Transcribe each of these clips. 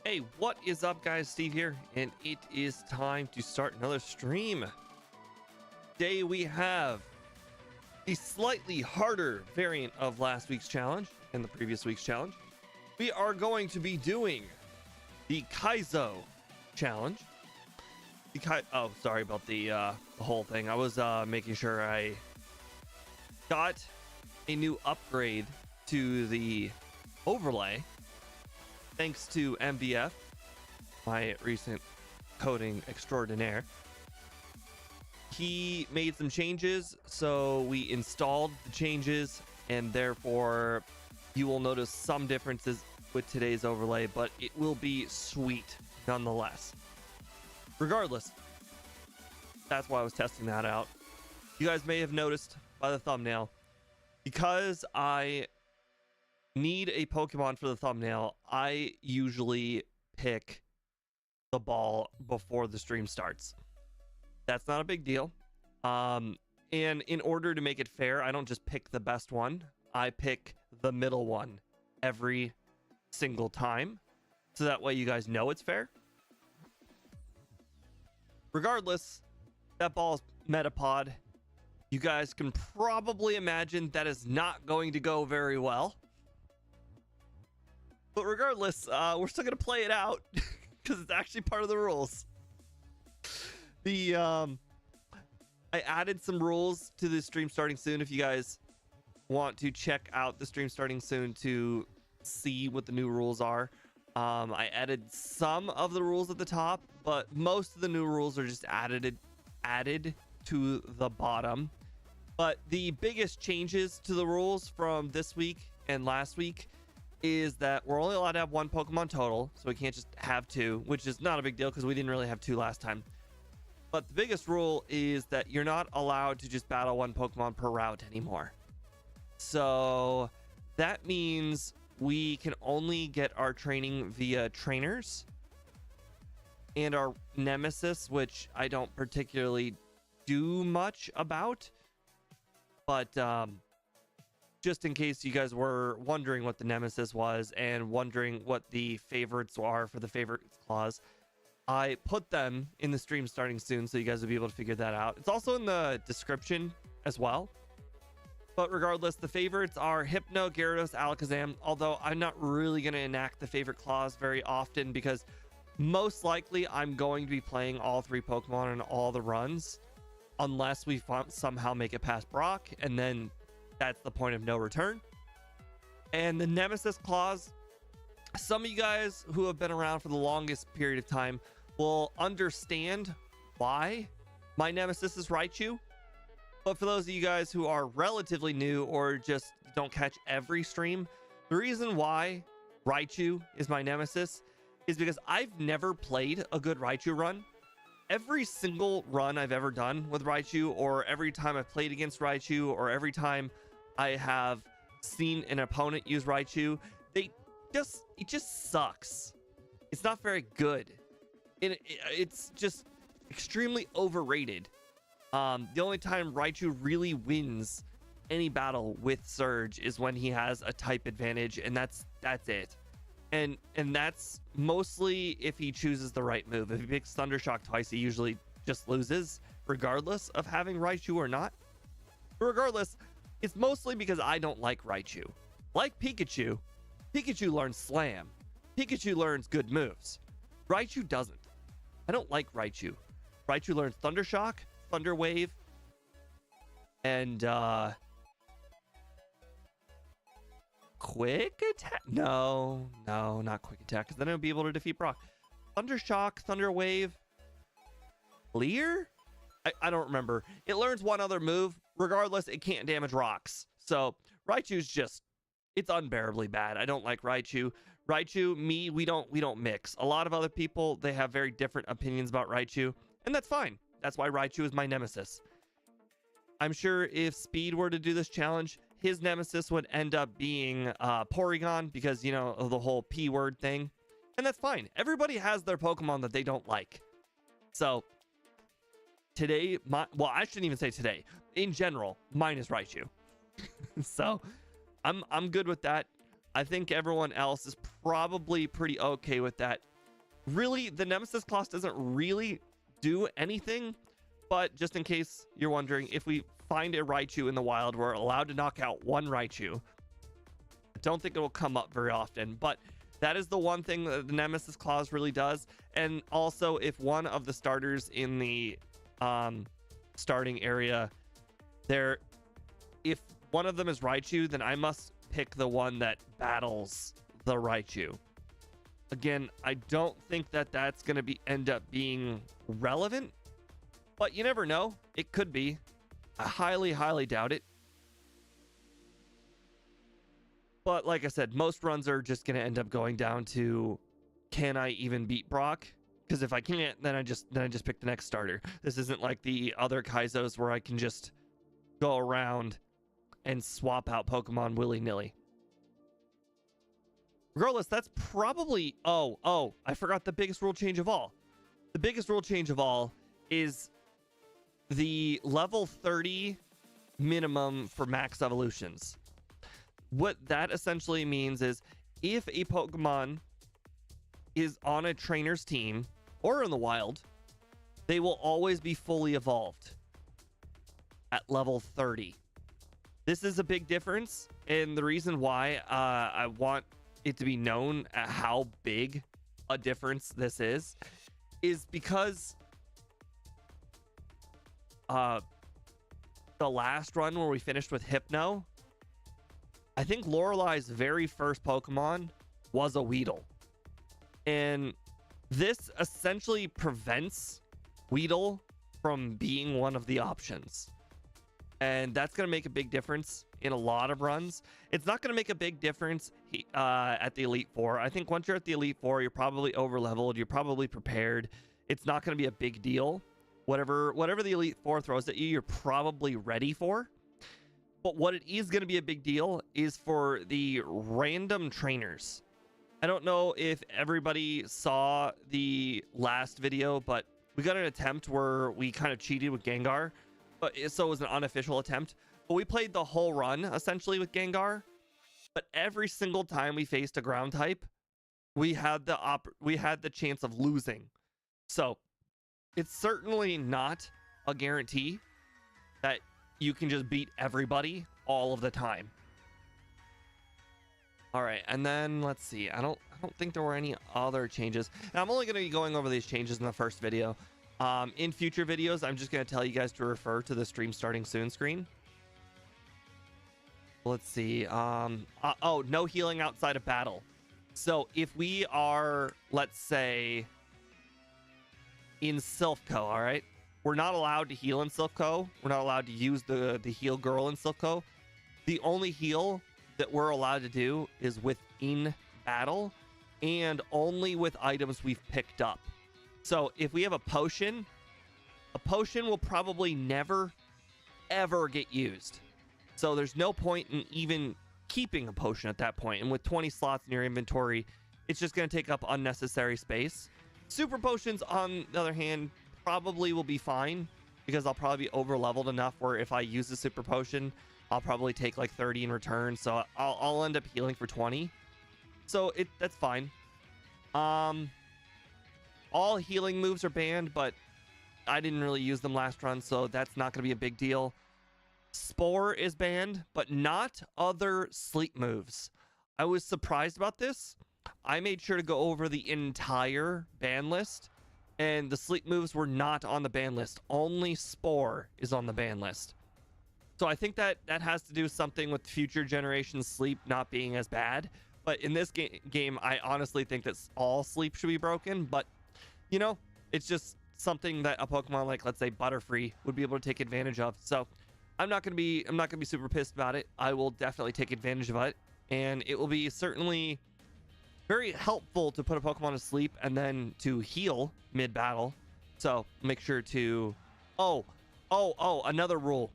Hey, what is up, guys? Steve here, and it is time to start another stream. Today we have a slightly harder variant of last week's challenge and the previous week's challenge. We are going to be doing the Kaizo challenge. Oh, sorry about the whole thing. I was making sure I got a new upgrade to the overlay. Thanks to MVF, my recent coding extraordinaire. He made some changes, so we installed the changes, and therefore you will notice some differences with today's overlay, but it will be sweet nonetheless. Regardless, that's why I was testing that out. You guys may have noticed by the thumbnail, because I need a Pokemon for the thumbnail, I usually pick the ball before the stream starts. That's not a big deal. And in order to make it fair, I don't just pick the best one. I pick the middle one every single time. So that way you guys know it's fair. Regardless, that ball is Metapod. You guys can probably imagine that is not going to go very well. But regardless, we're still going to play it out because it's actually part of the rules. I added some rules to the stream starting soon. If you guys want to check out the stream starting soon to see what the new rules are. I added some of the rules at the top, but most of the new rules are just added to the bottom. But the biggest changes to the rules from this week and last week is that we're only allowed to have one Pokemon total, so we can't just have two, which is not a big deal because we didn't really have two last time. But the biggest rule is that you're not allowed to just battle one Pokemon per route anymore. So that means we can only get our training via trainers and our nemesis, which I don't particularly do much about. But just in case you guys were wondering what the nemesis was and wondering what the favorites are for the favorites clause, I put them in the stream starting soon, so you guys will be able to figure that out. It's also in the description as well. But regardless, the favorites are Hypno, Gyarados, Alakazam, although I'm not really going to enact the favorite clause very often because most likely I'm going to be playing all three Pokemon in all the runs unless we somehow make it past Brock, and then that's the point of no return. And the nemesis clause, some of you guys who have been around for the longest period of time will understand why my nemesis is Raichu. But for those of you guys who are relatively new or just don't catch every stream, the reason why Raichu is my nemesis is because I've never played a good Raichu run. Every single run I've ever done with Raichu, or every time I've played against Raichu, or every time I have seen an opponent use Raichu, it just sucks. It's not very good. It's just extremely overrated. The only time Raichu really wins any battle with Surge is when he has a type advantage, and that's it. And that's mostly if he chooses the right move. If he picks Thundershock twice, he usually just loses, regardless of having Raichu or not. But regardless, it's mostly because I don't like Raichu. Like Pikachu, Pikachu learns Slam. Pikachu learns good moves. Raichu doesn't. I don't like Raichu. Raichu learns Thundershock, Thunder Wave, and Quick Attack? No, not Quick Attack, because then I'll be able to defeat Brock. Thundershock, Thunder Wave, Clear? I don't remember. It learns one other move. Regardless, it can't damage rocks. So Raichu's just, it's unbearably bad. I don't like Raichu. Raichu, we don't mix. A lot of other people, they have very different opinions about Raichu, and that's fine. That's why Raichu is my nemesis. I'm sure if Speed were to do this challenge, his nemesis would end up being Porygon because, you know, of the whole P word thing. And that's fine. Everybody has their Pokemon that they don't like. So today, well, I shouldn't even say today. In general, mine is Raichu. So I'm good with that. I think everyone else is probably pretty okay with that. really, the Nemesis class doesn't really do anything, but just in case you're wondering, if we find a Raichu in the wild, we're allowed to knock out one Raichu. I don't think it will come up very often, but that is the one thing that the Nemesis clause really does. And also, if one of the starters in the starting area there, if one of them is Raichu, then I must pick the one that battles the Raichu. Again, I don't think that that's going to end up being relevant, but you never know. It could be. I highly doubt it. But like I said, most runs are just going to end up going down to, can I even beat Brock? Because if I can't, then I just pick the next starter. This isn't like the other Kaizos where I can just go around and swap out Pokemon willy-nilly. Regardless, that's probably... Oh, I forgot the biggest rule change of all. The biggest rule change of all is the level 30 minimum for max evolutions. What that essentially means is if a Pokemon is on a trainer's team or in the wild, they will always be fully evolved at level 30. This is a big difference, and the reason why I want it to be known at how big a difference this is because the last run where we finished with Hypno, I think Lorelei's very first Pokemon was a Weedle. And this essentially prevents Weedle from being one of the options. And that's going to make a big difference in a lot of runs. It's not going to make a big difference at the Elite Four. I think once you're at the Elite Four, you're probably over-leveled. You're probably prepared. It's not going to be a big deal. Whatever the Elite Four throws at you, you're probably ready for. But what it is going to be a big deal is for the random trainers. I don't know if everybody saw the last video, but we got an attempt where we kind of cheated with Gengar. So it was an unofficial attempt. But we played the whole run, essentially, with Gengar. But every single time we faced a ground type, we had the chance of losing. So it's certainly not a guarantee that you can just beat everybody all of the time. All right, and then let's see. I don't think there were any other changes. And I'm only going to be going over these changes in the first video. In future videos, I'm just going to tell you guys to refer to the stream starting soon screen. Let's see. No healing outside of battle. So if we are, let's say, in Silphco, all right? We're not allowed to heal in Silphco. We're not allowed to use the heal girl in Silphco. The only heal that we're allowed to do is within battle and only with items we've picked up. So if we have a potion will probably never, ever get used. So there's no point in even keeping a potion at that point. And with 20 slots in your inventory, it's just going to take up unnecessary space. Super potions, on the other hand, probably will be fine because I'll probably be over leveled enough where if I use the super potion, I'll probably take like 30 in return. So I'll end up healing for 20. So that's fine. All healing moves are banned, but I didn't really use them last run, so that's not going to be a big deal. Spore is banned, but not other sleep moves. I was surprised about this. I made sure to go over the entire ban list, and the sleep moves were not on the ban list. Only Spore is on the ban list. So I think that has to do something with future generations sleep not being as bad. But in this game, I honestly think that all sleep should be broken. But, you know, it's just something that a Pokemon like, let's say, Butterfree would be able to take advantage of. So I'm not gonna be super pissed about it. I will definitely take advantage of it, and it will be certainly very helpful to put a Pokemon to sleep and then to heal mid-battle. So make sure to... another rule.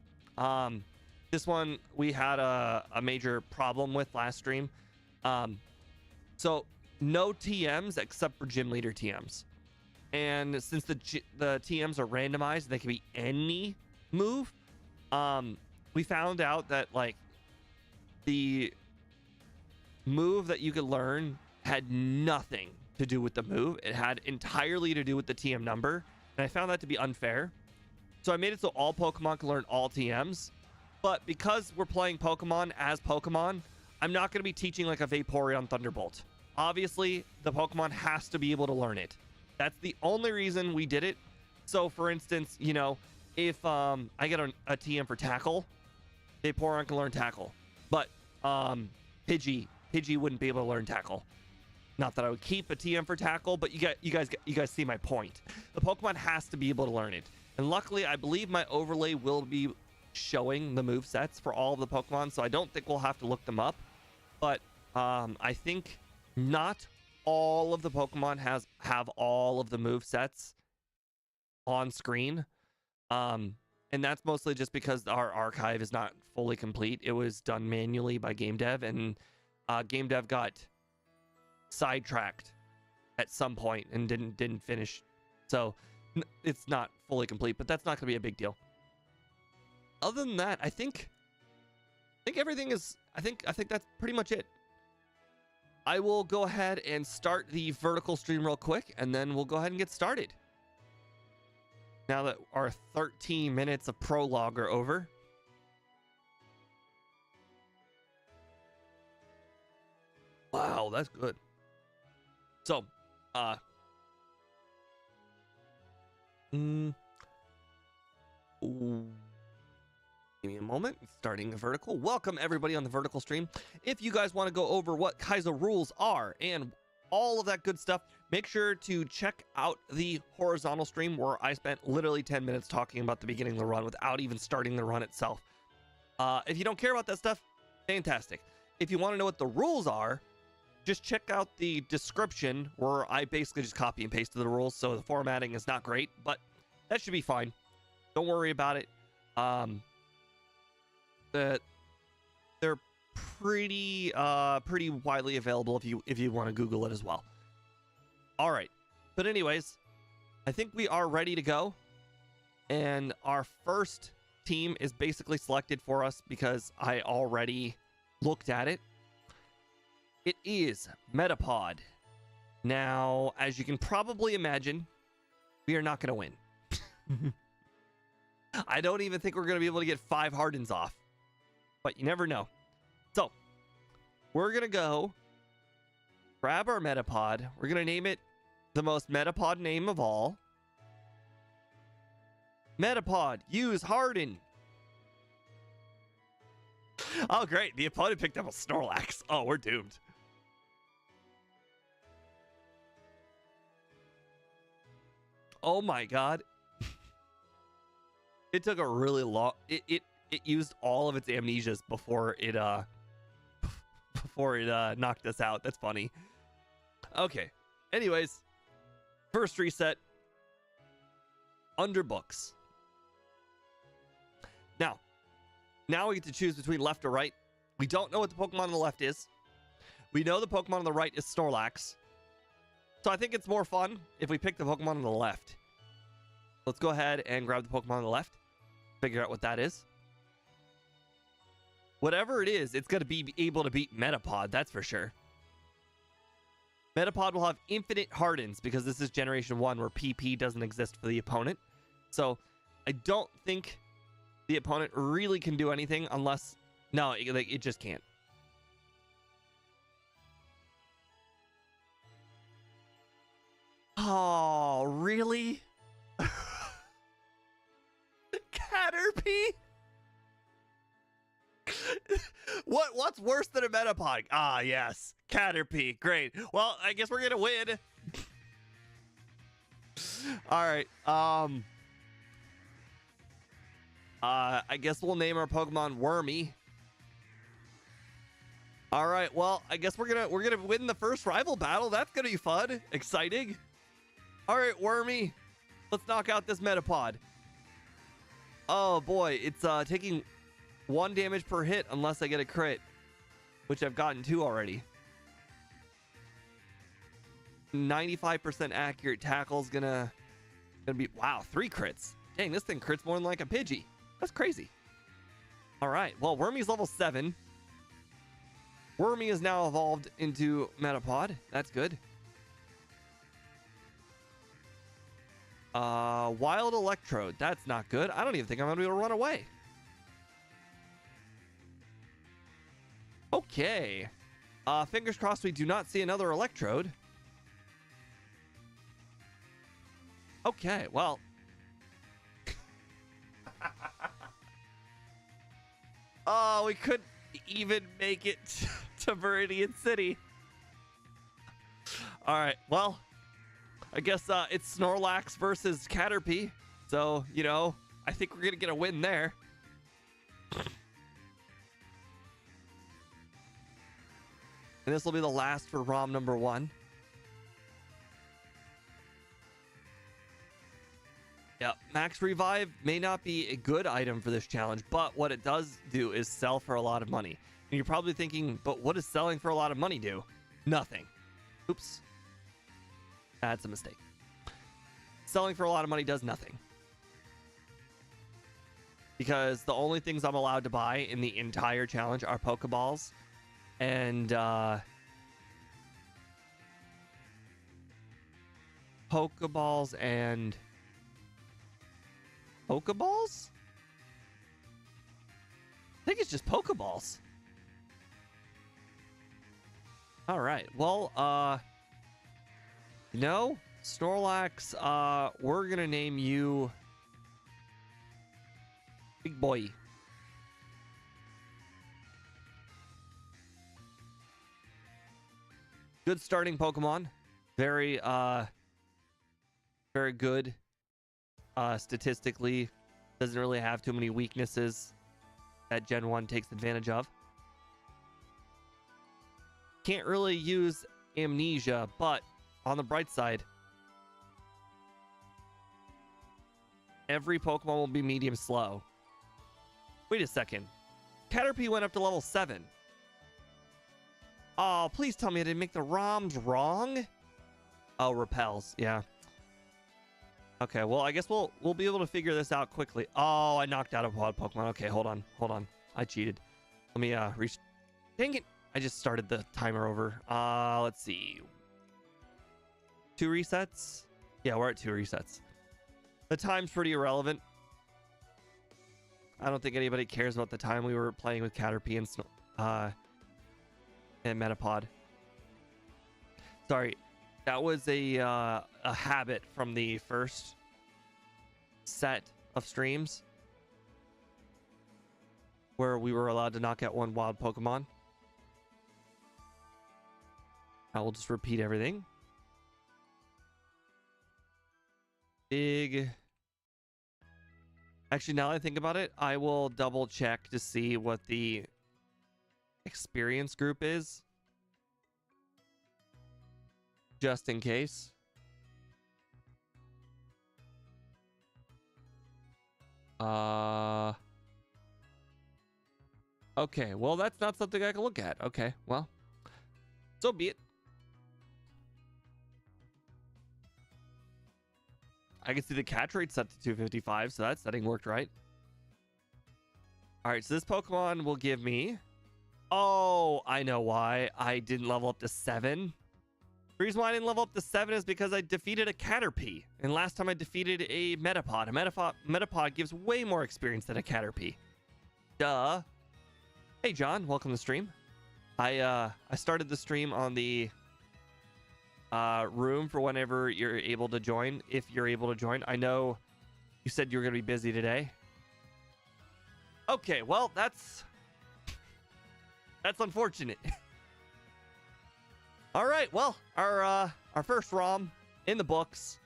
This one we had a major problem with last stream. So no TMs except for gym leader TMs. And since the TMs are randomized, they can be any move. We found out that like the move that you could learn had nothing to do with the move. It had entirely to do with the TM number, and I found that to be unfair. So I made it so all Pokemon can learn all TMs. But because we're playing Pokemon as Pokemon, I'm not going to be teaching like a Vaporeon Thunderbolt. Obviously, the Pokemon has to be able to learn it. That's the only reason we did it. So for instance, you know, if I get a TM for Tackle, Vaporeon can learn Tackle. But Pidgey wouldn't be able to learn Tackle. Not that I would keep a TM for Tackle, but you guys see my point. The Pokemon has to be able to learn it. And luckily, I believe my overlay will be showing the movesets for all of the Pokemon, so I don't think we'll have to look them up. But I think not all of the Pokemon have all of the movesets on screen. And that's mostly just because our archive is not fully complete. It was done manually by game dev, and game dev got sidetracked at some point and didn't finish. So it's not fully complete, but that's not going to be a big deal. Other than that, I think everything is, I think that's pretty much it. I will go ahead and start the vertical stream real quick, and then we'll go ahead and get started. Now that our 13 minutes of prologue are over. Wow, that's good. So, give me a moment. Starting the vertical. Welcome everybody on the vertical stream. If you guys want to go over what Kaizo rules are and all of that good stuff, make sure to check out the horizontal stream where I spent literally 10 minutes talking about the beginning of the run without even starting the run itself. If you don't care about that stuff, fantastic. If you want to know what the rules are, just check out the description where I basically just copy and pasted the rules, so the formatting is not great, but that should be fine. Don't worry about it. They're pretty widely available if you want to Google it as well. All right, but anyways, I think we are ready to go, and our first team is basically selected for us because I already looked at it. It is Metapod. Now, as you can probably imagine, we are not going to win. I don't even think we're going to be able to get 5 Hardens off, but you never know. So, we're going to go grab our Metapod. We're going to name it the most Metapod name of all. Metapod, use Harden. Oh, great. The opponent picked up a Snorlax. Oh, we're doomed. Oh my god. It took a really long... It used all of its amnesias before it knocked us out. That's funny. Okay. Anyways, first reset. Under books. Now we get to choose between left or right. We don't know what the Pokemon on the left is. We know the Pokemon on the right is Snorlax. So I think it's more fun if we pick the Pokemon on the left. Let's go ahead and grab the Pokemon on the left. Figure out what that is. Whatever it is, it's going to be able to beat Metapod, that's for sure. Metapod will have infinite Hardens because this is Generation 1 where PP doesn't exist for the opponent. So I don't think the opponent really can do anything unless... No, it just can't. Oh, really? Caterpie? What's worse than a Metapod? Ah, yes. Caterpie. Great. Well, I guess we're gonna win. All right. I guess we'll name our Pokemon Wormy. All right. Well, I guess we're gonna win the first rival battle. That's gonna be fun, exciting. All right, Wormy. Let's knock out this Metapod. Oh boy, it's taking 1 damage per hit unless I get a crit, which I've gotten 2 already. 95% accurate tackle's gonna be, wow, 3 crits. Dang, this thing crits more than like a Pidgey. That's crazy. All right, well, Wormy's level 7. Wormy is now evolved into Metapod. That's good. Wild Electrode. That's not good. I don't even think I'm gonna be able to run away. Okay. Fingers crossed we do not see another Electrode. Okay, well. Oh, we couldn't even make it to Viridian City. All right, well, I guess it's Snorlax versus Caterpie. So, you know, I think we're going to get a win there. And this will be the last for ROM number 1. Yeah, Max Revive may not be a good item for this challenge, but what it does do is sell for a lot of money. And you're probably thinking, but what does selling for a lot of money do? Nothing. Oops. That's a mistake. Selling for a lot of money does nothing. Because the only things I'm allowed to buy in the entire challenge are Pokeballs and Pokeballs and Pokeballs? I think it's just Pokeballs. All right. Well, you know, Snorlax, we're going to name you Big Boy. Good starting Pokemon. Very good. Statistically, doesn't really have too many weaknesses that Gen 1 takes advantage of. Can't really use Amnesia, but on the bright side, every Pokemon will be medium slow. Wait a second. Caterpie went up to level 7. Oh, please tell me I didn't make the ROMs wrong. Oh, repels. Yeah. Okay, well, I guess we'll be able to figure this out quickly. Oh, I knocked out a wild Pokemon. Okay, hold on. I cheated. Let me dang it. I just started the timer over. Let's see. 2 resets? Yeah, we're at 2 resets. The time's pretty irrelevant. I don't think anybody cares about the time we were playing with Caterpie and Metapod. Sorry. That was a habit from the first set of streams where we were allowed to knock out 1 wild Pokemon. I will just repeat everything. Big. Actually, now that I think about it, I will double check to see what the experience group is. Just in case. Okay, well, that's not something I can look at. Okay, well, so be it. I can see the catch rate set to 255, so that setting worked right. All right, so this Pokemon will give me... Oh, I know why I didn't level up to 7. The reason why I didn't level up to 7 is because I defeated a Caterpie. And last time I defeated a Metapod. A Metapod gives way more experience than a Caterpie. Duh. Hey, John. Welcome to the stream. I started the stream on the room for whenever you're able to join. If you're able to join. I know you said you were going to be busy today. Okay, well, that's unfortunate. All right, well, our first ROM in the books.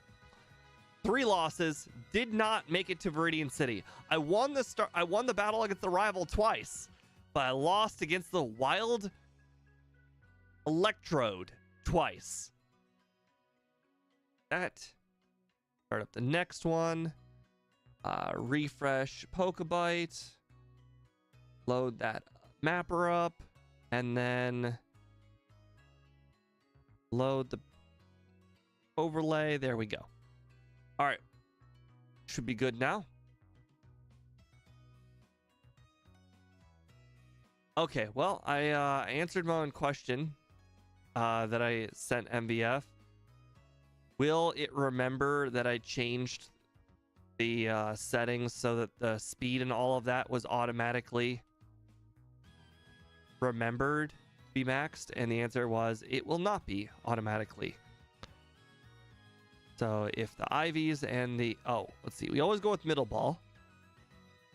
3 losses, did not make it to Viridian City. I won the battle against the rival twice, but I lost against the wild Electrode twice. That. Start up the next one. Refresh Pokebite. Load that mapper up, and then load the overlay. There we go. All right, should be good now. Okay, well, I answered my own question that I sent MVF. Will it remember that I changed the settings so that the speed and all of that was automatically remembered to be maxed? And the answer was it will not be automatically. So if the IVs and the... Oh, let's see. We always go with middle ball.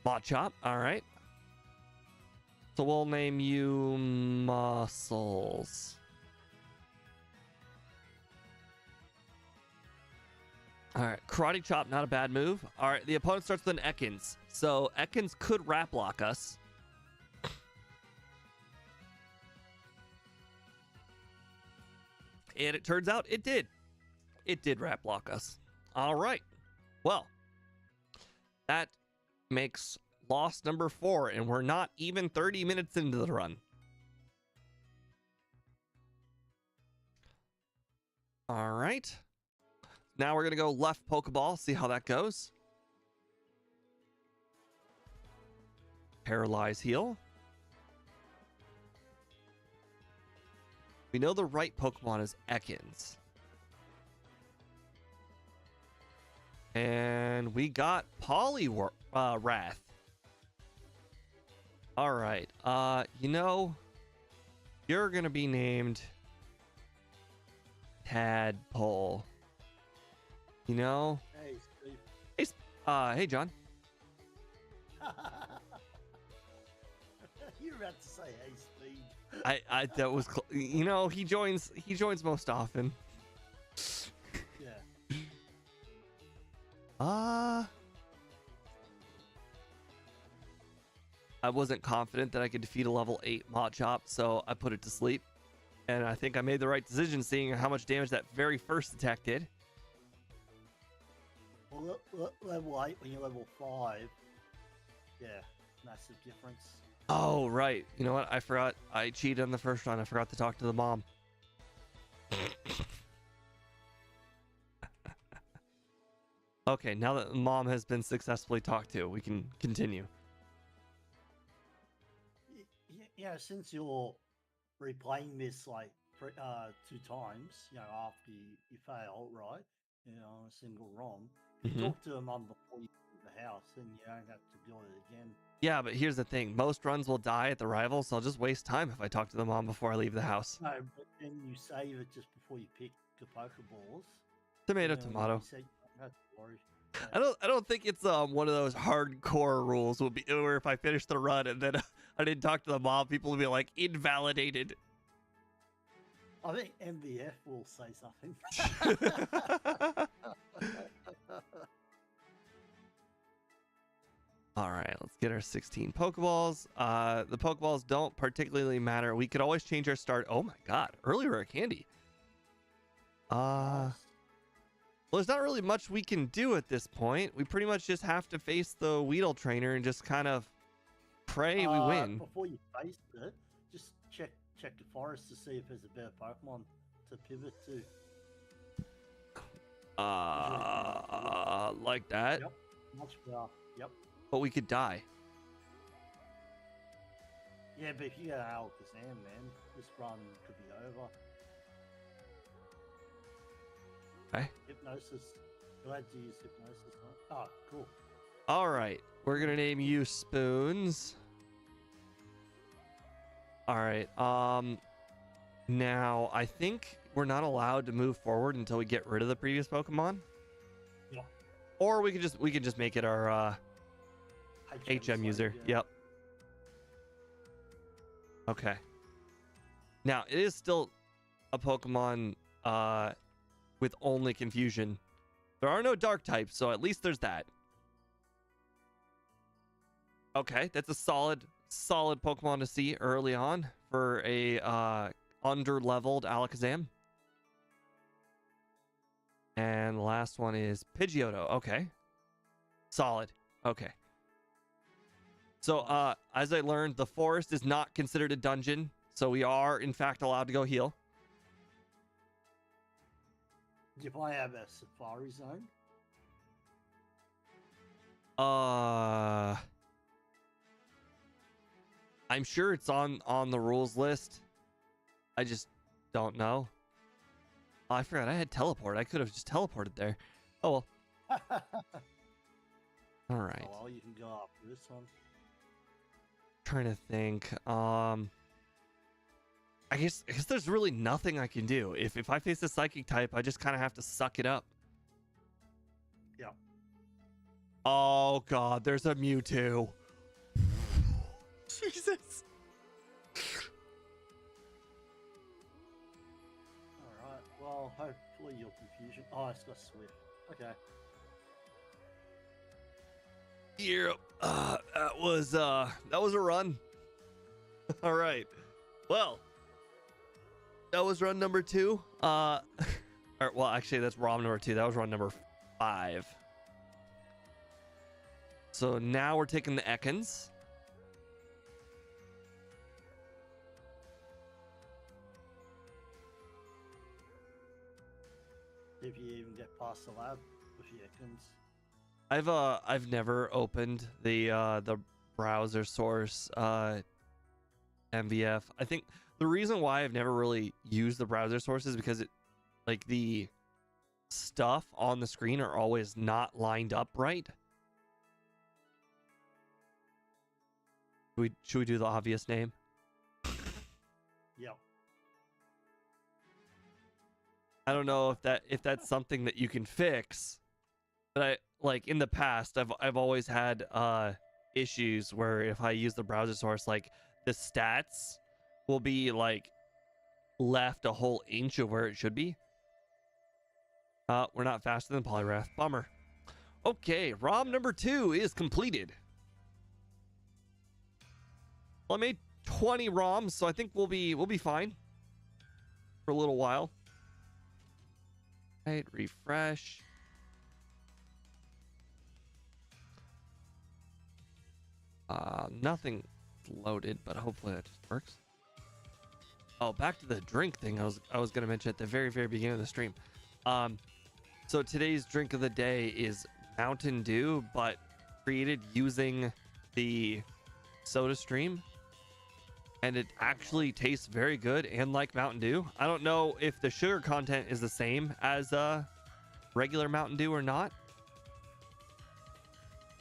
Machop. All right. So we'll name you Muscles. All right. Karate Chop, not a bad move. All right. The opponent starts with an Ekans. So Ekans could wrap lock us. And it turns out it did. It did wrap lock us. All right. Well, that makes loss number 4, and we're not even 30 minutes into the run. All right. Now we're going to go left Pokeball, see how that goes. Paralyze heal. We know the right Pokemon is Ekans. And we got Poliwrath. All right. You know, you're gonna be named Tadpole. You know? Hey, Steve. Hey, John. You're about to say, hey, Speed. I that was you know, he joins most often. Yeah. I wasn't confident that I could defeat a level 8 Machop, so I put it to sleep. And I think I made the right decision, seeing how much damage that very first attack did. Well, level 8 when you're level 5. Yeah, massive difference. Oh, right. You know what? I forgot. I cheated on the first run. I forgot to talk to the mom. Okay, now that mom has been successfully talked to, we can continue. Yeah, since you're replaying this like 2 times, after you fail, right? On a single ROM, talk to a mum before you leave the house, and you don't have to do it again. Yeah, but here's the thing. Most runs will die at the rival, so I'll just waste time if I talk to the mom before I leave the house. No, but then you save it just before you pick the Pokeballs. Tomato, tomato. You don't have to worry. I don't think it's one of those hardcore rules will be where if I finish the run and then I didn't talk to the mom, people will be like invalidated. I think MVF will say something. All right, let's get our 16 Pokeballs. The Pokeballs don't particularly matter. We could always change our start. Oh my God, early rare candy. Well, there's not really much we can do at this point. We pretty much just have to face the Weedle trainer and just kind of pray we win. Before you face it, just check the forest to see if there's a better Pokemon to pivot to. Like that. Yep. Much better. Yep. But we could die. Yeah, but if you get Alakazam, man, this run could be over. Okay. Hypnosis. Glad to use Hypnosis. Huh? Oh, cool. All right. We're going to name you Spoons. All right. Now, I think we're not allowed to move forward until we get rid of the previous Pokemon. Yeah. Or we could just make it our HM user. Yeah. Yep. Okay. Now, it is still a Pokemon with only confusion. There are no dark types, so at least there's that. Okay, that's a solid Pokemon to see early on for a under-leveled Alakazam. And the last one is Pidgeotto. Okay. Solid. Okay. So, as I learned, the forest is not considered a dungeon, so we are, in fact, allowed to go heal. Do I have a Safari Zone? I'm sure it's on the rules list. I just don't know. Oh, I forgot I had teleport. I could have just teleported there. Oh well. All right. Oh, well, you can go after this one. Trying to think. I guess there's really nothing I can do. If I face a psychic type, I just kind of have to suck it up. Yeah. Oh god, there's a Mewtwo. Jesus. Alright, well, hopefully your confusion. Oh, it's got Swift. Okay. Yeah, that was a run. All right. Well, that was run number 2. Or, well, actually, that's ROM number 2. That was run number 5. So now we're taking the Ekans. If you even get past the lab with the Ekans. I've never opened the browser source MVF. I think the reason why I've never really used the browser source is because it, like, the stuff on the screen are always not lined up right. Should we do the obvious name? Yep. I don't know if that's something that you can fix, but I, like, in the past I've always had issues where if I use the browser source, like, the stats will be like left a whole inch of where it should be. We're not faster than Polyrath. Bummer. Okay, ROM number 2 is completed. Well, I made 20 ROMs, so I think we'll be fine for a little while. Right, refresh. Nothing loaded, but hopefully that just works. Oh, back to the drink thing I was gonna mention at the very beginning of the stream. So today's drink of the day is Mountain Dew, but created using the Soda Stream, and it actually tastes very good and like Mountain Dew. I don't know if the sugar content is the same as regular Mountain Dew or not,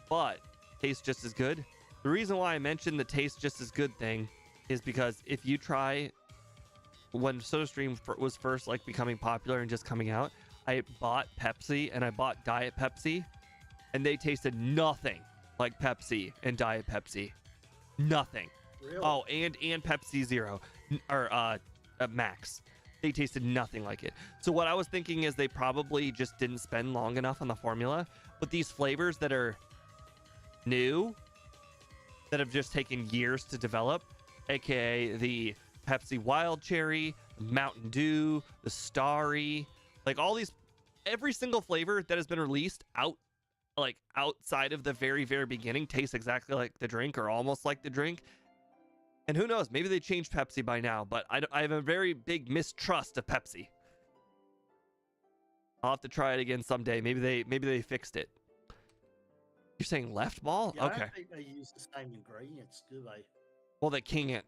but tastes just as good. The reason why I mentioned the taste just as good thing is because if you try, when SodaStream was first like becoming popular and just coming out, I bought Pepsi and I bought Diet Pepsi, and they tasted nothing like Pepsi and Diet Pepsi. Nothing. Really? Oh, and Pepsi Zero or Max. They tasted nothing like it. So what I was thinking is they probably just didn't spend long enough on the formula, but these flavors that are new, that have just taken years to develop, aka the Pepsi Wild Cherry, Mountain Dew, the Starry, like all these, every single flavor that has been released outside of the very beginning tastes exactly like the drink or almost like the drink. And who knows, maybe they changed Pepsi by now, but I have a very big mistrust of Pepsi. I'll have to try it again someday. Maybe they fixed it. You're saying left ball? Yeah, okay. I don't think they use the same ingredients, do they? Well, they can't.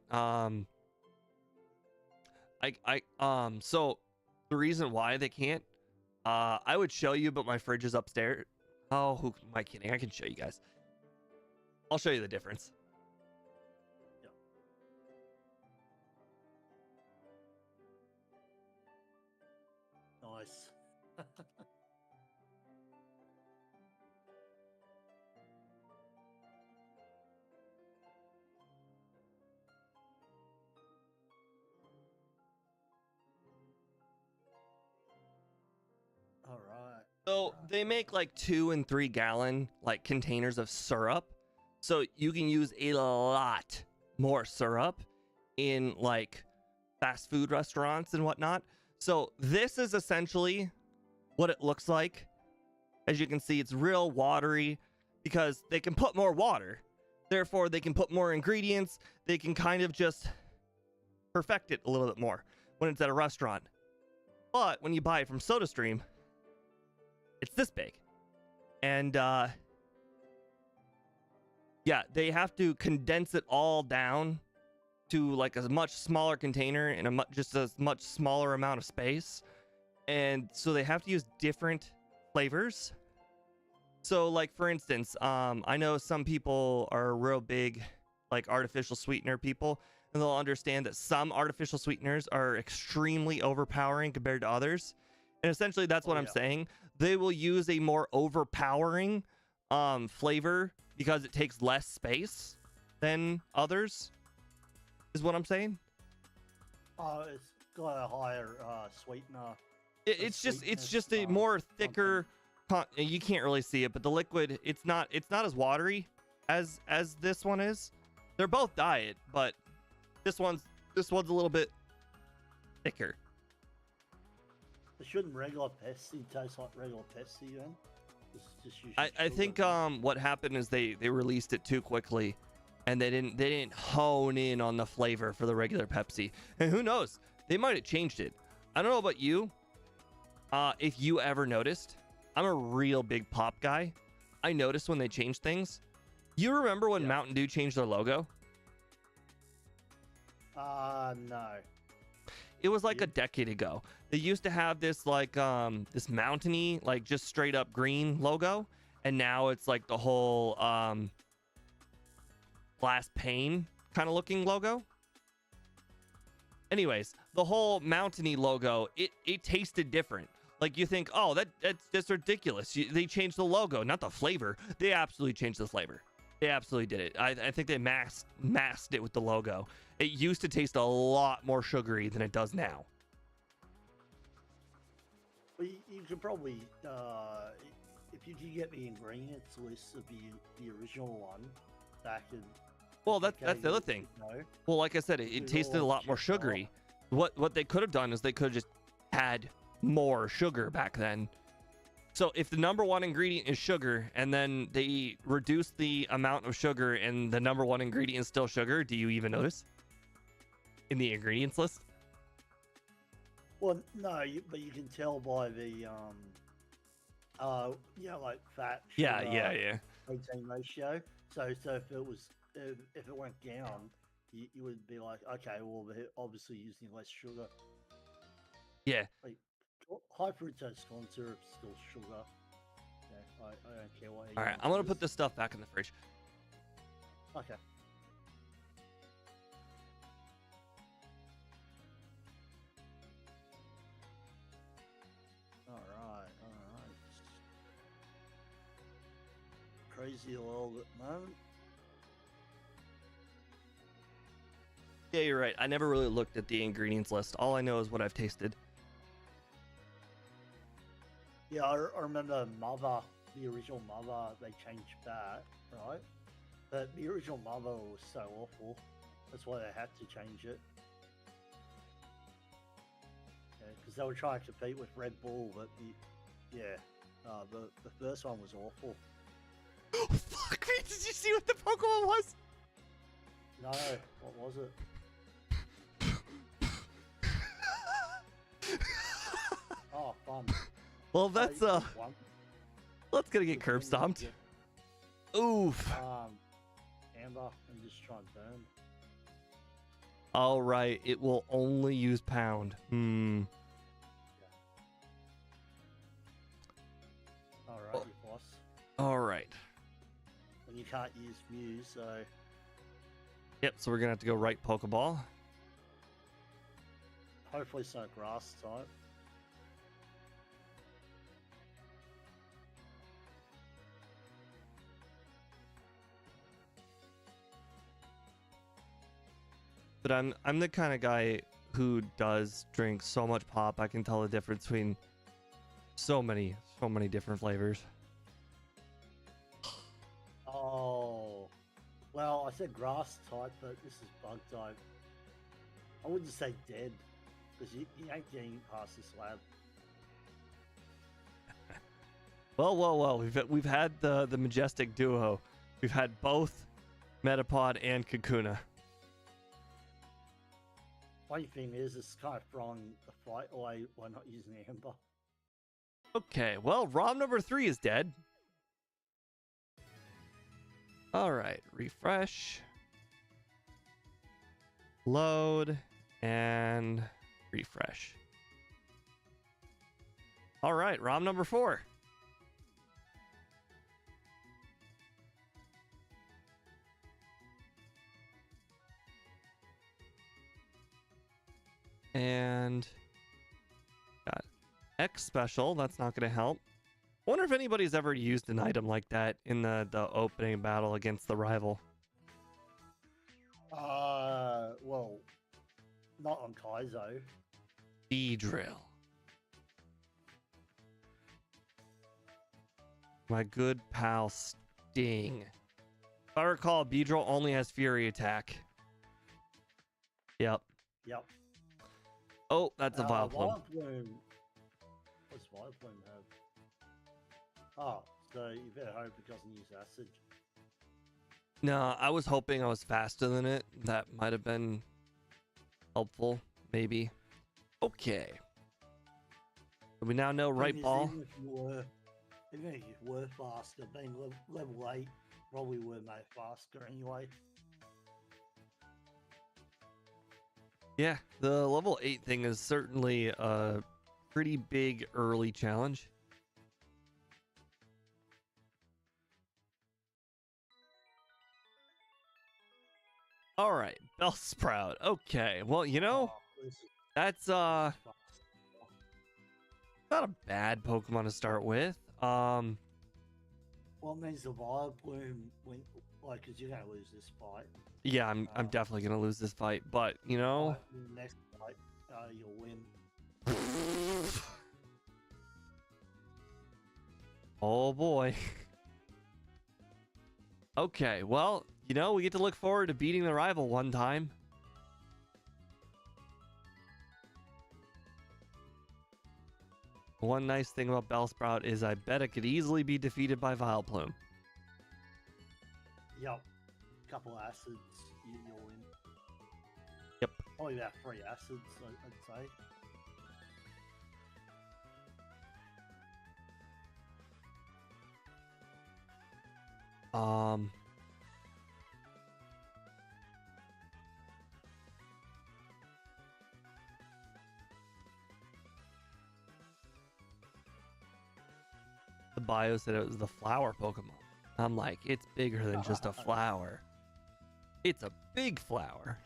So the reason why they can't, I would show you, but my fridge is upstairs. Oh, who am I kidding? I can show you guys. I'll show you the difference. Nice. All right. So they make like 2 and 3 gallon like containers of syrup. So you can use a lot more syrup in like fast food restaurants and whatnot. So this is essentially what it looks like. As you can see, it's real watery because they can put more water. Therefore, they can put more ingredients. They can kind of just perfect it a little bit more when it's at a restaurant. But when you buy it from SodaStream, it's this big. And yeah, they have to condense it all down to like a much smaller container in just a much smaller amount of space. and so they have to use different flavors. So like for instance, I know some people are real big like artificial sweetener people, and they'll understand that some artificial sweeteners are extremely overpowering compared to others. And essentially that's what I'm saying. They will use a more overpowering flavor because it takes less space than others, is what I'm saying. Oh, it's got a higher sweetener. It's just a more thicker you can't really see it, but the liquid, it's not as watery as this one is. They're both diet, but this one's a little bit thicker. Shouldn't regular Pepsi taste like regular Pepsi then? I think what happened is they released it too quickly, and they didn't hone in on the flavor for the regular Pepsi. And who knows, they might have changed it. I don't know about you. If you ever noticed, I'm a real big pop guy. I noticed when they changed things. You remember when Mountain Dew changed their logo? No. It was like a decade ago. They used to have this like this mountainy, like just straight up green logo, and now it's like the whole glass pane kind of looking logo. Anyways, the whole mountainy logo, it tasted different. Like you think, oh, that's just ridiculous. They changed the logo, not the flavor. They absolutely changed the flavor. They absolutely did it. I think they masked it with the logo. It used to taste a lot more sugary than it does now. Well, you could probably, if you could get the ingredients list of the original one back in. Well, that's the other thing. Well, like I said, it tasted a lot more sugary. What they could have done is they could have just had more sugar back then. So if the number one ingredient is sugar, and then they reduce the amount of sugar, and the number one ingredient is still sugar, do you even notice in the ingredients list? Well, no, but you can tell by the like fat, sugar, protein ratio. So if it went down, you would be like, okay, well, they're obviously using less sugar. Yeah. Like high fructose corn syrup, still sugar. Yeah, I don't care what. All right, I'm gonna put this stuff back in the fridge. Okay. All right. Crazy world at the moment. Yeah, you're right. I never really looked at the ingredients list. All I know is what I've tasted. Yeah, I remember Mother, the original Mother, they changed that, right? But the original Mother was so awful. That's why they had to change it. Because they were trying to compete with Red Bull, but the first one was awful. Oh, fuck me! Did you see what the Pokemon was? No, what was it? Oh, fun. Well, that's let's get curb stomped. Oof. Amber, I'm just trying to burn. All right, it will only use pound. Yeah. All right, you boss. All right. And you can't use Mew, so. Yep. So we're gonna have to go right Pokeball. Hopefully, it's not grass type. But I'm the kind of guy who does drink so much pop. I can tell the difference between so many different flavors. Oh, well, I said grass type, but this is bug type. I wouldn't say dead, because you ain't getting past this lab. Well. We've had the majestic duo. We've had both Metapod and Kakuna. Funny thing is, it's kind of throwing the fight away by not using Amber. Okay, well, ROM number 3 is dead. All right, refresh, load, and refresh. All right, ROM number 4. And got X special. That's not going to help. I wonder if anybody's ever used an item like that in the opening battle against the rival. Well, not on Kaizo. B-drill. My good pal Sting. If I recall, B-drill only has Fury attack. Yep. Yep. Oh, that's a Vileplume. Vileplume. What's Vileplume have? Oh, so you better hope it doesn't use acid. No, I was hoping I was faster than it. That might have been helpful, maybe. Okay. So we now know right ball. Even if you were faster, being level 8 probably were made faster anyway. Yeah, the level 8 thing is certainly a pretty big early challenge. All right, Bellsprout. Okay, well, you know, that's not a bad Pokemon to start with. Well, it means the Vileplume went, like, because you're gonna lose this fight. Yeah, I'm definitely gonna lose this fight, but you know, next fight, you'll win. Oh boy. Okay, well, you know, we get to look forward to beating the rival one time. One nice thing about Bellsprout is I bet it could easily be defeated by Vileplume. Yep. Couple acids, you'll win. Yep. Probably about 3 acids, I'd say. The bio said it was the flower Pokemon. I'm like, it's bigger than just a flower. It's a big flower.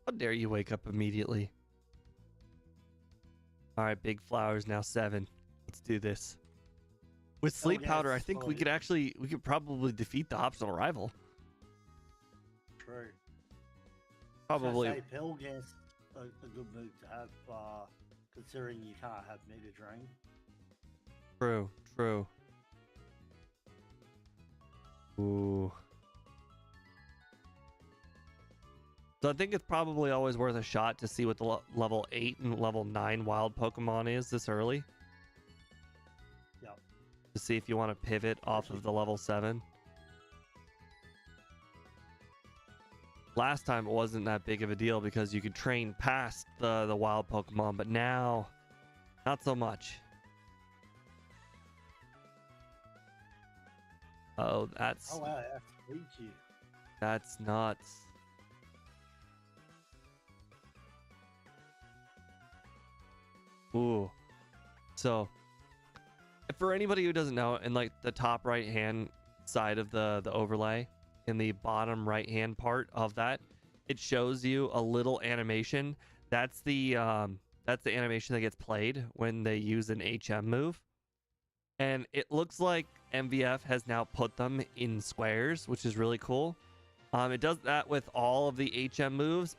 How dare you wake up immediately? All right, big flowers now 7. Let's do this. With sleep powder, I think we could probably defeat the optional rival. True. Probably. So Repel gas a good move to have, considering you can't have Mega Drain. True, true. Ooh. So I think it's probably always worth a shot to see what the level 8 and level 9 wild Pokemon is this early. Yep. To see if you want to pivot off of the level 7. Last time it wasn't that big of a deal because you could train past the wild Pokemon, but now, not so much. Oh, that's... Oh, wow, that's Pikachu. That's nuts. Ooh. So, for anybody who doesn't know, in like the top right hand side of the overlay, in the bottom right hand part of that, it shows you a little animation. That's the animation that gets played when they use an HM move. And it looks like MVF has now put them in squares, which is really cool. It does that with all of the HM moves,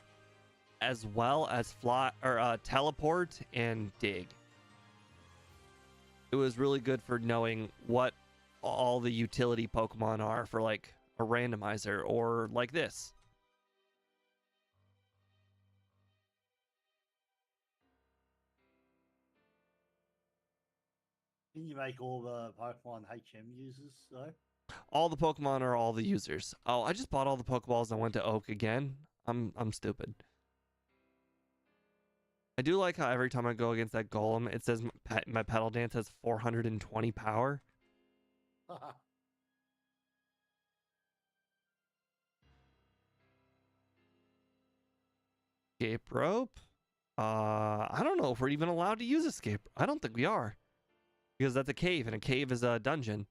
as well as fly or teleport and dig. It was really good for knowing what all the utility Pokemon are for like a randomizer or like this. Can you make all the Pokemon HM users, though? All the Pokemon are all the users. Oh, I just bought all the Pokeballs and went to Oak again. I'm stupid. I do like how every time I go against that Golem, it says my Petal Dance has 420 power. Escape rope. I don't know if we're even allowed to use escape. I don't think we are. Because that's a cave, and a cave is a dungeon.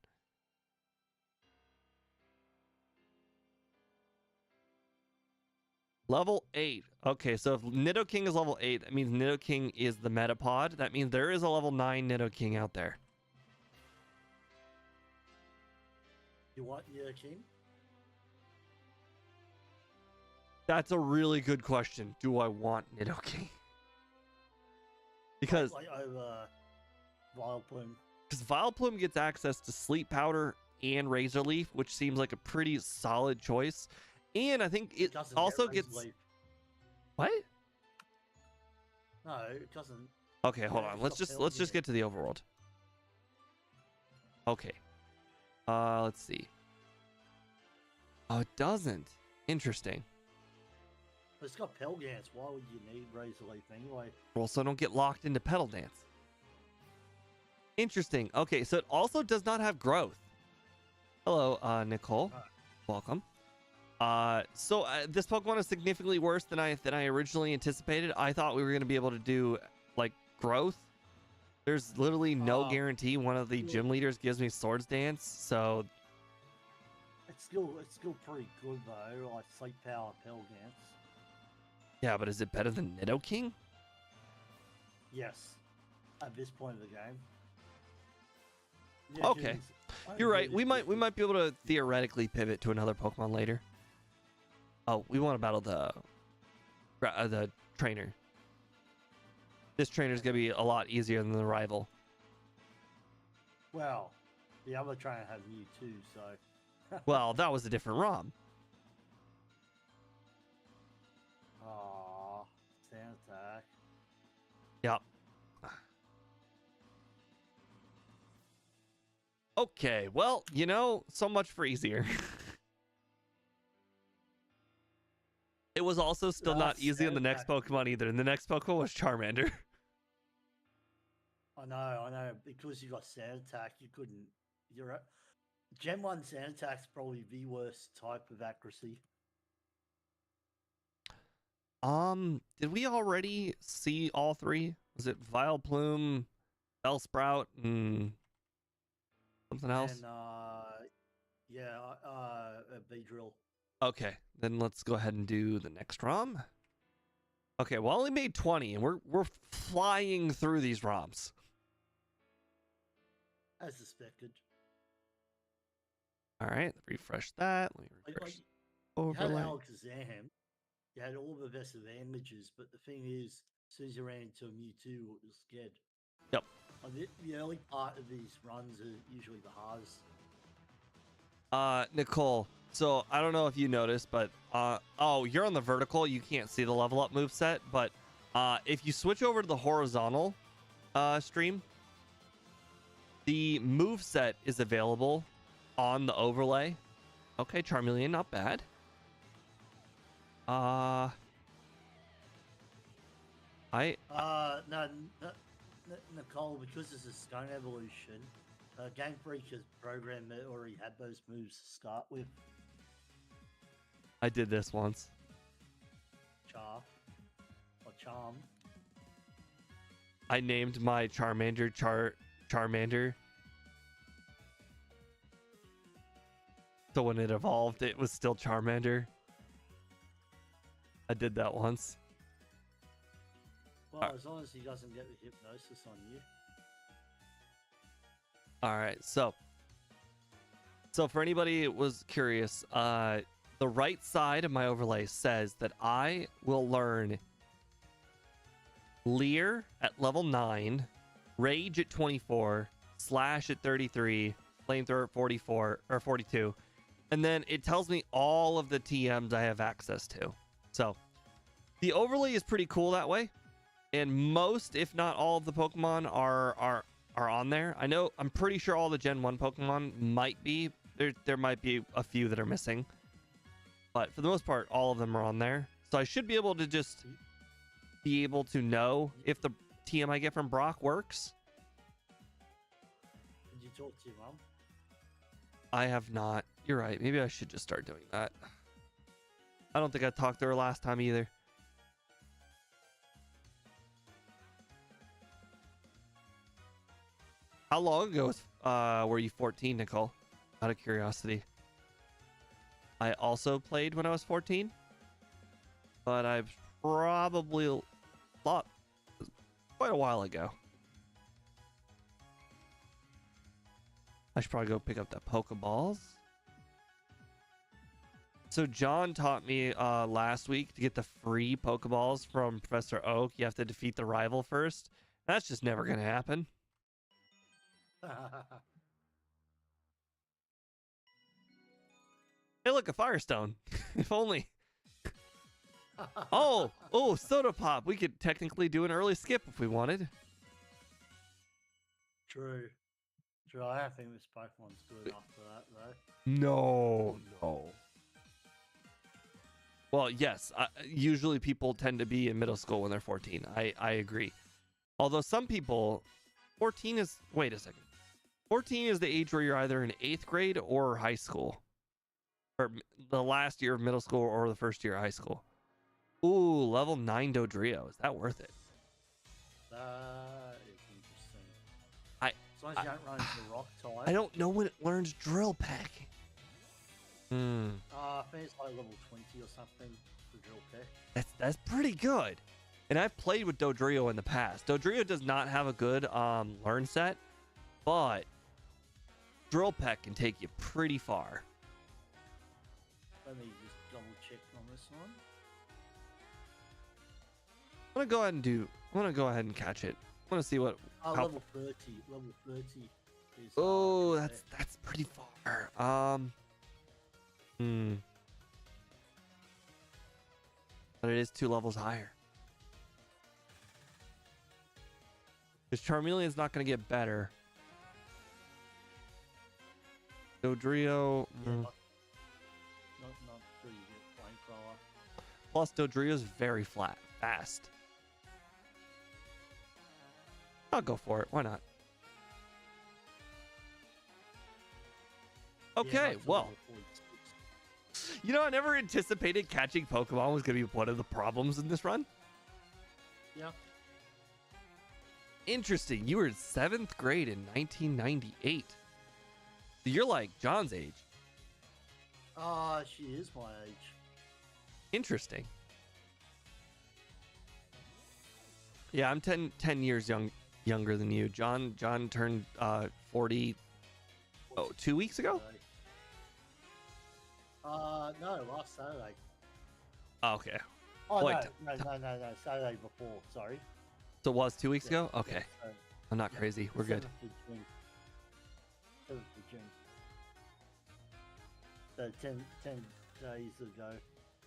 Level 8. Okay, so if Nidoking is level 8, that means Nidoking is the Metapod. That means there is a level 9 Nidoking out there. You want Nidoking? That's a really good question. Do I want Nidoking? Because over Vileplume. Because Vileplume gets access to Sleep Powder and Razor Leaf, which seems like a pretty solid choice. And I think it also gets... Leaf. What? No, it doesn't. Okay, hold on. Let's just get to the overworld. Okay. Let's see. Oh, it doesn't. Interesting. It's got Pell Dance. Why would you need Razor Leaf anyway? Also, don't get locked into Petal Dance. Interesting. Okay, so it also does not have growth. Hello, Nicole. Welcome. So this Pokemon is significantly worse than I originally anticipated. I thought we were going to be able to do like growth. There's literally no guarantee one of the gym leaders gives me Swords Dance. So it's still pretty good though. Like Sleep Power, Pell Dance. Yeah, but is it better than Nidoking? Yes, at this point of the game. Yeah, okay, you're right. We might be able to theoretically pivot to another Pokemon later. Oh, we want to battle the trainer. This trainer is gonna be a lot easier than the rival. Well, the other trainer had Mewtwo, so. Well, that was a different ROM. Aww, Sand Attack. Yep. Okay, well, you know, so much for easier. It was also still not easy on the next Pokemon either, and the next Pokemon was Charmander. I know. Because you got Sand Attack, you couldn't. You're right. Gen 1 Sand Attack's probably the worst type of accuracy. Did we already see all three? Was it Vileplume, Bellsprout, and something else? And Beedrill. Okay, then let's go ahead and do the next ROM. Okay, well, I only made 20, and we're flying through these ROMs. As suspected. All right, refresh that. Let me refresh. You had Alakazam. You had all the best advantages, but the thing is, as soon as you ran into a Mewtwo, it was scared. Yep. The early part of these runs are usually the hardest. Nicole, so I don't know if you noticed, but oh, you're on the vertical. You can't see the level up moveset, but if you switch over to the horizontal stream, the moveset is available on the overlay. Okay, Charmeleon, not bad. Nicole, because it's a Stone Evolution, Game Freak has programmed that already had those moves to start with. I did this once. Charm. I named my Charmander Charmander. So when it evolved, it was still Charmander. I did that once. Well, as long as he doesn't get the hypnosis on you. All right, so for anybody who was curious, the right side of my overlay says that I will learn Leer at level 9, Rage at 24, Slash at 33, Flamethrower at 44 or 42, and then it tells me all of the TMs I have access to. So the overlay is pretty cool that way, and most, if not all, of the Pokemon are on there. I'm pretty sure all the Gen 1 Pokemon might be. There might be a few that are missing, but for the most part, all of them are on there. So I should be able to just be able to know if the TM I get from Brock works. Did you talk to your mom? I have not. You're right. Maybe I should just start doing that. I don't think I talked to her last time either. How long ago were you 14, Nicole? Out of curiosity. I also played when I was 14, but I've probably lot quite a while ago. I should probably go pick up the Pokeballs. So John taught me last week to get the free Pokeballs from Professor Oak. You have to defeat the rival first. That's just never gonna happen. Hey, look, a Firestone. If only. Oh, Soda Pop. We could technically do an early skip if we wanted. True. I don't think this Pokemon's good enough for that, though. No. Well, yes. Usually people tend to be in middle school when they're 14. I agree. Although some people, 14 is... Wait a second. 14 is the age where you're either in 8th grade or high school. Or the last year of middle school or the first year of high school. Ooh, level 9 Dodrio. Is that worth it? That is interesting. As long as you don't run into rock type. I don't know when it learns Drill Peck. I think it's like level 20 or something for Drill Peck. That's pretty good. And I've played with Dodrio in the past. Dodrio does not have a good learn set, but Drill Peck can take you pretty far. Let me just double check on this one. I'm gonna go ahead and catch it. I want to see what. Level 30. Level 30 is. Oh, that's pretty far. But it is 2 levels higher. Because Charmeleon's not gonna get better. Dodrio. Yeah, not till you get Flamethrower. Plus, Dodrio's very fast. I'll go for it. Why not? Okay, well. You know, I never anticipated catching Pokemon was going to be one of the problems in this run. Yeah. Interesting. You were in 7th grade in 1998. So you're like John's age. She is my age. Interesting. Yeah, I'm 10 years younger than you. John turned 40 2 weeks ago? No, last Saturday. Oh, okay. Oh, Wait, no, Saturday before, sorry. So it was 2 weeks ago? Okay. Yeah, so, I'm not crazy. We're good. 7th of June. So 10 days ago.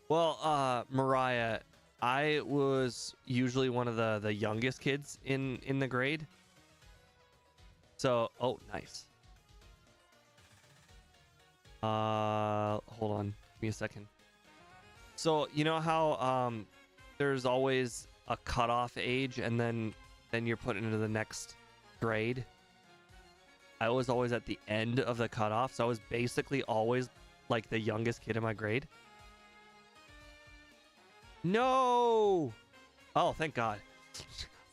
Well, Mariah, I was usually one of the youngest kids in the grade. So, oh, nice. Hold on. Give me a second. So, you know how there's always a cutoff age and then you're put into the next grade? I was always at the end of the cutoff, so I was basically always like the youngest kid in my grade. No! Oh, thank God.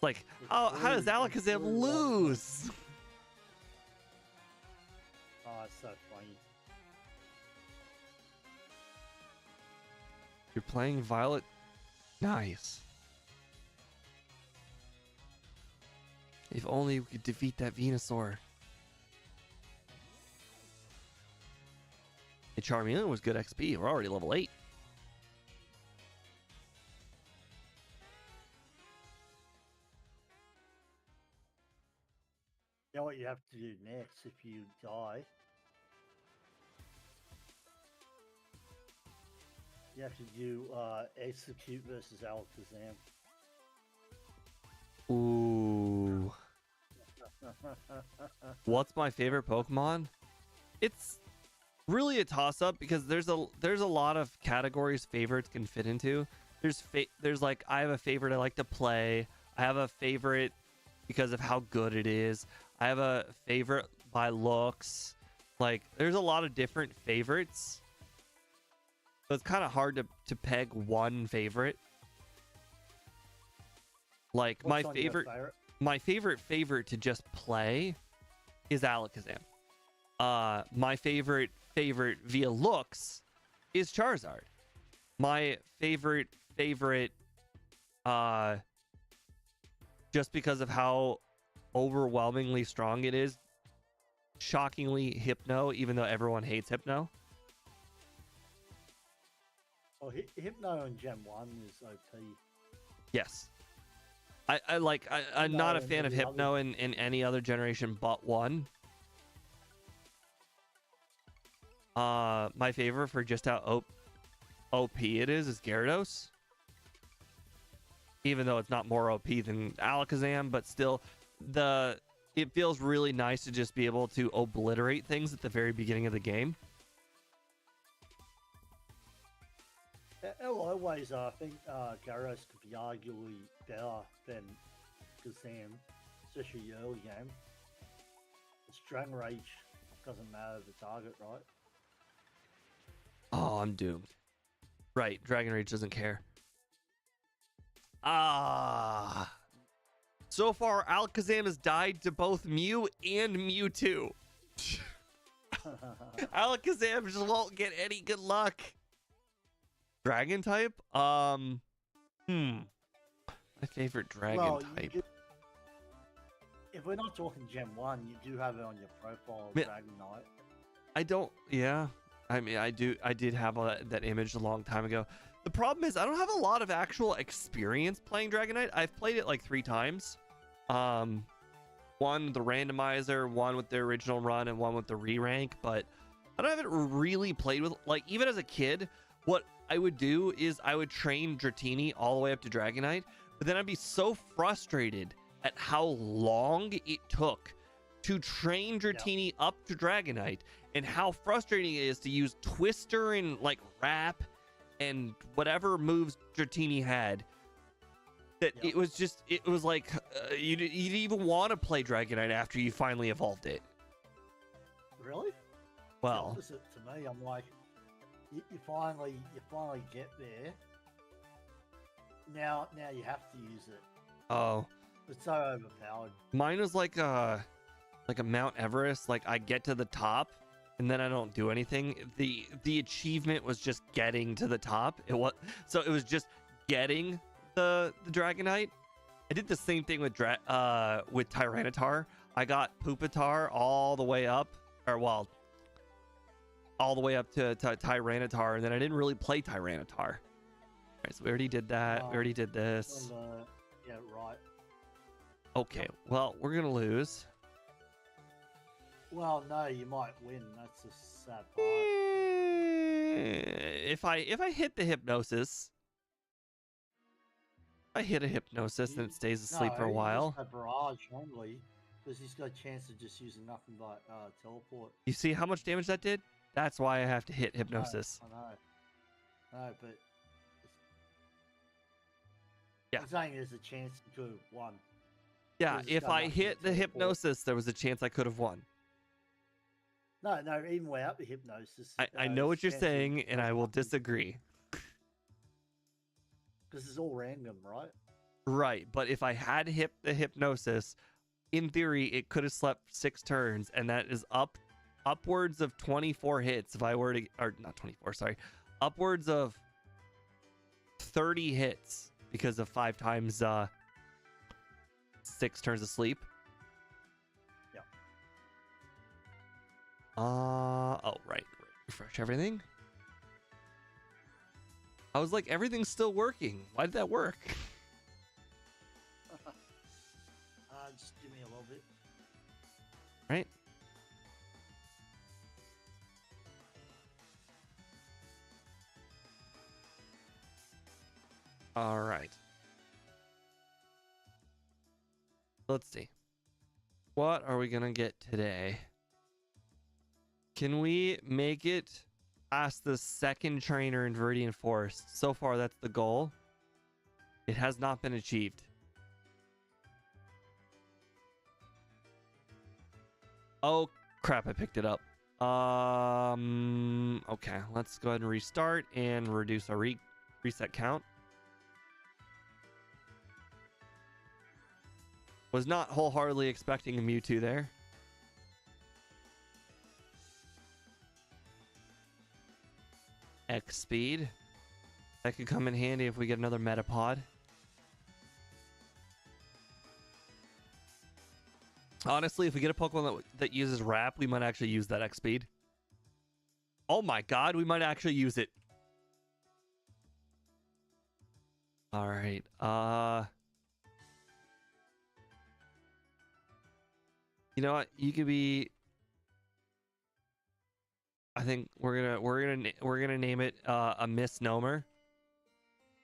Like, oh, how does Alakazam lose? Oh, it's so funny. You're playing Violet? Nice. If only we could defeat that Venusaur. Hey, Charmeleon was good XP. We're already level 8. You know what you have to do next if you die? You have to do Execute versus Alakazam. Ooh. What's my favorite Pokemon? It's really a toss-up because there's a lot of categories favorites can fit into. There's like, I have a favorite I like to play. I have a favorite because of how good it is. I have a favorite by looks. Like, there's a lot of different favorites. So it's kind of hard to peg one favorite. Like, my favorite to just play is Alakazam. My favorite via looks is Charizard. My favorite just because of how overwhelmingly strong it is, shockingly Hypno, even though everyone hates Hypno. Oh, Hypno in Gen 1 is OP. Yes. I'm not a fan of Hypno in any other generation but one. My favorite for just how OP it is Gyarados. Even though it's not more OP than Alakazam, but still, it feels really nice to just be able to obliterate things at the very beginning of the game. Always, I think Gyarados could be arguably better than Kazam, especially early game. It's Dragon Rage doesn't matter the target, right? Oh, I'm doomed. Right, Dragon Rage doesn't care. So far, Alakazam has died to both Mew and Mewtwo. Alakazam just won't get any good luck. Dragon type? My favorite dragon type. If we're not talking Gen 1, you do have it on your profile, Dragonite. I don't, yeah. I mean, I did have that image a long time ago. The problem is I don't have a lot of actual experience playing Dragonite. I've played it like 3 times. One with the randomizer, one with the original run, and one with the re-rank, but I haven't really played with, like, even as a kid, what I would do is I would train Dratini all the way up to Dragonite, but then I'd be so frustrated at how long it took to train Dratini up to Dragonite, and how frustrating it is to use Twister and like Wrap and whatever moves Dratini had, that it was like you didn't even want to play Dragonite after you finally evolved it. Really? Well, opposite to me. I'm like, you finally get there. Now you have to use it. Oh, It's so overpowered. mine was like a Mount Everest. Like, I get to the top and then I don't do anything. The achievement was just getting to the top. It was just getting the Dragonite. I did the same thing with Tyranitar. I got Pupitar all the way up, all the way up to Tyranitar, and then I didn't really play Tyranitar. All right, so we already did that. We already did this. Yeah, right. Okay, well, we're gonna lose. Well, no, you might win. That's a sad part. If I hit the hypnosis, I hit a hypnosis and it stays asleep for a while. A barrage only, because he's got a chance of just using nothing but teleport. You see how much damage that did? That's why I have to hit hypnosis. I know. No, but yeah, I'm saying there's a chance you could have won. Yeah, if I hit the hypnosis, there was a chance I could have won. No, even without the hypnosis. I know what you're saying, and I will disagree. Because it's all random, right? Right, but if I had hit the hypnosis, in theory, it could have slept 6 turns, and that is upwards of 24 hits if I were to, or not 24, sorry, upwards of 30 hits because of 5 times 6 turns of sleep. Oh, right. Refresh everything. I was like, everything's still working. Why did that work? Just give me a little bit. Right. All right. Let's see. What are we going to get today? Can we make it past the second trainer in Viridian Forest? So far, that's the goal. It has not been achieved. Oh, crap, I picked it up. Okay, let's go ahead and restart and reduce our reset count. Was not wholeheartedly expecting a Mewtwo there. X speed. That could come in handy if we get another Metapod. Honestly, if we get a Pokemon that uses Wrap, we might actually use that X speed. Oh my god, we might actually use it. All right. You know what? You could be. I think we're gonna name it a misnomer.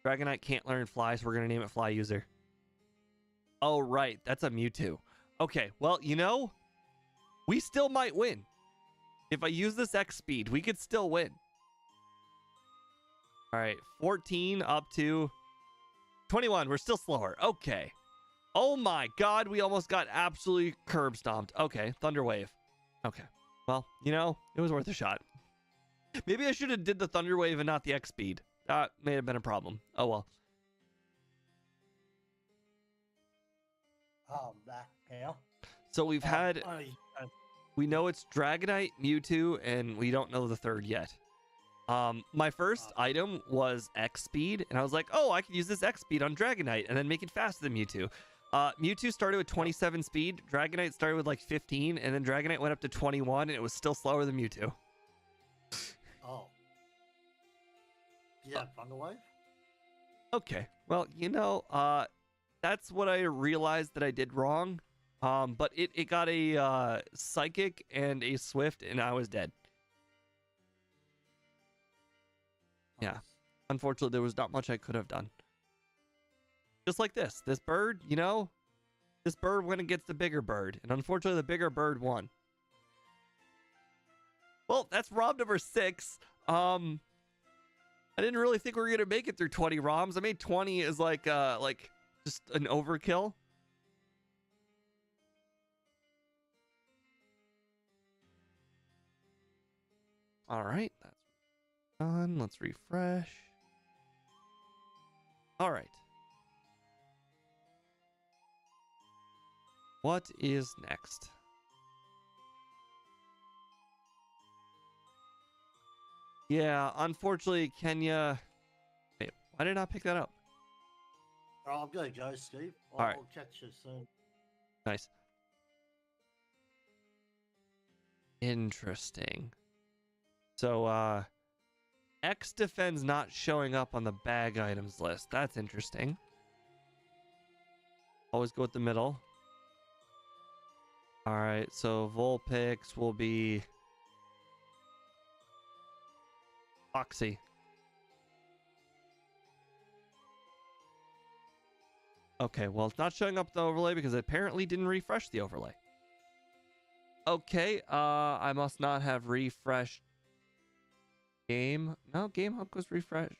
Dragonite can't learn Fly, so we're gonna name it Fly User. Oh right, that's a Mewtwo. Okay, well you know, we still might win. If I use this X speed, we could still win. All right, 14 up to 21. We're still slower. Okay. Oh my god, we almost got absolutely curb stomped. Okay, Thunder Wave. Okay. Well, you know, it was worth a shot. Maybe I should have did the Thunder Wave and not the X speed. That may have been a problem. Oh well. That now. So we've had. We know it's Dragonite, Mewtwo, and we don't know the third yet. My first item was X speed, and I was like, oh, I could use this X speed on Dragonite and then make it faster than Mewtwo. Mewtwo started with 27 speed, Dragonite started with like 15, and then Dragonite went up to 21, and it was still slower than Mewtwo. Oh. Do you have Thunder Wave? Okay, well, you know, that's what I realized that I did wrong. But it got a Psychic and a Swift, and I was dead. Nice. Yeah. Unfortunately, there was not much I could have done. Just like this. This bird, you know, this bird went against the bigger bird, and unfortunately, the bigger bird won. Well, that's ROM number 6. I didn't really think we were gonna make it through 20 ROMs. I made 20 is like just an overkill. All right, that's done. Let's refresh. All right. What is next? Yeah, unfortunately, Kenya. Wait, why did I not pick that up? Oh, I'm gonna go, Steve. All right. I'll catch you soon. Nice. Interesting. So, X Defense not showing up on the bag items list. That's interesting. Always go with the middle. All right, so Vulpix will be Foxy. Okay, well, it's not showing up the overlay because it apparently didn't refresh the overlay. Okay, I must not have refreshed game. No, Game Hook was refreshed.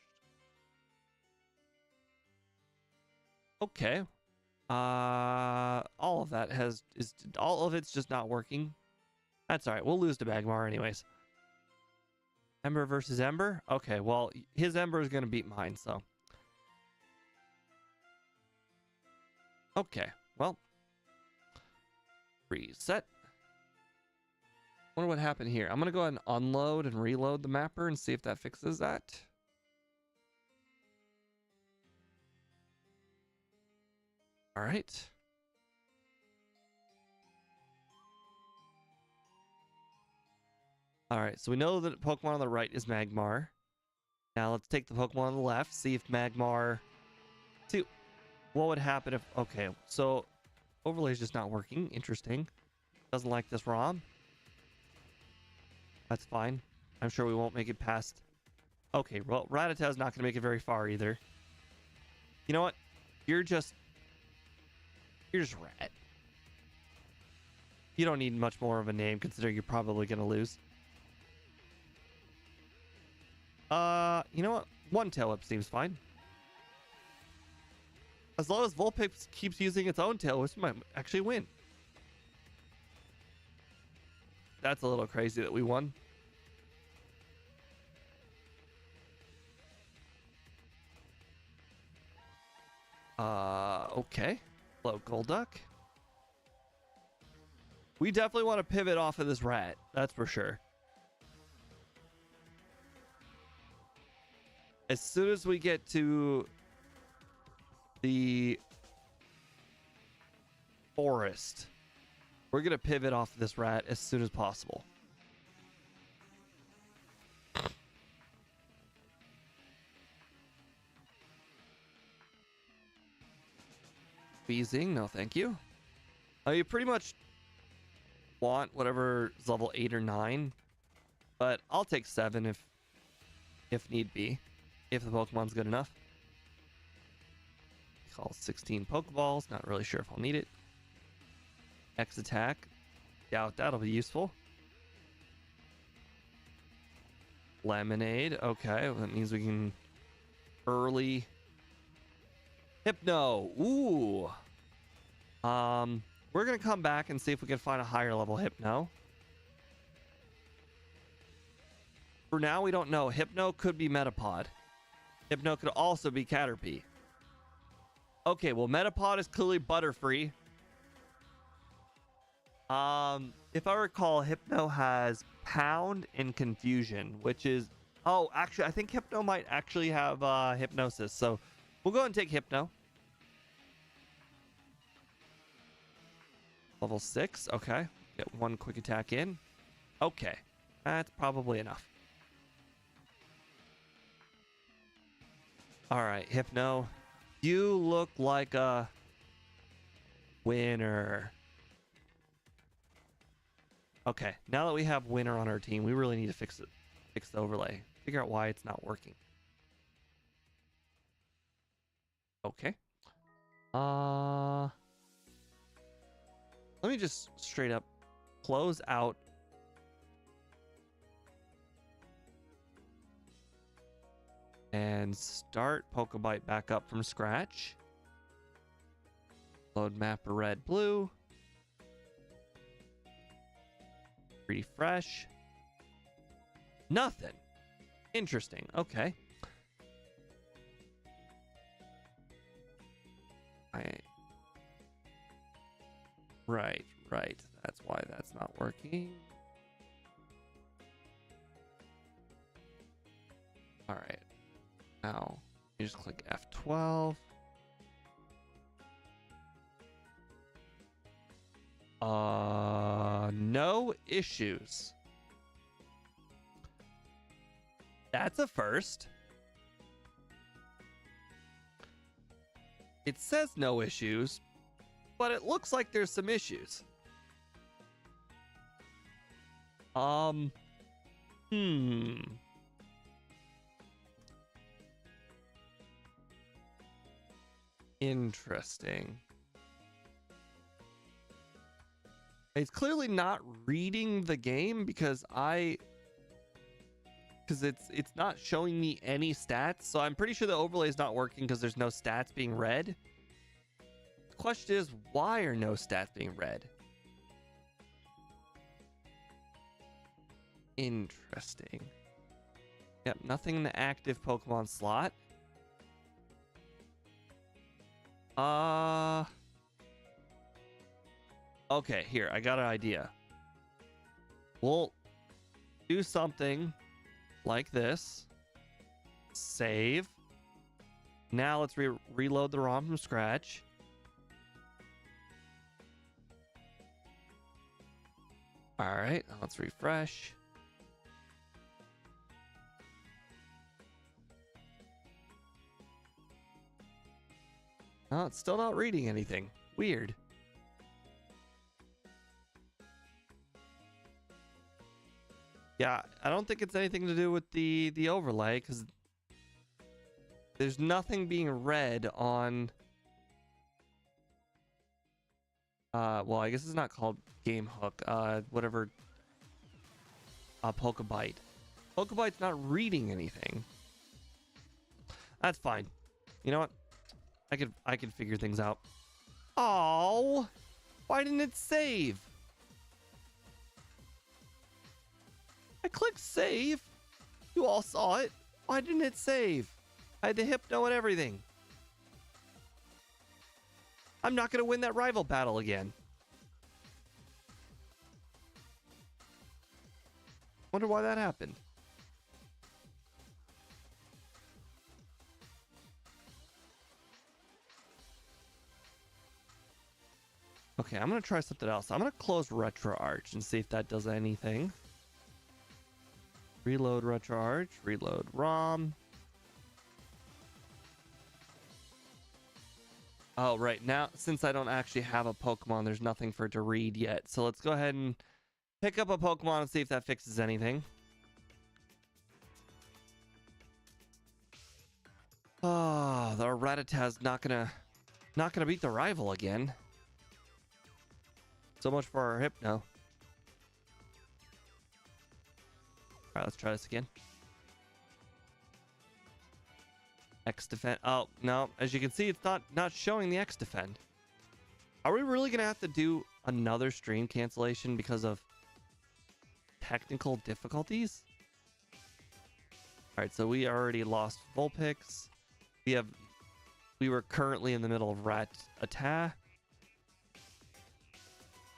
Okay. All of that all of it's just not working. That's all right. We'll lose to Magmar anyways. Ember versus Ember? Okay, well, his Ember is going to beat mine, so. Okay, well. Reset. Wonder what happened here. I'm going to go ahead and unload and reload the mapper and see if that fixes that. All right. All right, so we know that Pokemon on the right is Magmar. Now let's take the Pokemon on the left, see if Magmar... See, what would happen if... Okay, so overlay is just not working. Interesting. Doesn't like this ROM. That's fine. I'm sure we won't make it past... Okay, well, Rattata's not going to make it very far either. You know what? You're just Rat. You don't need much more of a name, considering you're probably going to lose. You know what? One tail whip seems fine. As long as Vulpix keeps using its own tail whip, we might actually win. That's a little crazy that we won. Okay. Hello, Golduck. We definitely want to pivot off of this rat. That's for sure. as soon as we get to the forest, we're gonna pivot off this rat as soon as possible. Beezing, no thank you. You pretty much want whatever is level 8 or 9, but I'll take 7 if need be, if the Pokemon's good enough. Call 16 Pokeballs, not really sure if I'll need it. X attack, doubt that'll be useful. Lemonade, okay, well, that means we can early Hypno. Ooh. We're gonna come back and see if we can find a higher level Hypno. For now, we don't know. Hypno could be Metapod. Hypno could also be Caterpie. Okay, well, Metapod is clearly Butterfree. If I recall, Hypno has Pound and Confusion, which is... Oh, actually, I think Hypno might actually have Hypnosis, so we'll go ahead and take Hypno. Level 6, okay. Get one quick attack in. Okay, that's probably enough. All right, Hypno, you look like a winner. Okay, now that we have winner on our team, we really need to fix it, fix the overlay, figure out why it's not working. Okay. Let me just straight up close out and start Pokebite back up from scratch. Load mapper red, blue. Refresh. Nothing. Interesting. Okay. Right. That's why that's not working. All right. Now, you just click F12. No issues. That's a first. It says no issues, but it looks like there's some issues. Interesting. It's clearly not reading the game because it's not showing me any stats. So I'm pretty sure the overlay is not working because there's no stats being read. The question is, why are no stats being read? Interesting. Yep, nothing in the active Pokemon slot. Okay, here, I got an idea. We'll do something like this. Save. Now let's reload the ROM from scratch. All right, let's refresh. Oh, it's still not reading anything. Weird. Yeah, I don't think it's anything to do with the overlay because there's nothing being read on. Well, I guess it's not called Game Hook. Whatever. Pokebite. Pokebite's not reading anything. That's fine. You know what? I could figure things out. Oh, why didn't it save? I clicked save. You all saw it. Why didn't it save? I had the Hypno and everything. I'm not going to win that rival battle again. Wonder why that happened. Okay, I'm going to try something else. I'm going to close Retro Arch and see if that does anything. Reload Retro Arch, reload ROM. Oh, right. Now, since I don't actually have a Pokemon, there's nothing for it to read yet. So let's go ahead and pick up a Pokemon and see if that fixes anything. Oh, the Rattata's not gonna beat the rival again. So much for our Hypno. All right, let's try this again. X defend. Oh no, as you can see, it's not showing the X defend. Are we really gonna have to do another stream cancellation because of technical difficulties? All right, so we already lost Vulpix. We were currently in the middle of Rattata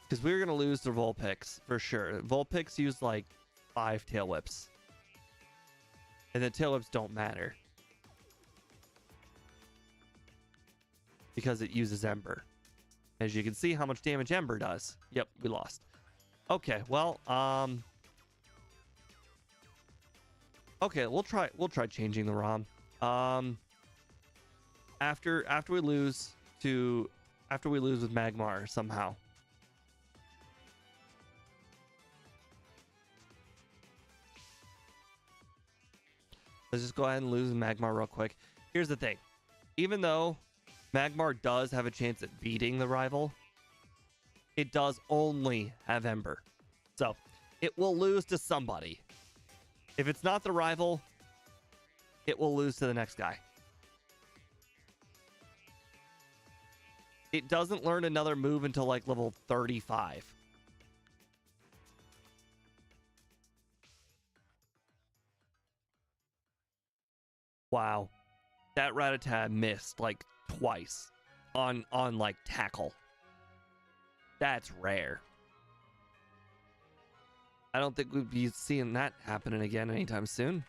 because we were gonna lose to Vulpix for sure. Vulpix used like 5 tail whips, and the tail whips don't matter because it uses Ember. As you can see how much damage Ember does. Yep, we lost. Okay, well, okay, we'll try changing the ROM. After we lose with Magmar somehow. Let's just go ahead and lose Magmar real quick. Here's the thing. Even though Magmar does have a chance at beating the rival, it does only have Ember. So, it will lose to somebody. If it's not the rival, it will lose to the next guy. It doesn't learn another move until like level 35. Wow. That Rattata missed like twice on like tackle. That's rare. I don't think we'd be seeing that happening again anytime soon.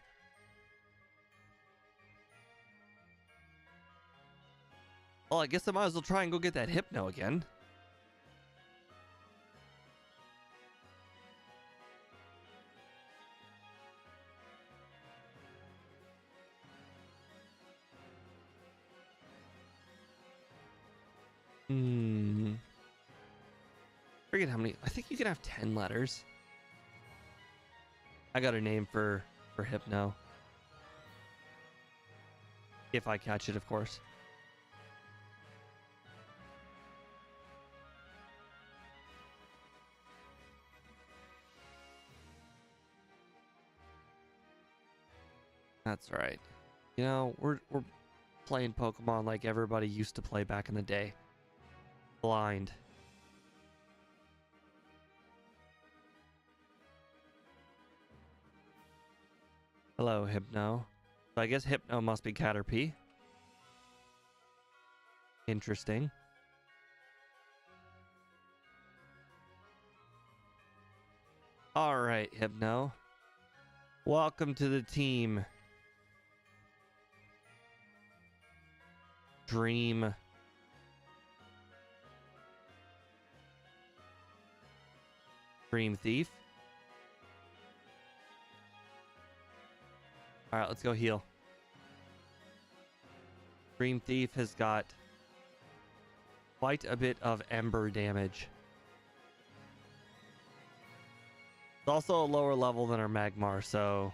Well, I guess I might as well try and go get that Hypno again. Forget how many. I think you can have 10 letters. I got a name for Hypno. If I catch it, of course. That's right. You know, we're playing Pokemon like everybody used to play back in the day. Blind. Hello, Hypno. So I guess Hypno must be Caterpie. Interesting. All right, Hypno. Welcome to the team. Dream Thief. All right, let's go heal. Dream Thief has got quite a bit of Ember damage. It's also a lower level than our Magmar, so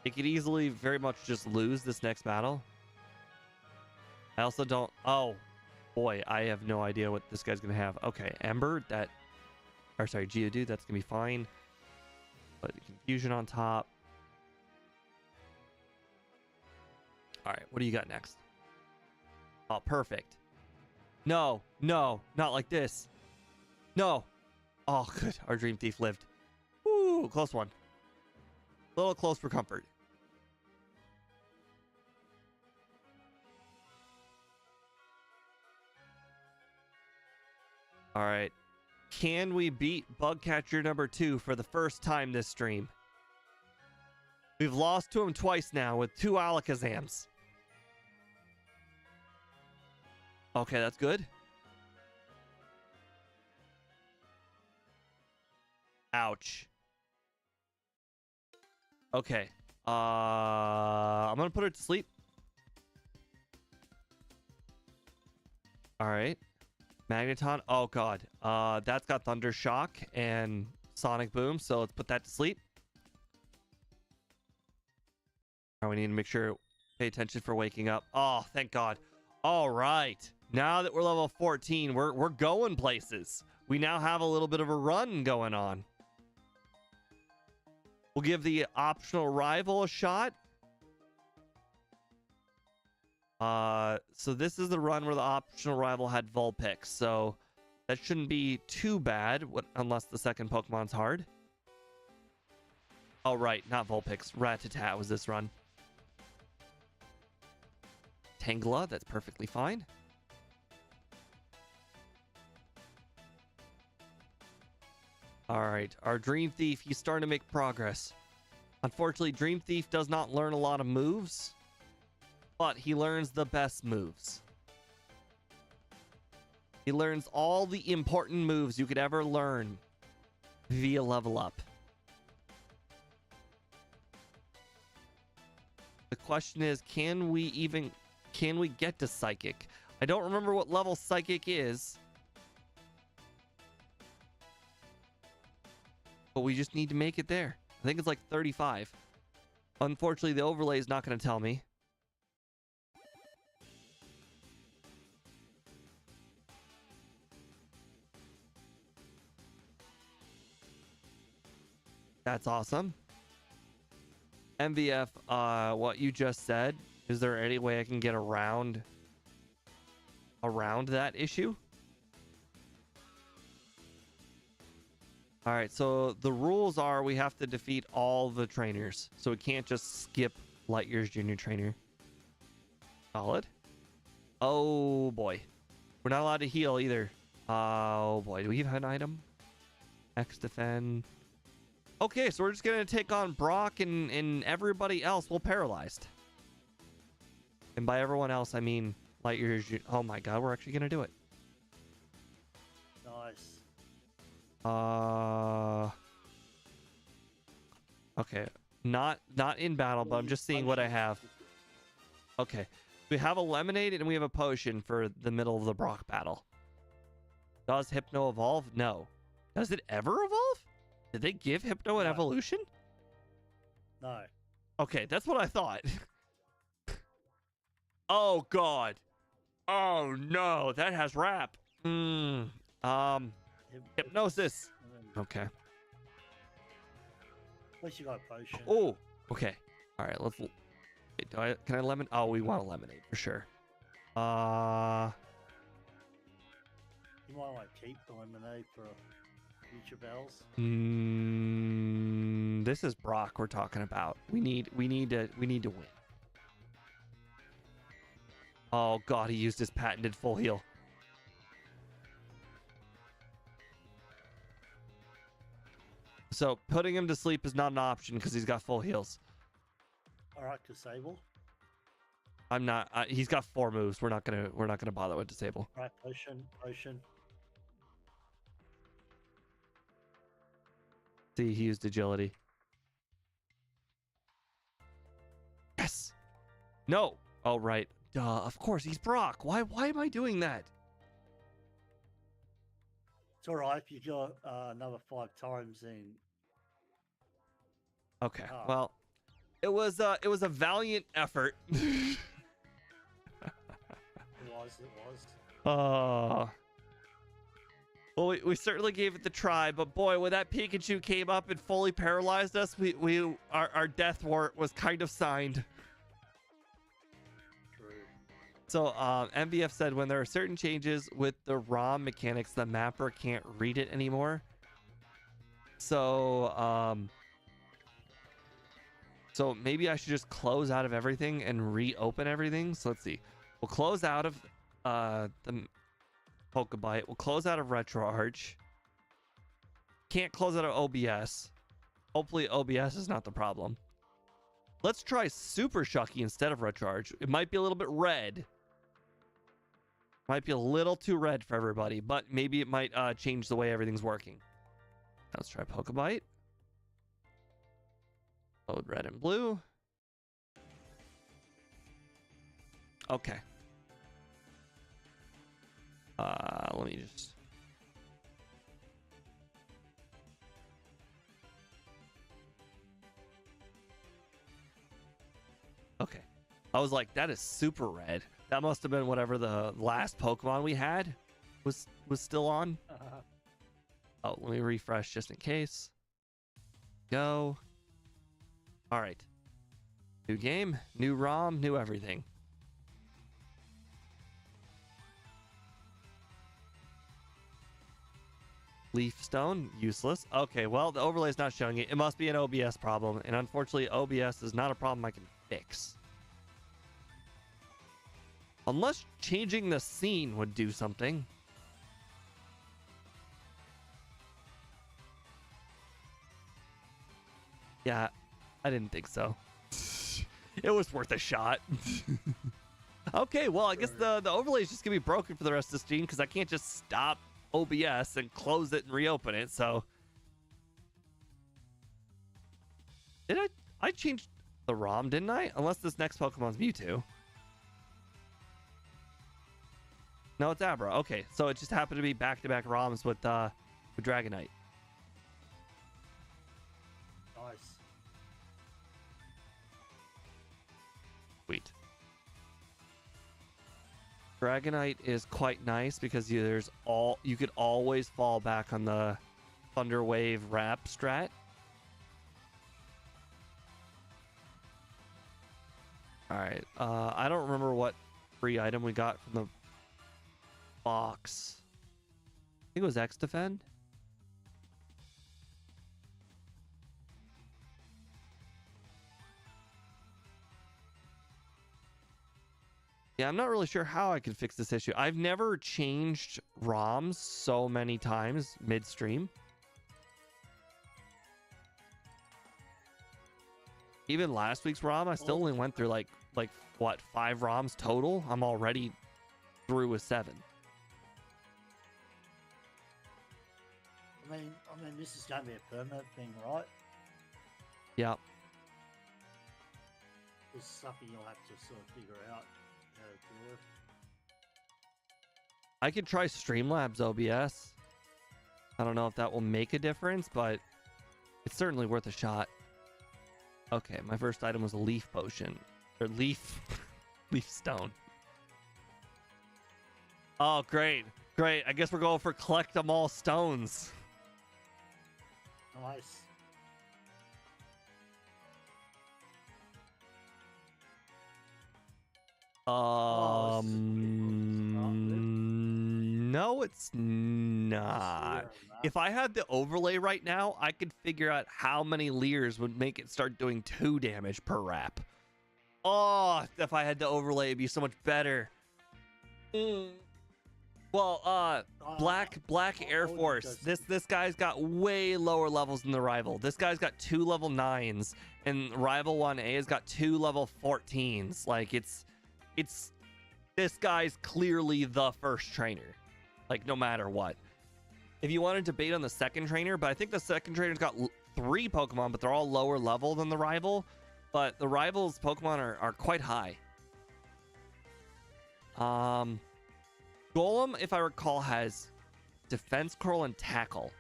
it could easily very much just lose this next battle. I also don't... Oh, boy, I have no idea what this guy's going to have. Okay, Ember, that... Or sorry, Geodude, that's going to be fine. But Confusion on top. Alright, what do you got next? Oh, perfect. No, no, not like this. No. Oh, good. Our Dream Thief lived. Woo, close one. A little close for comfort. All right. Can we beat Bugcatcher number 2 for the first time this stream? We've lost to him twice now with 2 Alakazams. Okay, that's good. Ouch. Okay. I'm gonna put her to sleep. All right. Magneton. Oh god. That's got Thunder Shock and Sonic Boom. So let's put that to sleep. All right, we need to make sure, pay attention for waking up. Oh, thank God. All right. Now that we're level 14, we're going places. We now have a little bit of a run going on. We'll give the optional rival a shot. So this is the run where the optional rival had Vulpix. So that shouldn't be too bad, unless the second Pokemon's hard. Oh, right. Not Vulpix. Rattata was this run. Tangela. That's perfectly fine. All right, our Dream Thief, he's starting to make progress. Unfortunately, Dream Thief does not learn a lot of moves, but he learns the best moves. He learns all the important moves you could ever learn via level up. The question is, can we get to Psychic? I don't remember what level Psychic is, but we just need to make it there. I think it's like 35. Unfortunately, the overlay is not going to tell me. That's awesome. MVF, what you just said, is there any way I can get around that issue? All right, so the rules are we have to defeat all the trainers. So we can't just skip Lightyear's junior trainer. Solid. Oh boy. We're not allowed to heal either. Oh boy, do we have an item? X defend. Okay, so we're just gonna take on Brock and everybody else will paralyzed. And by everyone else, I mean Lightyear's. Oh my god, we're actually gonna do it. Nice. Okay, not in battle, but I'm just seeing what I have. Okay, we have a lemonade and we have a potion for the middle of the Brock battle. Does Hypno evolve? No. Does it ever evolve? Did they give Hypno an evolution? No. Okay, that's what I thought. Oh god. Oh no, that has rap. Hypnosis. Okay. At least you got a potion. Oh, okay. All right, let's. Wait, can I lemon? Oh, we want a lemonade for sure. You might want to keep the lemonade for future bells. This is Brock we're talking about. We need to win. Oh god, he used his patented full heal. So putting him to sleep is not an option because he's got full heals. All right, disable. I'm not. He's got 4 moves. We're not gonna bother with disable. All right, potion. See, he used agility. Yes. No. Oh right. Duh. Of course, he's Brock. Why am I doing that? It's all right if you go another 5 times in. Okay. Well, it was a valiant effort. It was. Well, we certainly gave it the try, but boy, when that Pikachu came up and fully paralyzed us, our death warrant was kind of signed. True. So MVF said when there are certain changes with the ROM mechanics, the mapper can't read it anymore. So so maybe I should just close out of everything and reopen everything. So let's see. We'll close out of the Pokebite. We'll close out of RetroArch. Can't close out of OBS. Hopefully OBS is not the problem. Let's try Super Shucky instead of RetroArch. It might be a little bit red. Might be a little too red for everybody, but maybe it might change the way everything's working. Let's try Pokebite. Load red and blue. Okay. Let me just... Okay. I was like, that is super red. That must have been whatever the last Pokemon we had was still on. Oh, let me refresh just in case. Go. All right. New game, new ROM, new everything. Leaf stone, useless. Okay, well, the overlay is not showing it. It must be an OBS problem, and unfortunately, OBS is not a problem I can fix. Unless changing the scene would do something. Yeah, I didn't think so. It was worth a shot. Okay, well, I guess the overlay is just gonna be broken for the rest of the stream because I can't just stop OBS and close it and reopen it. So did I changed the ROM, didn't I? Unless this next Pokemon's Mewtwo. No, it's Abra. Okay, so it just happened to be back-to-back ROMs with Dragonite. Nice. Sweet. Dragonite is quite nice because you could always fall back on the Thunder Wave Wrap strat. All right. I don't remember what free item we got from the box. I think it was X Defend. Yeah, I'm not really sure how I could fix this issue. I've never changed ROMs so many times midstream. Even last week's ROM, I still only went through like what, 5 ROMs total? I'm already through with 7. I mean, this is going to be a permanent thing, right? Yeah. This is something you'll have to sort of figure out how to do it. I could try Streamlabs OBS. I don't know if that will make a difference, but it's certainly worth a shot. Okay, my first item was a leaf potion. Or leaf stone. Oh, great. Great. I guess we're going for collect them all stones. Nice. No, it's not. If I had the overlay right now, I could figure out how many Leers would make it start doing 2 damage per wrap. Oh, if I had the overlay, it'd be so much better. Well, Black Air Force. This guy's got way lower levels than the rival. This guy's got 2 level 9s, and rival 1A has got 2 level 14s. Like it's this guy's clearly the first trainer. Like no matter what. If you want to debate on the second trainer, but I think the second trainer's got 3 Pokemon, but they're all lower level than the rival. But the rival's Pokemon are quite high. Golem, if I recall, has defense, curl, and tackle.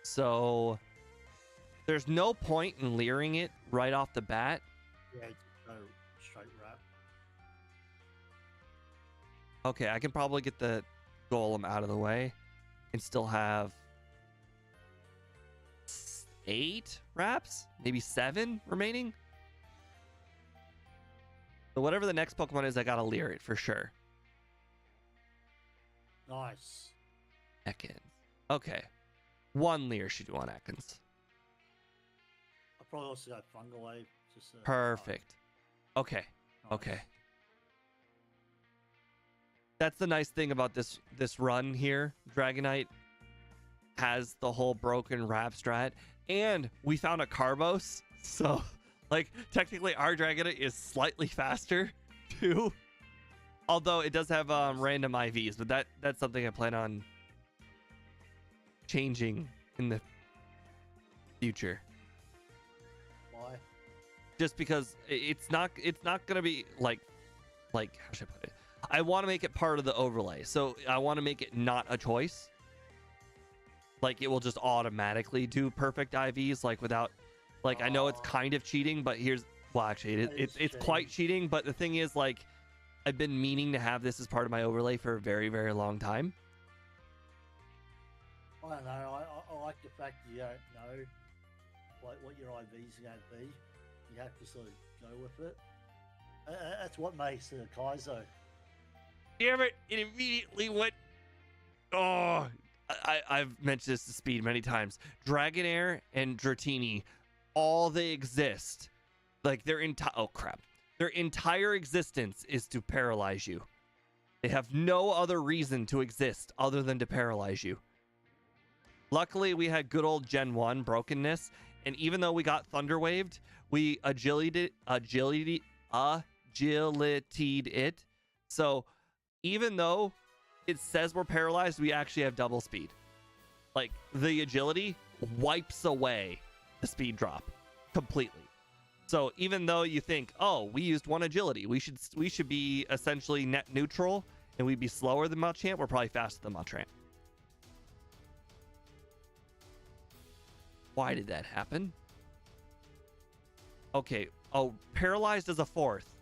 So there's no point in leering it right off the bat. Yeah, just go straight wrap. Okay, I can probably get the Golem out of the way and still have 8 wraps, maybe 7 remaining. So whatever the next Pokemon is, I gotta leer it for sure. Nice. Ekans. Okay. 1 leer should do on Ekans. I'll probably also go Fungal Wave. Just, Perfect. Okay. Nice. Okay. That's the nice thing about this run here. Dragonite has the whole broken wrap strat, and we found a Carbos, so like technically our Dragonite is slightly faster too. Although it does have random IVs, but that's something I plan on changing in the future. Why? Just because it's not gonna be like how should I put it? I want to make it part of the overlay, so I want to make it not a choice. Like it will just automatically do perfect IVs, like without, like I know it's kind of cheating, but here's well actually it's quite cheating. But the thing is, like I've been meaning to have this as part of my overlay for a very very long time. I don't know. I like the fact that you don't know like what your IVs are going to be. You have to sort of go with it. That's what makes it a Kaizo. Damn it! It immediately went. Oh, I've mentioned this to Speed many times. Dragonair and Dratini, all they exist, like their entire their entire existence is to paralyze you. They have no other reason to exist other than to paralyze you. Luckily, we had good old Gen 1 brokenness, and even though we got Thunder Waved, we agility'd it. So even though it says we're paralyzed, we actually have double speed. Like the agility wipes away the speed drop completely. So even though you think, oh, we used one agility, we should be essentially net neutral and we'd be slower than Machamp, we're probably faster than Machamp. Why did that happen? Okay. Oh, paralyzed as a fourth.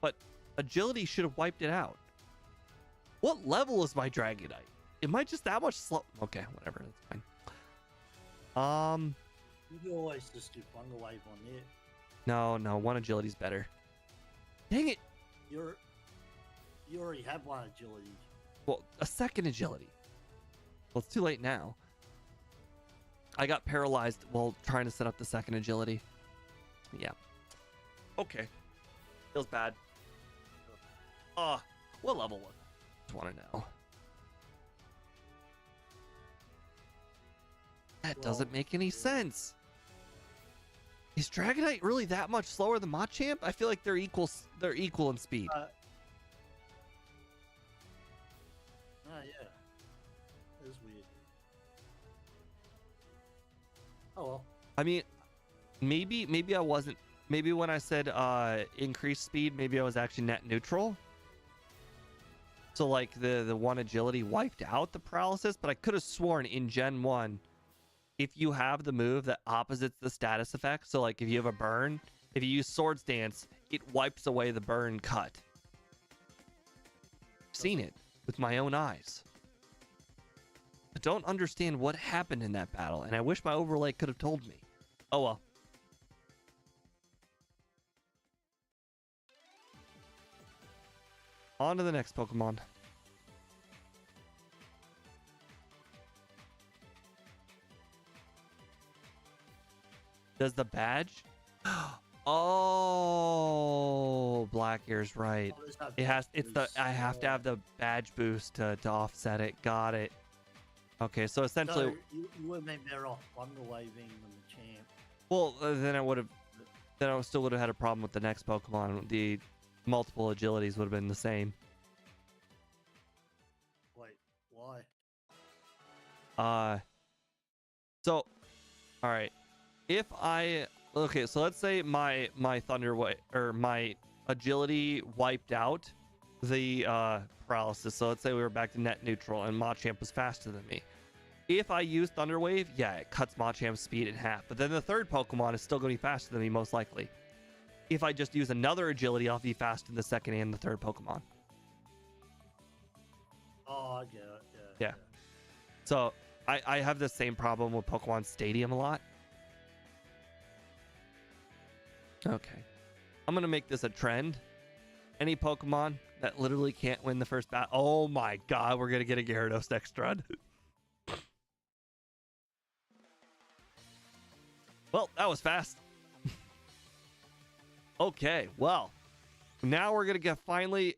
But agility should have wiped it out. What level is my Dragonite? Am I just that much slow? Okay, whatever. That's fine. You can always just do Thunder Wave on it. No, one agility's better. Dang it. You already have one agility. Well, a second agility. Well, it's too late now. I got paralyzed while trying to set up the second agility. Yeah. Okay. Feels bad. What level was it? Just want to know. That doesn't make any sense. Is Dragonite really that much slower than Machamp? I feel like they're equal. They're equal in speed. Yeah. That is weird. Oh well. I mean, maybe I wasn't. Maybe when I said increased speed, maybe I was actually net neutral. So like the one agility wiped out the paralysis, but I could have sworn in Gen 1, if you have the move that opposites the status effect, so like if you have a burn, if you use Swords Dance, it wipes away the burn cut. I've seen it with my own eyes. I don't understand what happened in that battle, and I wish my overlay could have told me. Oh well. On to the next Pokemon. Does the badge? Oh, Black Ear's right. It has. It's the. I have to have the badge boost to offset it. Got it. Okay, so essentially, So you would have been better off Thunder Waving than the champ. well, then I would have. Then I still would have had a problem with the next Pokemon. The multiple agilities would have been the same. Wait, why? So, all right. If I so let's say my Thunder Wave or my agility wiped out the paralysis. So let's say we were back to net neutral and Machamp was faster than me. If I use Thunder Wave, yeah, it cuts Machamp's speed in half. But then the third Pokemon is still going to be faster than me, most likely. If I just use another agility, I'll be faster than the second and the third Pokemon. Oh, I get it. Yeah. So I have the same problem with Pokemon Stadium a lot. Okay. I'm going to make this a trend. Any Pokemon that literally can't win the first battle. Oh my god, we're going to get a Gyarados next run. Well, that was fast. Okay, well, now we're going to finally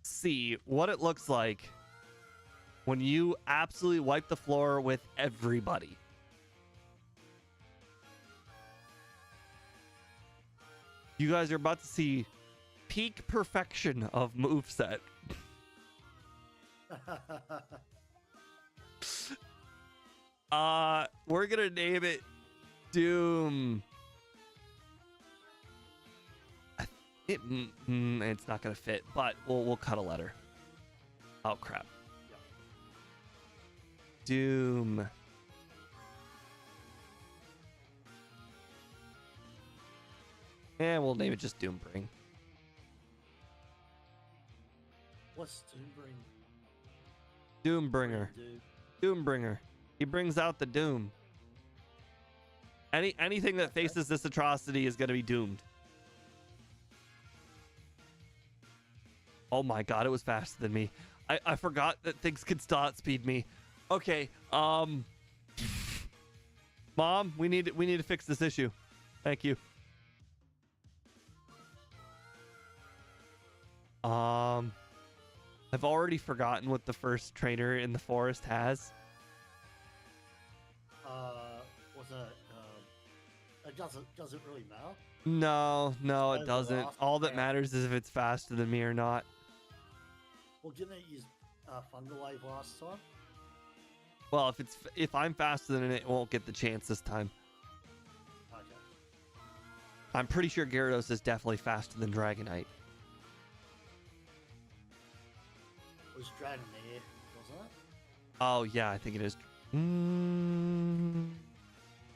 see what it looks like when you absolutely wipe the floor with everybody. You guys are about to see peak perfection of moveset. We're going to name it Doom. It's not gonna fit, but we'll cut a letter. Oh crap. Yeah. Doom. And we'll name it just Doombring. What's Doombring? Doombringer. Doombringer. He brings out the doom. Anything that faces this atrocity is going to be doomed. Oh my god, it was faster than me. I forgot that things could start speed me. Okay, Mom, we need to fix this issue. Thank you. I've already forgotten what the first trainer in the forest has. Was it doesn't really matter. No, it doesn't. All that matters is if it's faster than me or not. Well, didn't it use Thunder Wave last time? Well, if I'm faster than it won't get the chance this time. Okay. I'm pretty sure Gyarados is definitely faster than Dragonite. It was Dragonair, wasn't it? Oh yeah, I think it is.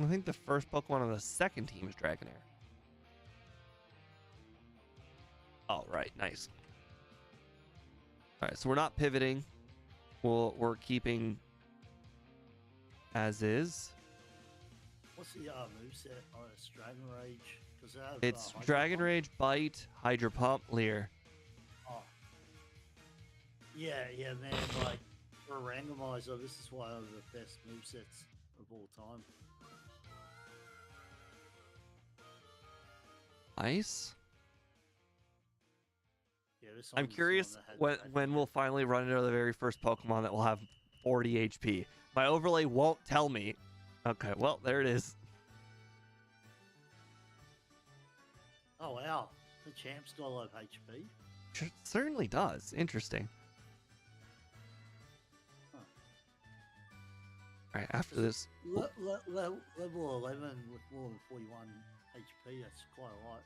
I think the first Pokemon on the second team is Dragonair. Oh right, nice. All right, so we're not pivoting. We're keeping as is. What's the moveset on its Dragon Rage? Does it have, It's Hydro Dragon Pump? Rage, Bite, Hydro Pump, Leer. Oh. Yeah, man. Like for a randomizer, this is one of the best movesets of all time. Nice. Yeah, this I'm one's curious one that had when we'll finally run into the very first Pokemon that will have 40 HP. My overlay won't tell me. Okay, well, there it is. Oh wow, the champ's got a lot of HP. Certainly does. Interesting. Huh. All right, after this. Level 11 with more than 41 HP, that's quite a lot.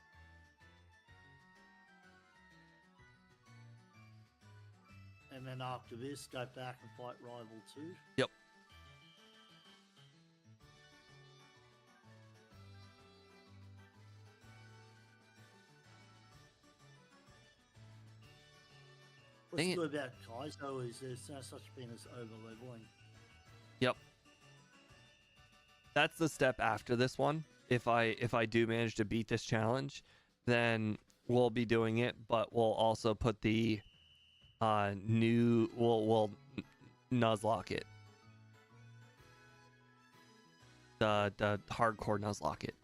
And then after this, go back and fight Rival 2. Yep. What's Dang it. good about Kaizo is there's no such thing as over-leveling. Yep. That's the step after this one. If I do manage to beat this challenge, then we'll be doing it, but we'll also put the we'll Nuzlocke it. The hardcore Nuzlocke it.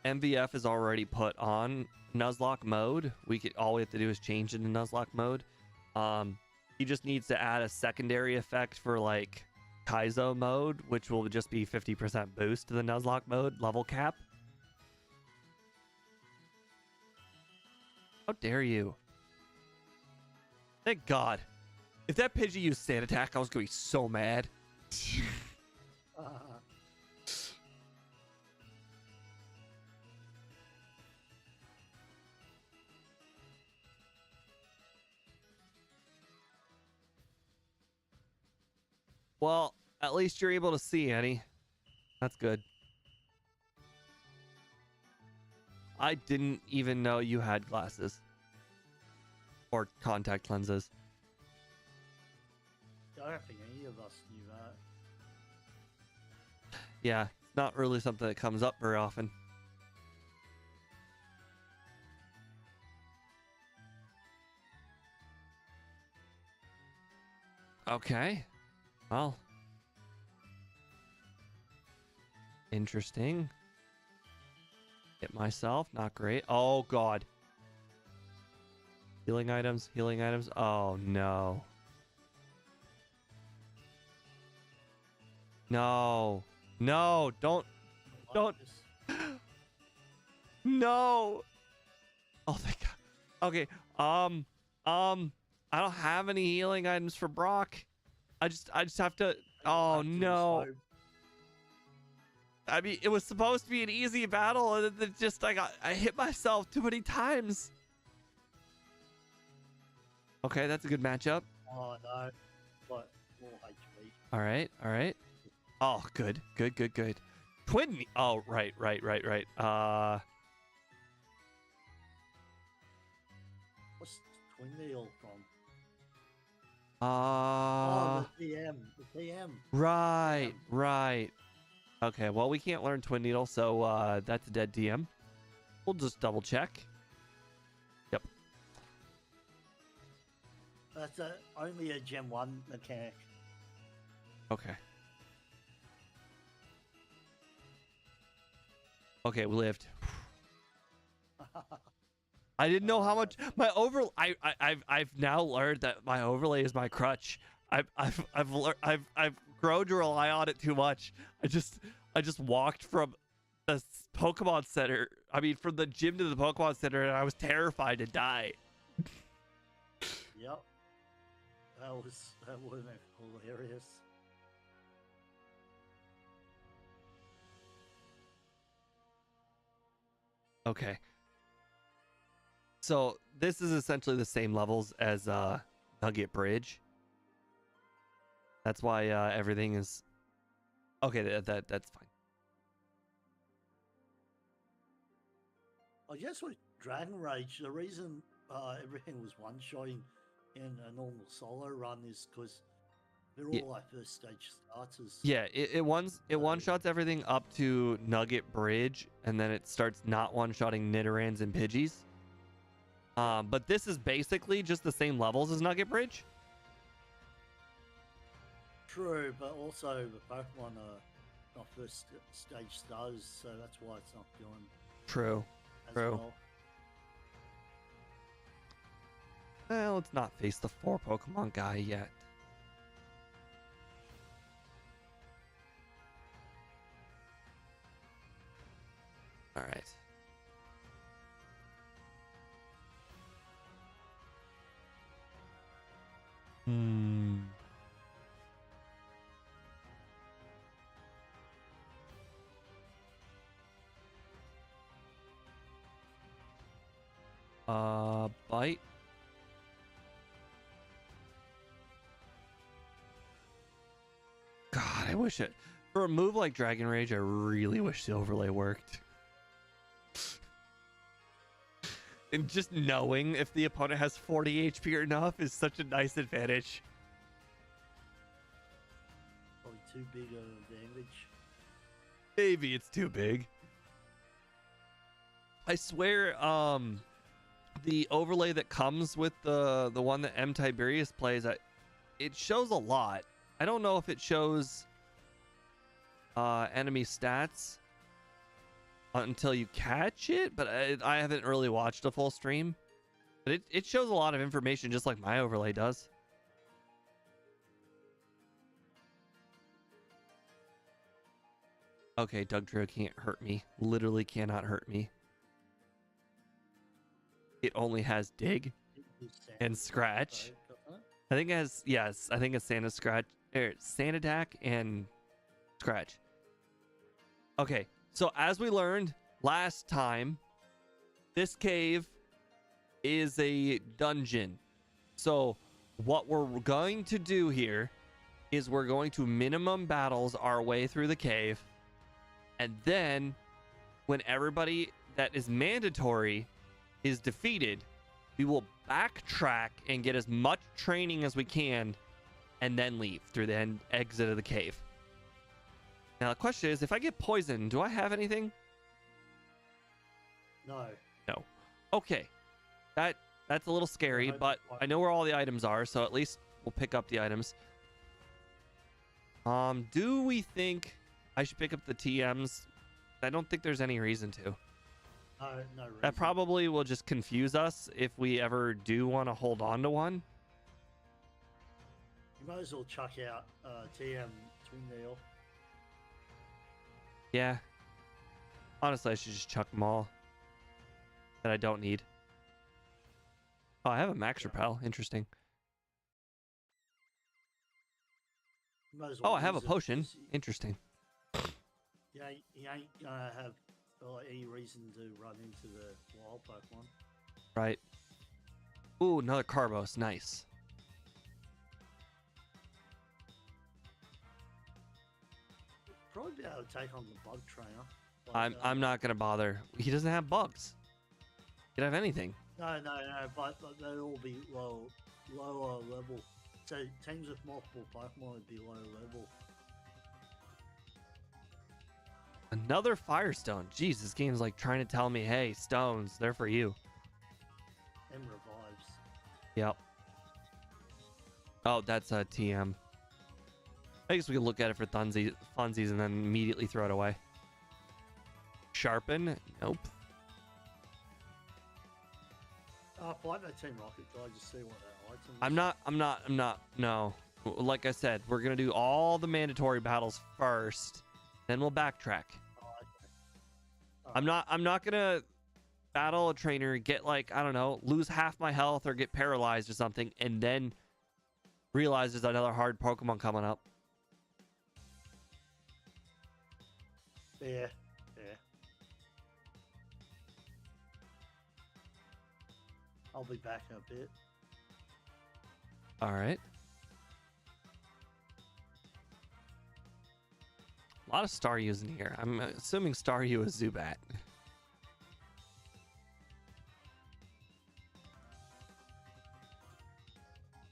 MVF is already put on Nuzlocke mode. All we have to do is change it to Nuzlocke mode. He just needs to add a secondary effect for like Kaizo mode, which will just be 50% boost to the Nuzlocke mode level cap. How dare you? Thank God. If that Pidgey used Sand Attack, I was going to be so mad. Well, at least you're able to see, Annie. That's good. I didn't even know you had glasses. Or contact lenses. I don't think any of us knew that. Yeah, it's not really something that comes up very often. Okay. Well. Interesting. Hit myself. Not great. Oh, God. Healing items. Healing items. Oh, no. No. No. Don't. No. Oh, thank God. Okay. I don't have any healing items for Brock. I just have to. You'll Oh have to no! slow- I mean, it was supposed to be an easy battle, and then just I hit myself too many times. Okay, that's a good matchup. Oh no, but more HP. All right, all right. Oh, good. Twin. Oh, right. What's Twin Needle from? Uh, Oh, the TM. The TM. right, TM. right. Okay, well, we can't learn Twin Needle, so that's a dead DM. We'll just double check. Yep. That's only a Gen 1 mechanic. Okay. Okay, we lived. I didn't know how much my I've now learned that my overlay is my crutch. I've grown to rely on it too much. I just walked from the Pokemon Center. I mean, from the gym to the Pokemon Center, and I was terrified to die. Yep. That would have been hilarious. Okay. So this is essentially the same levels as Nugget Bridge. That's why everything is okay. That's fine. I guess with Dragon Rage, the reason everything was one-shotting in a normal solo run is because they're all like first stage starters. Yeah, it one shots everything up to Nugget Bridge, and then it starts not one shotting Nidorans and Pidgeys. But this is basically just the same levels as Nugget Bridge. True, but also the Pokemon are not first stage starters, so that's why it's not doing True. as True. well. Well, let's not face the 4 Pokemon guy yet. All right. Bite. God, I wish it for a move like Dragon Rage. I really wish the overlay worked. And just knowing if the opponent has 40 HP or enough is such a nice advantage. Probably too big of damage. Maybe it's too big. I swear, the overlay that comes with the one that M. Tiberius plays, it shows a lot. I don't know if it shows enemy stats until you catch it, but I haven't really watched a full stream. But it shows a lot of information, just like my overlay does. Okay, Dugtrio can't hurt me. Literally cannot hurt me. It only has dig and scratch. I think it has, yes, I think it's Sand Scratch, Sand Attack and Scratch. Okay, so as we learned last time, this cave is a dungeon. So what we're going to do here is we're going to minimum battles our way through the cave. And then when everybody that is mandatory is defeated, we will backtrack and get as much training as we can and then leave through the exit of the cave. Now the question is, if I get poisoned, do I have anything? No. No. Okay. That's a little scary, but I know where all the items are, so at least we'll pick up the items. Do we think I should pick up the TMs? I don't think there's any reason to. No reason. That probably will just confuse us if we ever do want to hold on to one. You might as well chuck out TM Twin Needle. Yeah. Honestly, I should just chuck them all that I don't need. Oh, I have a max repel. Interesting. might as Oh, well I have a use it, potion. 'cause Interesting. you ain't gonna have any reason to run into the wild Pokemon. Right. Ooh, another Carbos. Nice. Probably be able to take on the bug trainer. Like, I'm not gonna bother. He doesn't have bugs. He doesn't have anything. No, but they'll all be lower level. So teams with multiple Pokemon would be low level. Another Firestone. Jeez, this game's like trying to tell me, hey, stones, they're for you. And revives. Yep. Oh, that's a TM. I guess we could look at it for funsies and then immediately throw it away. Sharpen? Nope. Fight that Team Rocket guy, just see what that items. I'm not. No. Like I said, we're gonna do all the mandatory battles first, then we'll backtrack. Oh, okay. I'm not gonna battle a trainer, get like, I don't know, lose half my health or get paralyzed or something, and then realize there's another hard Pokemon coming up. Yeah. I'll be back in a bit. All right. A lot of Staryus in here. I'm assuming Staryu is Zubat.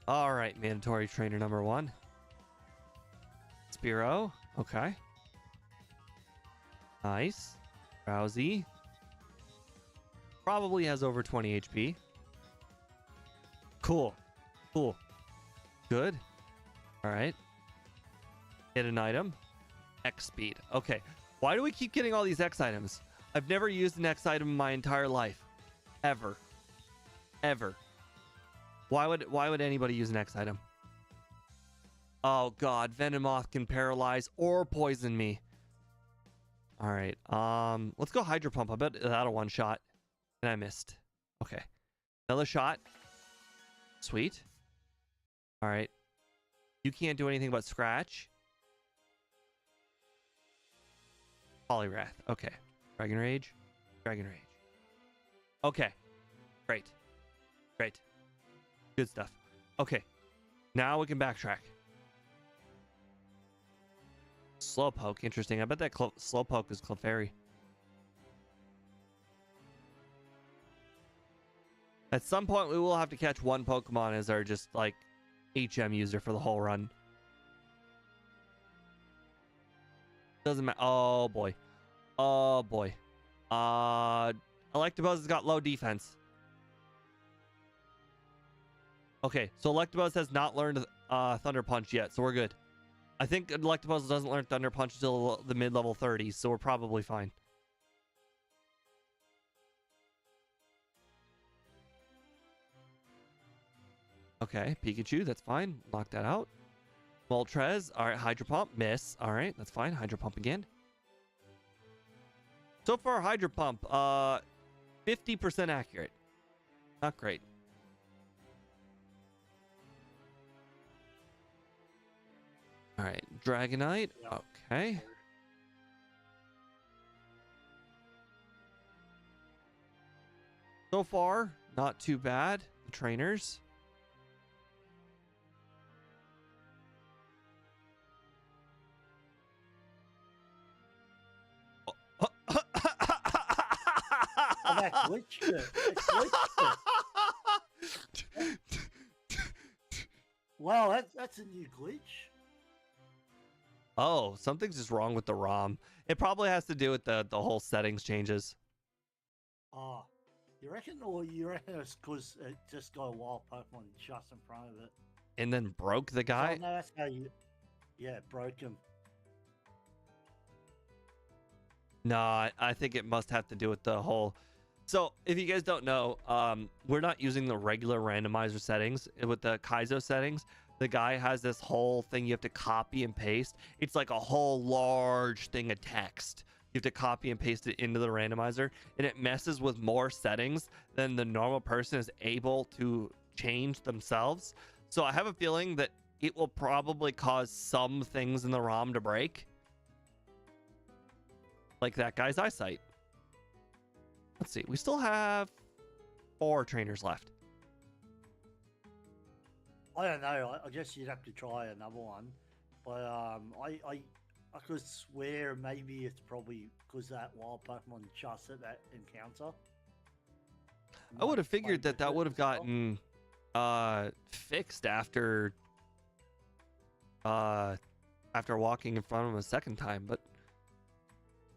All right, mandatory trainer number 1. Spearow. Okay. Nice. Drowsy. Probably has over 20 HP. Cool. Good. All right. Hit an item. X speed. Okay. Why do we keep getting all these X items? I've never used an X item in my entire life. Ever. Why would anybody use an X item? Oh god, Venomoth can paralyze or poison me. All right. Let's go Hydro Pump. I bet that'll one shot. And I missed. Okay. Another shot. Sweet. All right. You can't do anything but scratch. Poliwrath. Okay. Dragon Rage. Okay. Great. Good stuff. Okay. Now we can backtrack. Slowpoke. Interesting. I bet that Slowpoke is Clefairy. At some point, we will have to catch one Pokemon as our just like HM user for the whole run. Doesn't matter. Oh boy. Electabuzz has got low defense. Okay, so Electabuzz has not learned Thunder Punch yet, so we're good. I think Electabuzz doesn't learn Thunder Punch until the mid-level 30s, so we're probably fine. Okay, Pikachu, that's fine. Knock that out. Moltres, all right, Hydro Pump, miss. All right, that's fine. Hydro Pump again. So far, Hydro Pump, 50% accurate. Not great. All right, Dragonite. Okay. So far, not too bad. The trainers. Oh, that glitched it. Wow, that's a new glitch. Oh, something's just wrong with the ROM. It probably has to do with the whole settings changes. Oh, you reckon? Or you reckon it's because it just got a wild Pokemon just in front of it? And then broke the guy? Oh, no, that's how you... Yeah, broke him. No, I think it must have to do with the whole... So, if you guys don't know, we're not using the regular randomizer settings. With the Kaizo settings, the guy has this whole thing you have to copy and paste. It's like a whole large thing of text. You have to copy and paste it into the randomizer, and it messes with more settings than the normal person is able to change themselves. So I have a feeling that it will probably cause some things in the ROM to break. Like that guy's eyesight. Let's see. We still have 4 trainers left. I don't know. I guess you'd have to try another one, but I could swear maybe it's probably because that wild Pokemon just at that encounter. I would have figured that Might would have as well. gotten fixed after walking in front of him a second time, but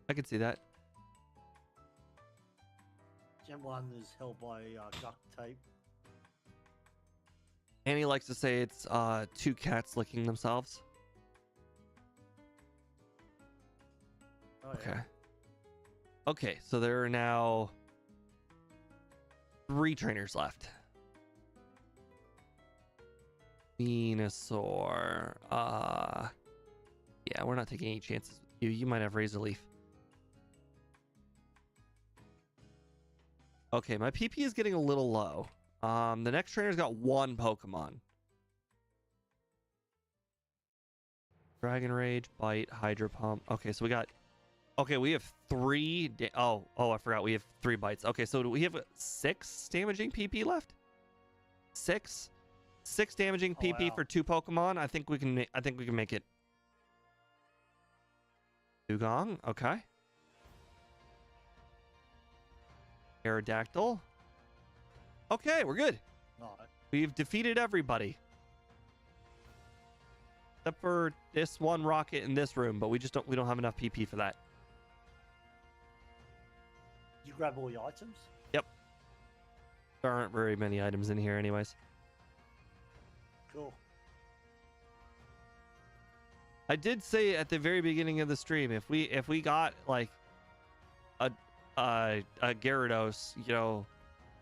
I could see that. Gen 1 is held by duct tape. Annie likes to say it's 2 cats licking themselves. Oh, Okay. yeah. Okay, so there are now 3 trainers left. Venusaur. Yeah, we're not taking any chances with you. You might have Razor Leaf. Okay, my PP is getting a little low. The next trainer's got 1 Pokemon. Dragon Rage, Bite, Hydro Pump. Okay, so we got... Okay, we have 3... Oh, I forgot. We have 3 bites. Okay, so do we have 6 damaging PP left? 6? 6 damaging Oh, PP wow. for 2 Pokemon. I think we can make it. Dugong. Okay. Aerodactyl. Okay, we're good. No. We've defeated everybody. Except for this one rocket in this room, but we don't have enough PP for that. Did you grab all your items? There aren't very many items in here anyways. Cool. I did say at the very beginning of the stream, if we got like a Gyarados, you know,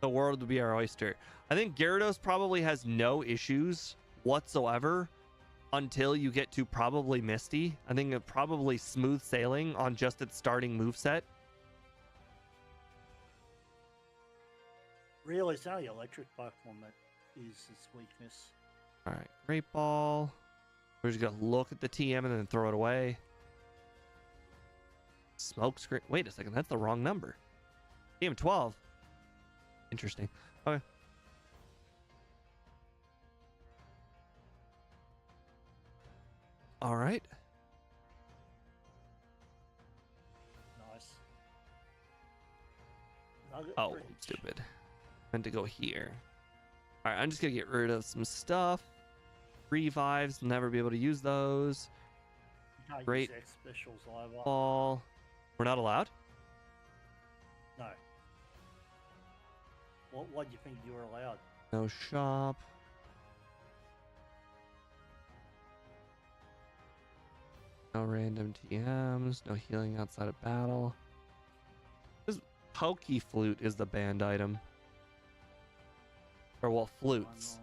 the world would be our oyster. I think Gyarados probably has no issues whatsoever until you get to probably Misty. I think it probably smooth sailing on just its starting moveset. Really, it's only electric Pokemon that is its weakness. All right, Great Ball. We're just gonna look at the TM and then throw it away. Smoke screen. Wait a second, that's the wrong number. TM 12. Interesting. Okay. All right. Nice. Nugget Oh, Bridge. I'm stupid. Meant to go here. All right, I'm just gonna get rid of some stuff. Revives, never be able to use those. You can't Great. use X specials either. Ball. We're not allowed? No. Why do you think you were allowed? No shop. No random TMs. No healing outside of battle. This Pokey Flute is the banned item. Or well, flutes.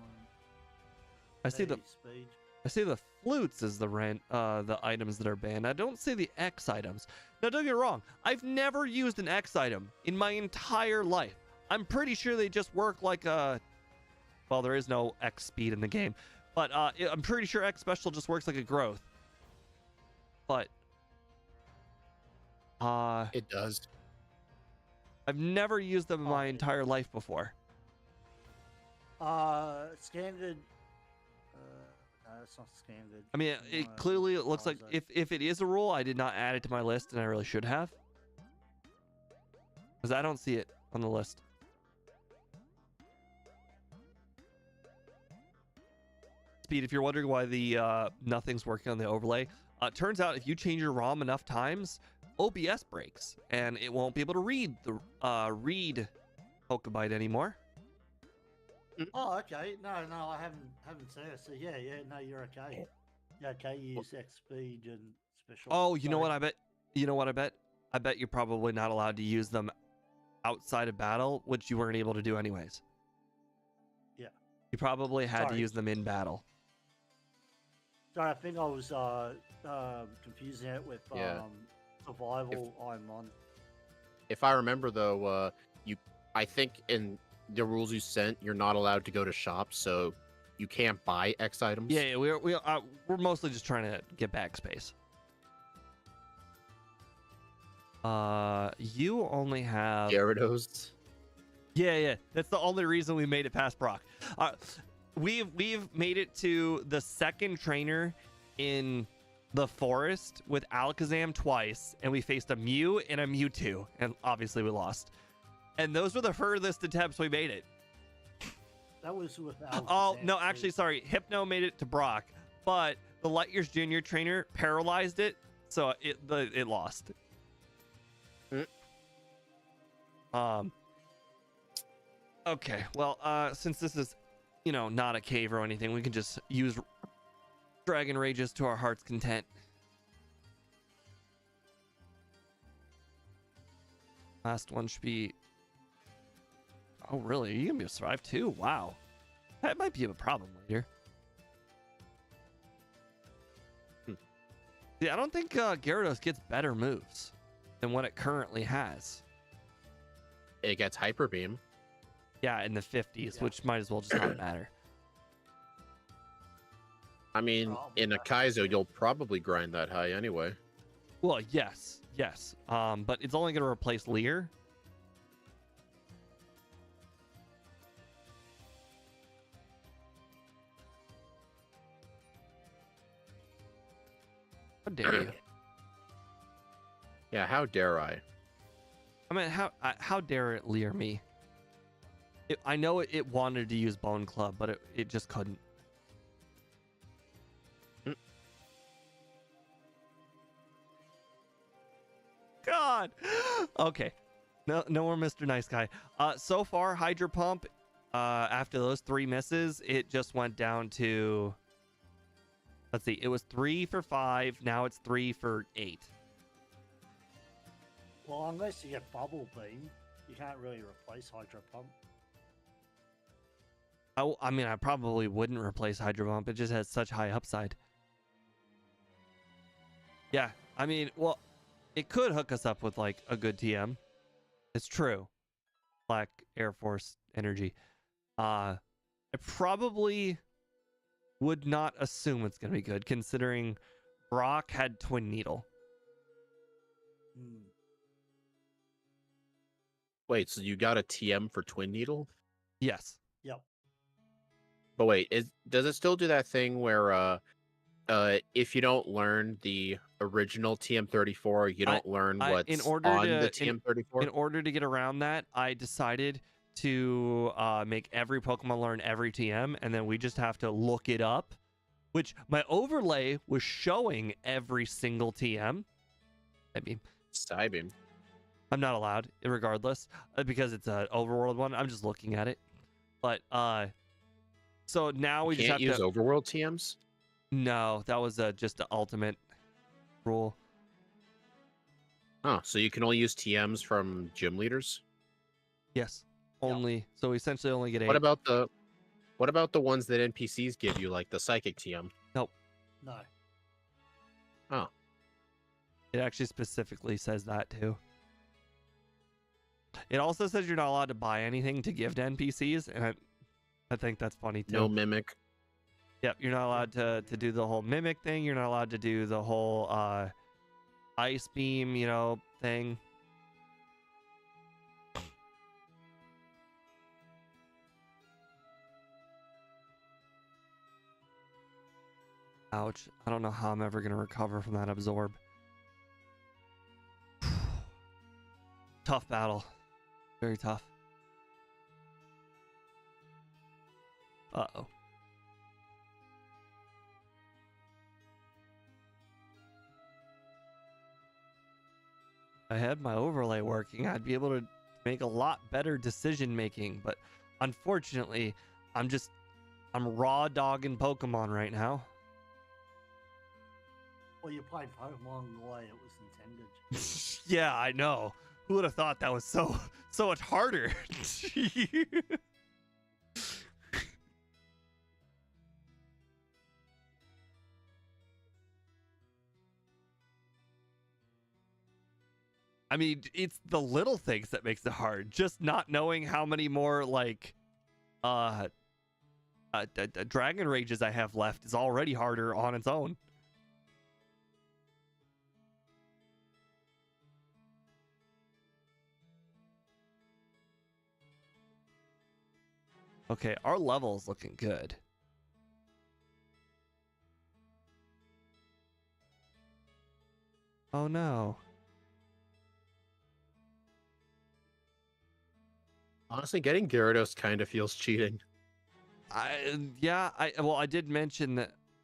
I see the flutes is the items that are banned. I don't see the X items. Now don't get me wrong, I've never used an X item in my entire life. I'm pretty sure they just work like a... Well, there is no X speed in the game. But I'm pretty sure X special just works like a growth. But... It does. I've never used them in my entire life before. Standard. No, it's not standard. I mean, it clearly it looks like if it is a rule, I did not add it to my list, and I really should have. Because I don't see it on the list. Speed, if you're wondering why the nothing's working on the overlay, turns out if you change your ROM enough times, OBS breaks, and it won't be able to read the read Pokebite anymore. Oh, okay. No, I haven't seen it. So yeah, no, you're okay. Yeah, okay. You use X speed and special. Oh, you know what I bet? You know what I bet? I bet you're probably not allowed to use them outside of battle, which you weren't able to do anyways. Yeah. You probably had to Sorry. use them in battle. Sorry, I think I was confusing it with Yeah. survival. I'm on. If I remember though, I think in the rules you sent, you're not allowed to go to shops. So you can't buy X items. Yeah, we're mostly just trying to get back space. You only have Gyarados. Yeah, that's the only reason we made it past Brock. We've made it to the second trainer in the forest with Alakazam twice, and we faced a Mew and a Mewtwo, and obviously we lost. And those were the furthest attempts we made it. That was with Oh no, actually, sorry, Hypno made it to Brock, but the Light Years Junior trainer paralyzed it, so it lost. Okay, well, since this is, not a cave or anything, we can just use Dragon Rages to our heart's content. Last one should be... Oh, really? Are you going to be able to survive too? Wow. That might be a problem later. See, I don't think Gyarados gets better moves than what it currently has. It gets Hyper Beam. Yeah, in the 50s, which might as well just not matter. I mean, in a Kaizo, you'll probably grind that high anyway. Well, yes. But it's only going to replace Leer. How dare you? Yeah, how dare I? I mean, how dare it Leer me? I know it wanted to use Bone Club, but it just couldn't. God. Okay. No more Mr. Nice Guy. So far, Hydro Pump, after those 3 misses, it just went down to... Let's see. It was 3 for 5. Now it's 3 for 8. Well, unless you get Bubble Beam, you can't really replace Hydro Pump. I mean, I probably wouldn't replace Hydro Pump. It just has such high upside. Yeah, I mean, well, it could hook us up with, like, a good TM. It's true. Black Air Force energy. I probably would not assume it's going to be good, considering Brock had Twin Needle. Wait, so you got a TM for Twin Needle? Yes. Yep. But wait, does it still do that thing where if you don't learn the original TM34, you don't learn what's on the TM34? In order to get around that, I decided to make every Pokemon learn every TM, and then we just have to look it up, which my overlay was showing every single TM. I mean, Psybeam. I'm not allowed, regardless, because it's an overworld one. I'm just looking at it. But, so now we just have to... Can't use overworld TMs? No, that was just the ultimate rule. Oh, so you can only use TMs from gym leaders? Yes, only. Yep. So we essentially only get 8. What about the ones that NPCs give you, like the Psychic TM? Nope. No. Oh. It actually specifically says that too. It also says you're not allowed to buy anything to give to NPCs, and I think that's funny too. No Mimic. Yep, you're not allowed to do the whole Mimic thing. You're not allowed to do the whole Ice Beam, thing. Ouch. I don't know how I'm ever going to recover from that Absorb. Tough battle. Very tough. Uh-oh. I had my overlay working, I'd be able to make a lot better decision making, but unfortunately, I'm raw dogging Pokemon right now. Well, you played Pokemon the way it was intended. Yeah, I know. Who would have thought that was so much harder? I mean, it's the little things that makes it hard. Just not knowing how many more, like, Dragon Rages I have left is already harder on its own. Okay, our level is looking good. Oh no. Honestly, getting Gyarados kind of feels cheating. I did mention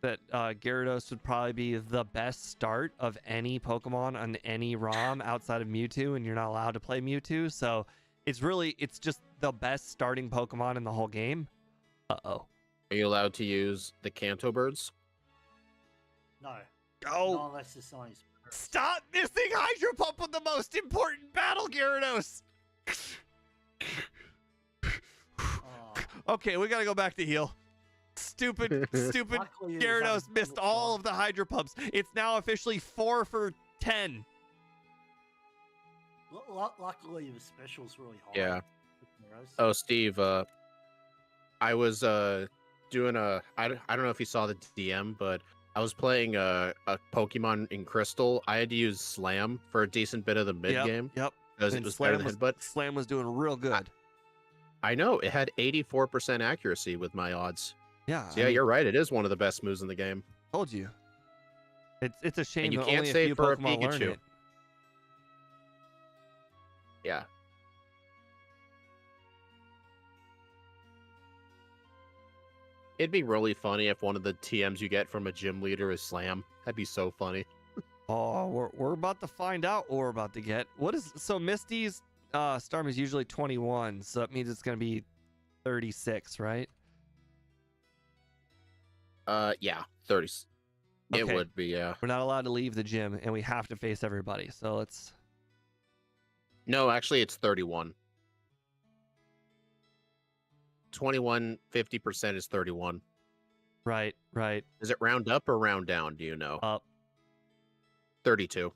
that Gyarados would probably be the best start of any Pokemon on any ROM outside of Mewtwo, and you're not allowed to play Mewtwo, so it's just the best starting Pokemon in the whole game. Uh-oh. Are you allowed to use the Kanto birds? No. Oh! Not unless it's nice. Stop missing Hydro Pump with the most important battle, Gyarados! Okay, we gotta go back to heal. Stupid Gyarados missed all of the Hydro Pumps. It's now officially 4 for 10. Luckily, the special's really high. Yeah. Oh, Steve, I was doing I don't know if you saw the DM, but I was playing a Pokemon in Crystal. I had to use Slam for a decent bit of the mid game. Yep. Because it was better than Headbutt. Slam was doing real good. I know. It had 84% accuracy with my odds. Yeah. So you're right. It is one of the best moves in the game. Told you. It's a shame and you that can't only say a few for Pokemon a learn Pikachu. it. Yeah. It'd be really funny if one of the TMs you get from a gym leader is Slam. That'd be so funny. Oh, we're about to find out what we're about to get. So Misty's Storm is usually 21, so that means it's gonna be 36, right? Yeah, 30. It Okay. would be, yeah. We're not allowed to leave the gym, and we have to face everybody. So let's. No, actually, it's 31. 21, 50% is 31. Right. Is it round up or round down? Do you know? Up. 32.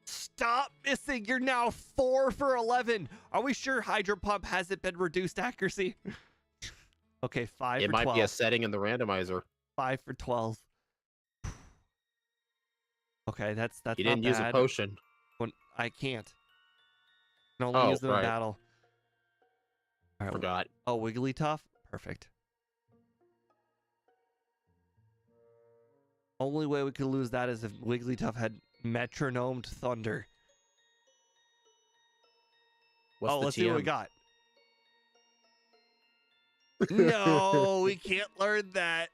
Stop missing. You're now 4 for 11. Are we sure Hydro Pump hasn't been reduced accuracy? Okay, 5 It for might 12. be a setting in the randomizer. 5 for 12. Okay, that's You not didn't use a bad. potion. When I can't. I can only use them in battle. All right. Forgot. Oh, Wigglytuff? Perfect. Only way we could lose that is if Wigglytuff had metronomed Thunder. Let's see what we got. No, we can't learn that.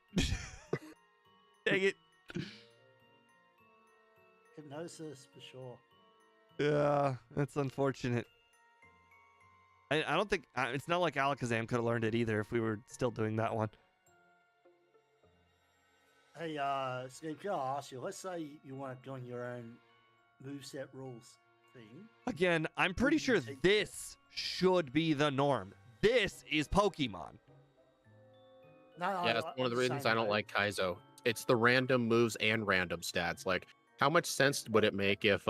Dang it. Hypnosis for sure. Yeah, that's unfortunate. I don't think it's not like Alakazam could have learned it either if we were still doing that one. Hey, Steve, can I ask you? Let's say you want to join your own moveset rules thing. Again, I'm pretty sure this should be the norm. This is Pokemon. No, yeah, that's one of the reasons I don't like Kaizo. It's the random moves and random stats. Like, how much sense would it make if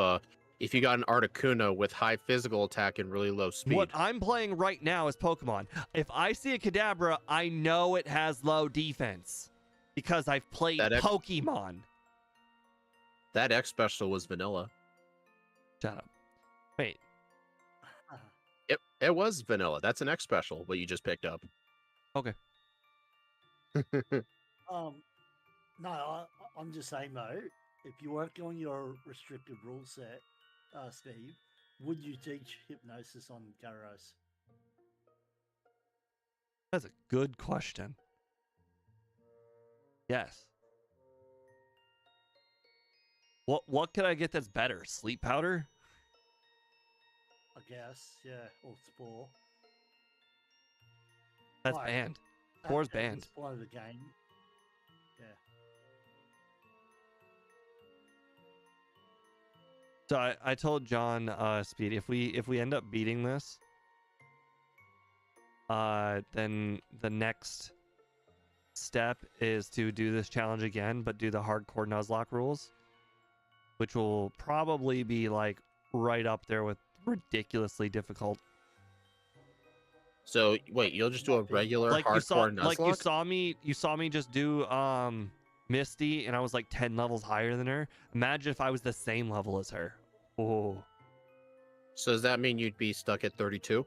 you got an Articuno with high physical attack and really low speed? What I'm playing right now is Pokemon. If I see a Kadabra, I know it has low defense because I've played Pokemon. That X special was vanilla. Shut up. Wait. It was vanilla. That's an X special, what you just picked up. Okay. No, I'm just saying though, if you work on your restricted rule set, Steve, would you teach hypnosis on Gyarados? That's a good question. Yes. What could I get that's better? Sleep powder? I guess, yeah, or Spore. That's banned. Spore's banned. It's part of the game. Yeah. So I told John, Speed, if we end up beating this, then the next step is to do this challenge again, but do the hardcore Nuzlocke rules, which will probably be like right up there with ridiculously difficult. So wait, you'll just do a regular Like hardcore Nuzlocke? you saw me just do Misty, and I was like 10 levels higher than her. Imagine if I was the same level as her. Oh. So does that mean you'd be stuck at 32?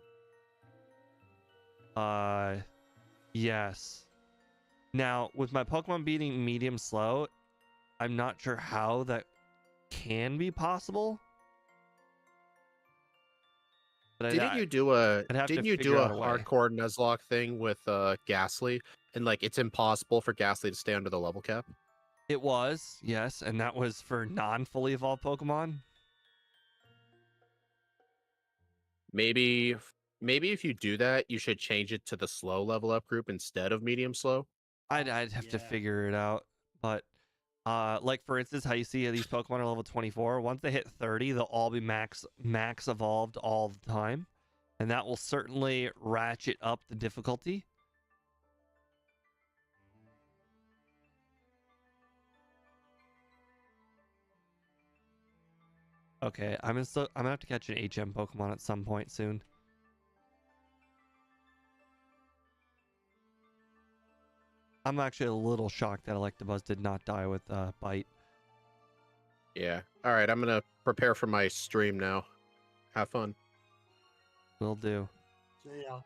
Yes. Now, with my Pokemon beating medium slow, I'm not sure how that can be possible. But Didn't you do a I'd have to didn't you figure do a out a way. hardcore Nuzlocke thing with Ghastly? And like it's impossible for Ghastly to stay under the level cap? It was, yes, and that was for non-fully evolved Pokemon. Maybe if you do that, you should change it to the slow level up group instead of medium slow. I'd have to figure it out, but like for instance, how you see these Pokemon are level 24. Once they hit 30, they'll all be max evolved all the time, and that will certainly ratchet up the difficulty. Okay, I'm gonna have to catch an HM Pokemon at some point soon. I'm actually a little shocked that Electabuzz did not die with Bite. Yeah. All right, I'm gonna prepare for my stream now. Have fun. Will do. See ya.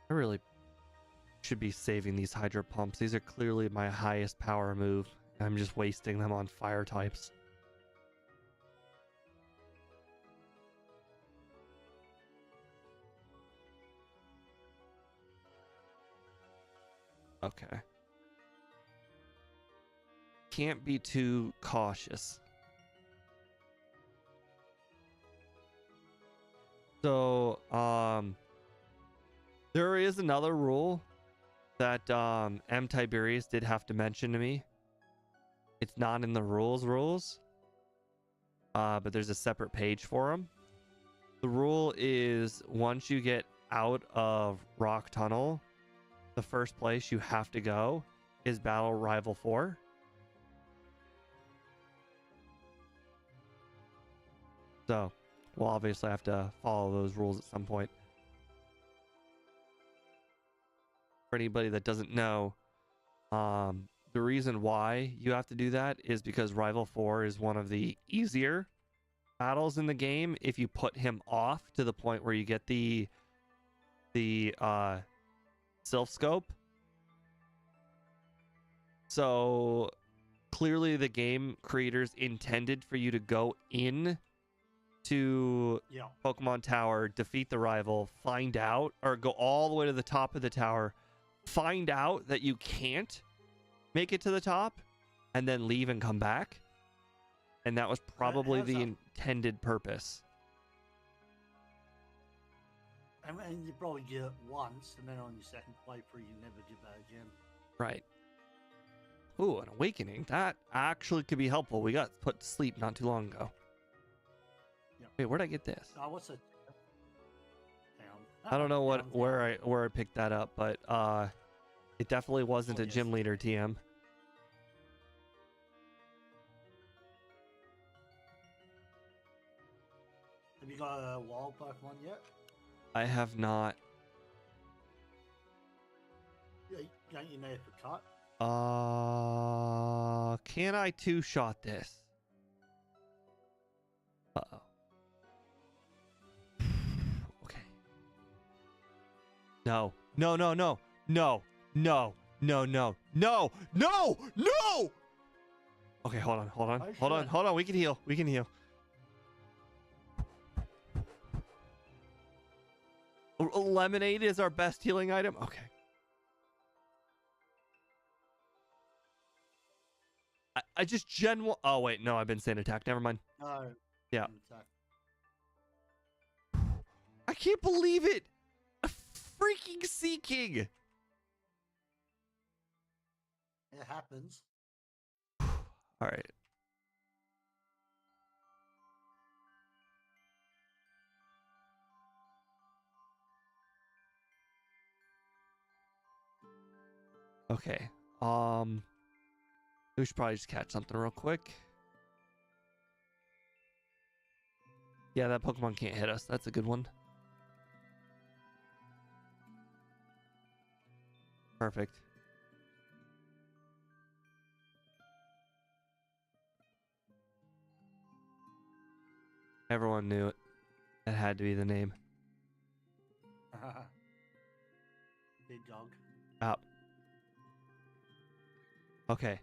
I really should be saving these Hydro Pumps. These are clearly my highest power move. I'm just wasting them on fire types. Okay. Can't be too cautious. So, there is another rule that M. Tiberius did have to mention to me. It's not in the rules, but there's a separate page for them. The rule is once you get out of Rock Tunnel, the first place you have to go is Battle Rival 4. So, we'll obviously have to follow those rules at some point. For anybody that doesn't know, the reason why you have to do that is because Rival 4 is one of the easier battles in the game if you put him off to the point where you get the Sylph Scope. So clearly the game creators intended for you to go in to Pokemon Tower, defeat the rival, find out, or go all the way to the top of the tower, find out that you can't make it to the top, and then leave and come back. And that was probably the intended purpose. And you probably get it once, and then on your second playthrough, you never get that again. Right. Ooh, an awakening. That actually could be helpful. We got put to sleep not too long ago. Yep. Wait, where'd I get this? What's it? I don't know where I picked that up, but it definitely wasn't a gym leader TM. Have you got a wild Pokemon yet? I have not. Yeah, don't you know for cut? Can I two-shot this? Uh-oh. Okay. No. No, no, no. No. No. No, no. No. No. No. Okay, hold on. Hold on. Hold on. Hold on. We can heal. We can heal. Lemonade is our best healing item. Okay. I just oh wait, no, I've been saying attack. Never mind. No. Yeah. Attack. I can't believe it. A freaking Sea King. It happens. All right. Okay. We should probably just catch something real quick. Yeah, that Pokemon can't hit us. That's a good one. Perfect. Everyone knew it. That had to be the name. Big dog. Up. Okay.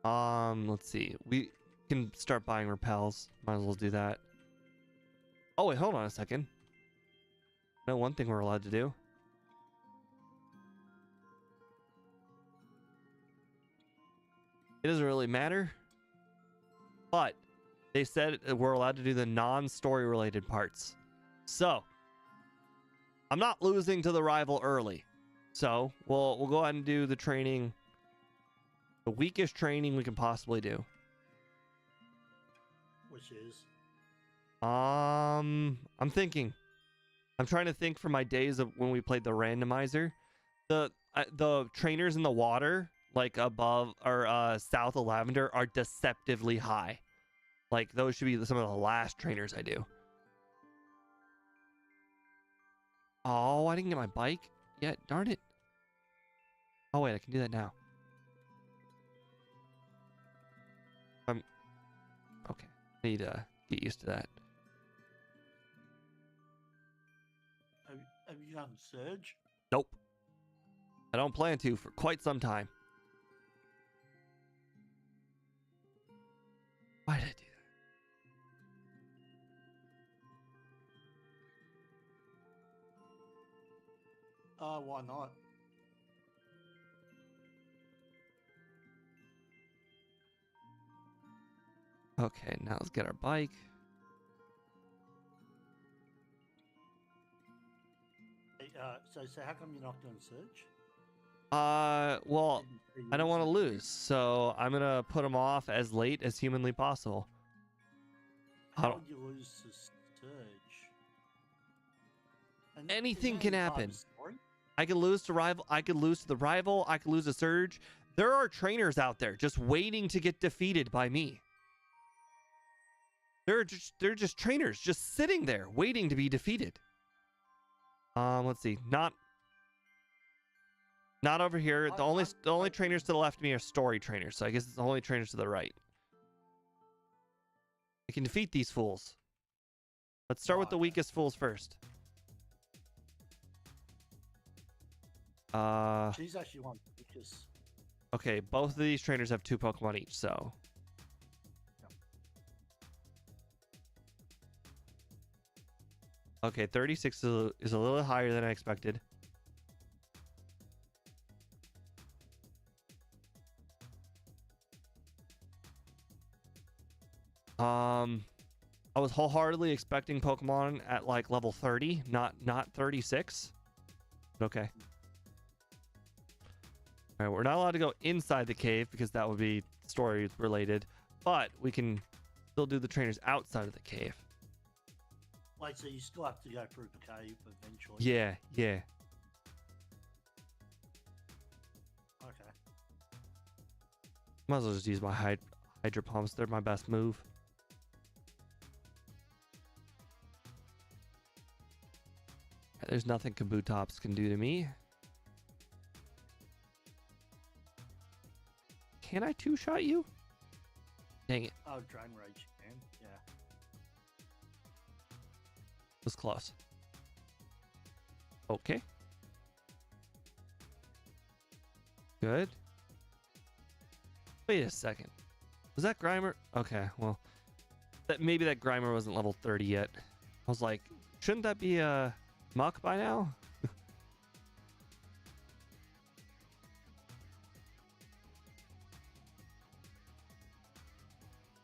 Let's see. We can start buying repels. Might as well do that. Oh wait, hold on a second. No, one thing we're allowed to do. It doesn't really matter. But they said we're allowed to do the non-story related parts. So I'm not losing to the rival early. So we'll go ahead and do the training. The weakest training we can possibly do. Which is? I'm thinking. I'm trying to think from my days of when we played the randomizer. The trainers in the water, like above or south of Lavender, are deceptively high. Like those should be some of the last trainers I do. Oh, I didn't get my bike yet. Darn it. Oh wait, I can do that now. Okay. I need to get used to that. Have you done Surge? Nope. I don't plan to for quite some time. Why did I do that? Why not? Okay, now let's get our bike. Hey, so how come you're not doing Surge? Well, I don't want to lose, so I'm gonna put them off as late as humanly possible. How would you lose to Surge? And Anything isn't can that part of happen. the story? I could lose to rival. I could lose to the rival. I could lose a Surge. There are trainers out there just waiting to get defeated by me. They're just trainers just sitting there waiting to be defeated. Let's see. Not over here. The only trainers to the left of me are story trainers, so I guess it's the only trainers to the right. I can defeat these fools. Let's start with the weakest fools first. She's actually one because. Okay, both of these trainers have 2 Pokemon each, so. Okay, 36 is a little higher than I expected. I was wholeheartedly expecting Pokemon at like level 30, not 36. Okay. All right, we're not allowed to go inside the cave because that would be story related, but we can still do the trainers outside of the cave. Like, so you still have to go through the cave eventually. Yeah. Okay. Might as well just use my Hydro Pumps. They're my best move. There's nothing Kabutops can do to me. Can I 2-shot you? Dang it. Oh, Drain Rage, man. Yeah. It was close. Okay. Good. Wait a second. Was that Grimer? Okay, well, maybe that Grimer wasn't level 30 yet. I was like, shouldn't that be a Muck by now?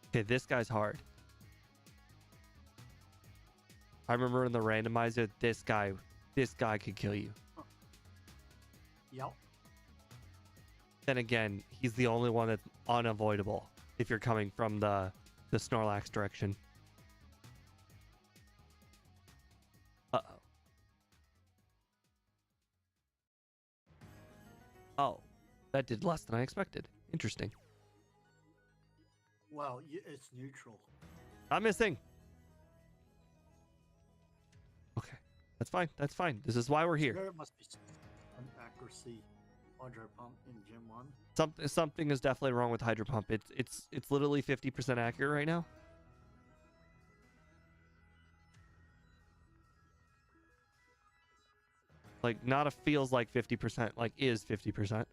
Okay, this guy's hard. I remember in the randomizer, this guy could kill you. Yep. Then again, he's the only one that's unavoidable if you're coming from the Snorlax direction. Uh-oh. Oh, that did less than I expected. Interesting. Well, it's neutral. I'm missing. That's fine. That's fine. This is why we're here. There must be some accuracy hydro pump in Gen 1. Something is definitely wrong with Hydro Pump. It's literally 50% accurate right now. Like, not a feels like 50%, like is 50%.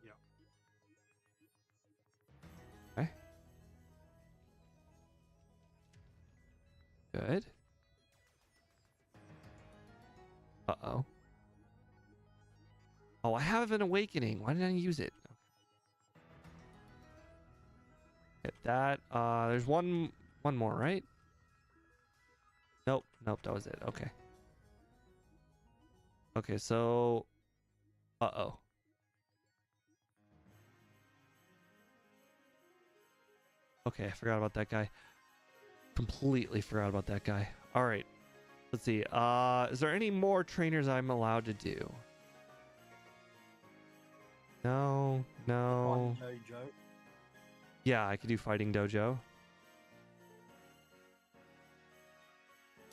Yeah. Okay. Good. Uh-oh. Oh, I have an awakening. Why didn't I use it? Hit that. There's one more, right? Nope. Nope, that was it. Okay. Okay, so... Uh-oh. Okay, I forgot about that guy. Completely forgot about that guy. All right. Let's see. Is there any more trainers I'm allowed to do? No. Dojo. Yeah, I could do Fighting Dojo.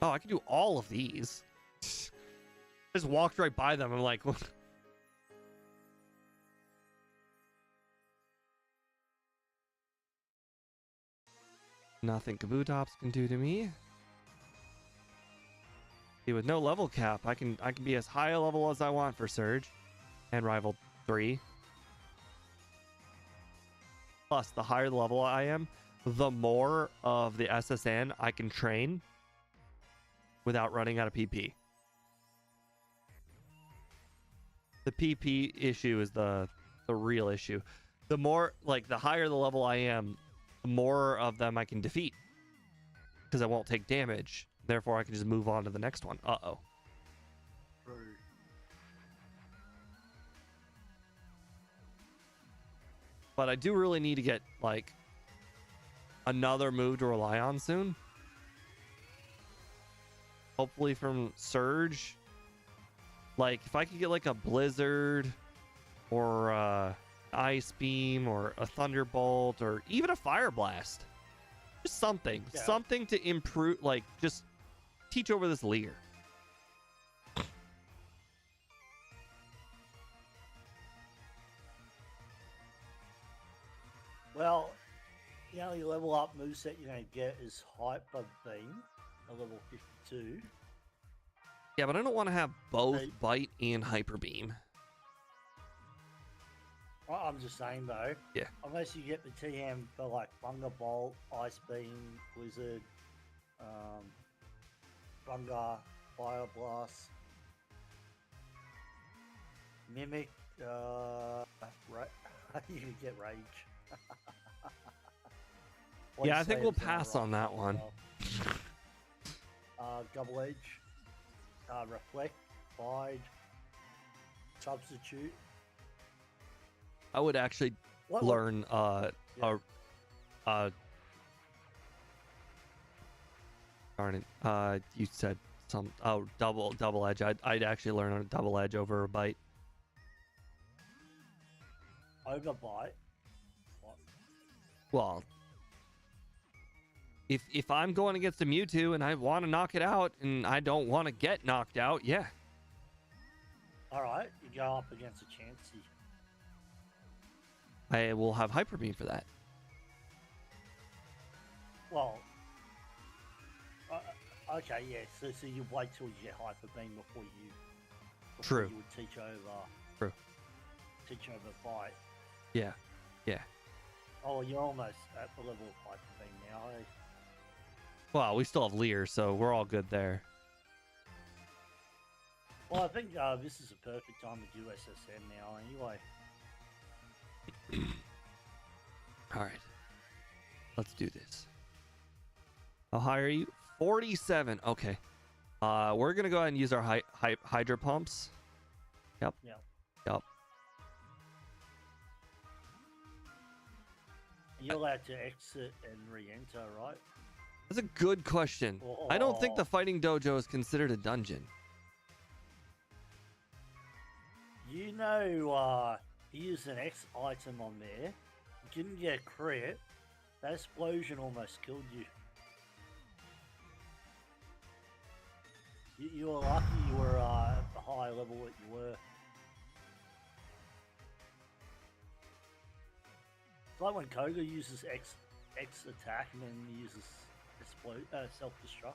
Oh, I could do all of these. Just walked right by them. I'm like, nothing Kabutops can do to me. See, with no level cap, I can be as high a level as I want for Surge and Rival 3. Plus, the higher the level I am, the more of the SSN I can train without running out of PP. The PP issue is the real issue. The more, like, the higher the level I am, the more of them I can defeat. Because I won't take damage. Therefore, I can just move on to the next one. Uh-oh. But I do really need to get, like, another move to rely on soon. Hopefully from Surge. Like, if I could get, like, a Blizzard or Ice Beam or a Thunderbolt or even a Fire Blast. Just something. Yeah. Something to improve, like, just teach over this Leer. Well, the only level up moveset you're going to get is Hyper Beam, a level 52. Yeah, but I don't want to have both Hey. Bite and Hyper Beam. I'm just saying though. Yeah. Unless you get the TM for like Bunga Bolt, Ice Beam, Blizzard, Bunga, Fire Blast, Mimic, you can get Rage. Yeah, I think we'll pass on that one. Double Edge, Reflect, Bide, Substitute. I would actually learn darn it. You said some double edge. I'd actually learn on a double edge over a Bite. Over Bite. What? Well, if I'm going against a Mewtwo and I want to knock it out and I don't want to get knocked out, yeah. Alright, you go up against a Chansey. I will have Hyper Beam for that. Well, okay, yeah. So you wait till you get Hyper Beam before True. you would teach over. True. Teach over Bite. Yeah. Yeah. Oh, you're almost at the level of Hyper Beam now. Eh? Well, we still have Leer, so we're all good there. Well, I think this is a perfect time to do SSN now. Anyway. All right. Let's do this. How high are you? 47. Okay. We're going to go ahead and use our Hydro Pumps. Yep. Yep. Yep. You're allowed to exit and re-enter, right? That's a good question. Oh. I don't think the Fighting Dojo is considered a dungeon. You know, use an X item on there. You didn't get a crit. That explosion almost killed you. You were lucky you were at the high level that you were. It's like when Koga uses X attack and then he uses self-destruct.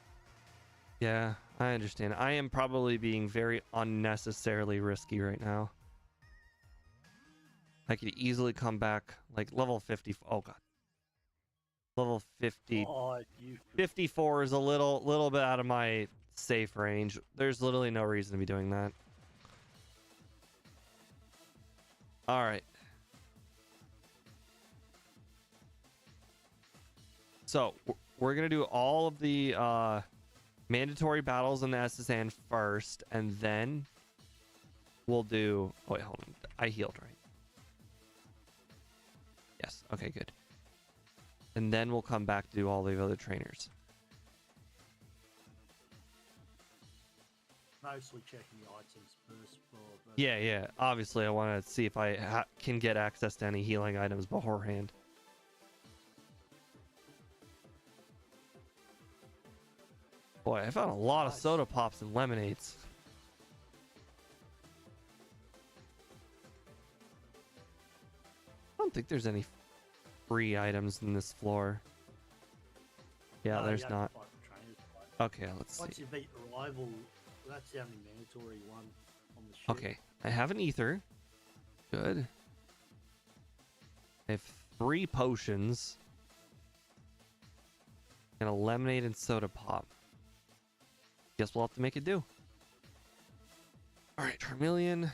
Yeah, I understand. I am probably being very unnecessarily risky right now. I could easily come back like level 50. Oh god. Level 50. Oh, you 54 is a little bit out of my safe range. There's literally no reason to be doing that. All right. So we're gonna do all of the mandatory battles in the SSN first, and then we'll do. Oh wait, hold on. I healed, right? Yes. Okay, good. And then we'll come back to do all the other trainers. mostly checking the items first for the... Yeah. Obviously, I want to see if I can get access to any healing items beforehand. Boy, I found a lot of soda pops and lemonades. I don't think there's any free items in this floor. Yeah, No, there's you have to not. fight the trainers, but Okay, let's once see. you beat the rival, that's the only mandatory one on the ship. Okay, I have an ether. Good. I have 3 potions. And a lemonade and soda pop. Guess we'll have to make it do. Alright, Charmeleon.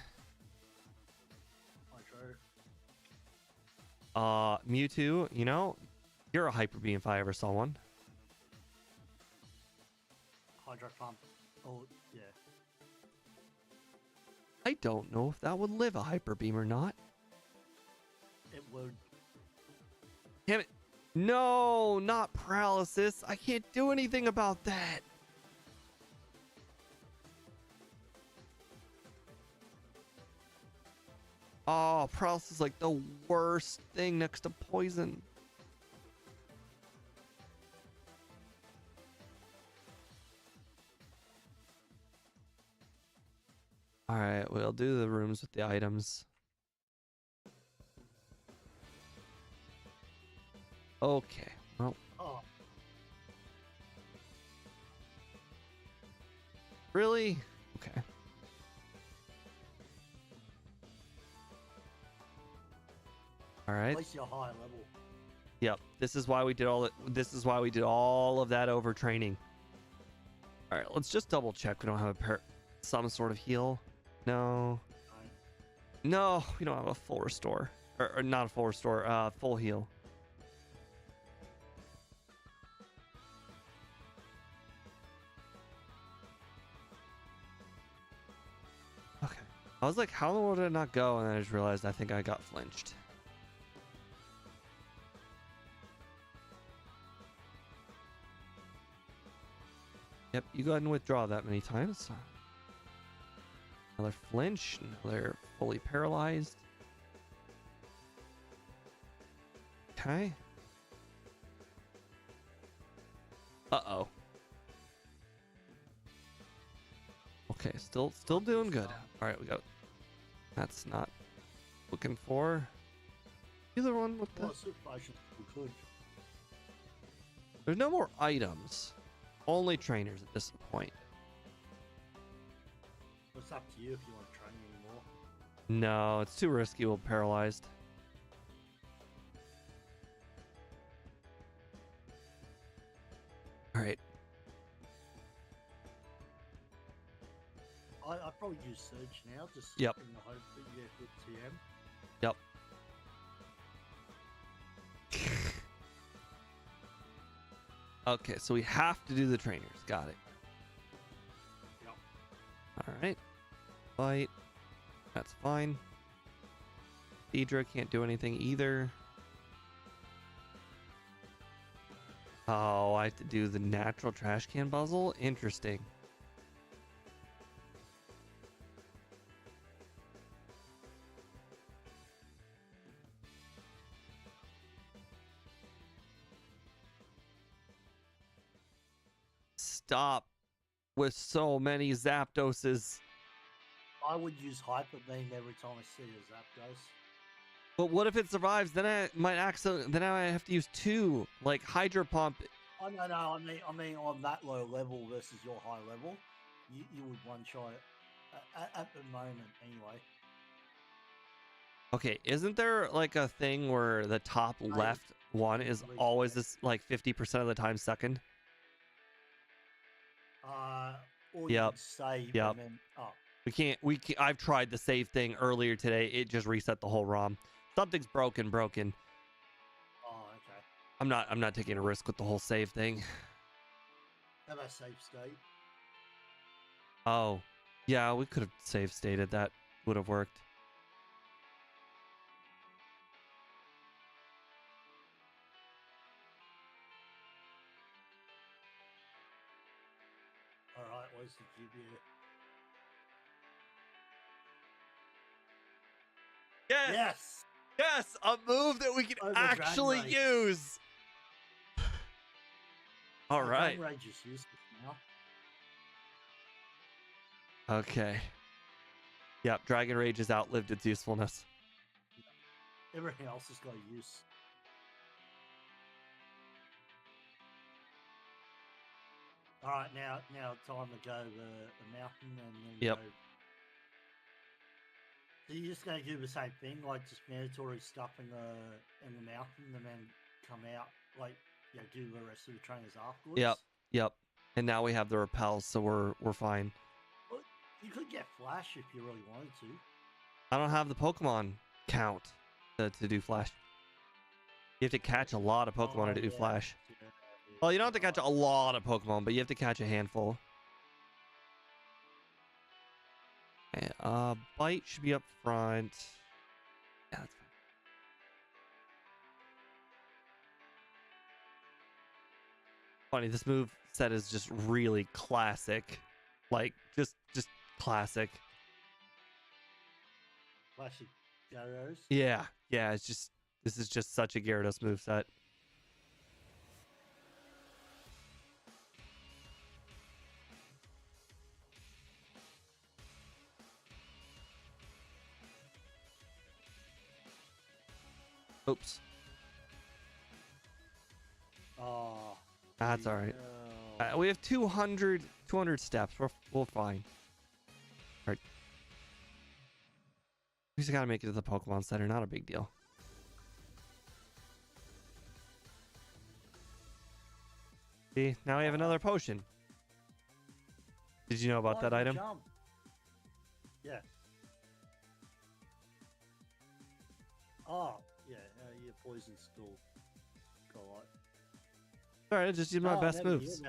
Hydro. Mewtwo, you know, you're a Hyper Beam if I ever saw one. Hydro pump. Oh, yeah. I don't know if that would live a Hyper Beam or not. It would. Damn it. No, not paralysis. I can't do anything about that. Oh, paralysis is like the worst thing next to poison. All right, we'll do the rooms with the items. Okay, well. Oh. Really? Okay. All right. At least you're high level. Yep. This is why we did all that. This is why we did all of that overtraining. All right. Let's just double check. We don't have some sort of heal. No. No, we don't have a full restore. Or not a full restore. Full heal. Okay. I was like, how in the world did it not go? And then I just realized I think I got flinched. Yep, you go ahead and withdraw that many times. Another flinch, another fully paralyzed. Okay. Uh-oh. Okay, still doing good. All right, we got. That's not looking for. Either one with the. Well, I should, we could. There's no more items. Only trainers at this point. It's up to you if you want to train anymore. No, it's too risky. We'll paralyzed. All right. I'd probably use Surge now, just Yep. in the hope that you get good TM. Yep. Okay, so we have to do the trainers. Got it. Yep. All right. Fight. That's fine. Deidre can't do anything either. Oh, I have to do the natural trash can puzzle? Interesting. Stop with so many Zapdoses. I would use Hyper Beam every time I see a Zapdos. But what if it survives? Then I might accidentally. Then I have to use 2, like Hydro Pump. Oh no, I mean on that low level versus your high level, you would one shot it at the moment anyway. Okay, isn't there like a thing where the top left one is always this like 50% of the time second? Or you could save and then We can't. I've tried the save thing earlier today. It just reset the whole ROM. Something's broken. Oh, okay. I'm not taking a risk with the whole save thing. How about save state? Oh, yeah, we could have save stated. That would have worked. All right, what's the GBA? Yes. Yes, a move that we can actually use. All right. Dragon Rage is useless now. Okay. Yep, Dragon Rage has outlived its usefulness. Everything else has got use. All right, now time to go the mountain and then go. So you're just going to do the same thing, like just mandatory stuff in the mountain, and then come out, like do the rest of the trainers afterwards. Yep. And now we have the repels, so we're fine. Well, you could get Flash if you really wanted to. I don't have the Pokemon count to do Flash. You have to catch a lot of Pokemon to do Flash. Well, you don't have to catch a lot of Pokemon, but you have to catch a handful. Okay, Bite should be up front. Yeah, that's fine. Funny, this move set is just really classic. Like, just classic. Classic Gyarados? Yeah, it's just, this is just such a Gyarados move set. Oops. Oh. That's all right. We have 200 steps. We're fine. All right. We just gotta make it to the Pokemon Center. Not a big deal. See, now we have another potion. Did you know about that item? Jump. Yeah. Oh, yeah. Your poison's still got a lot. Alright, just use my best moves.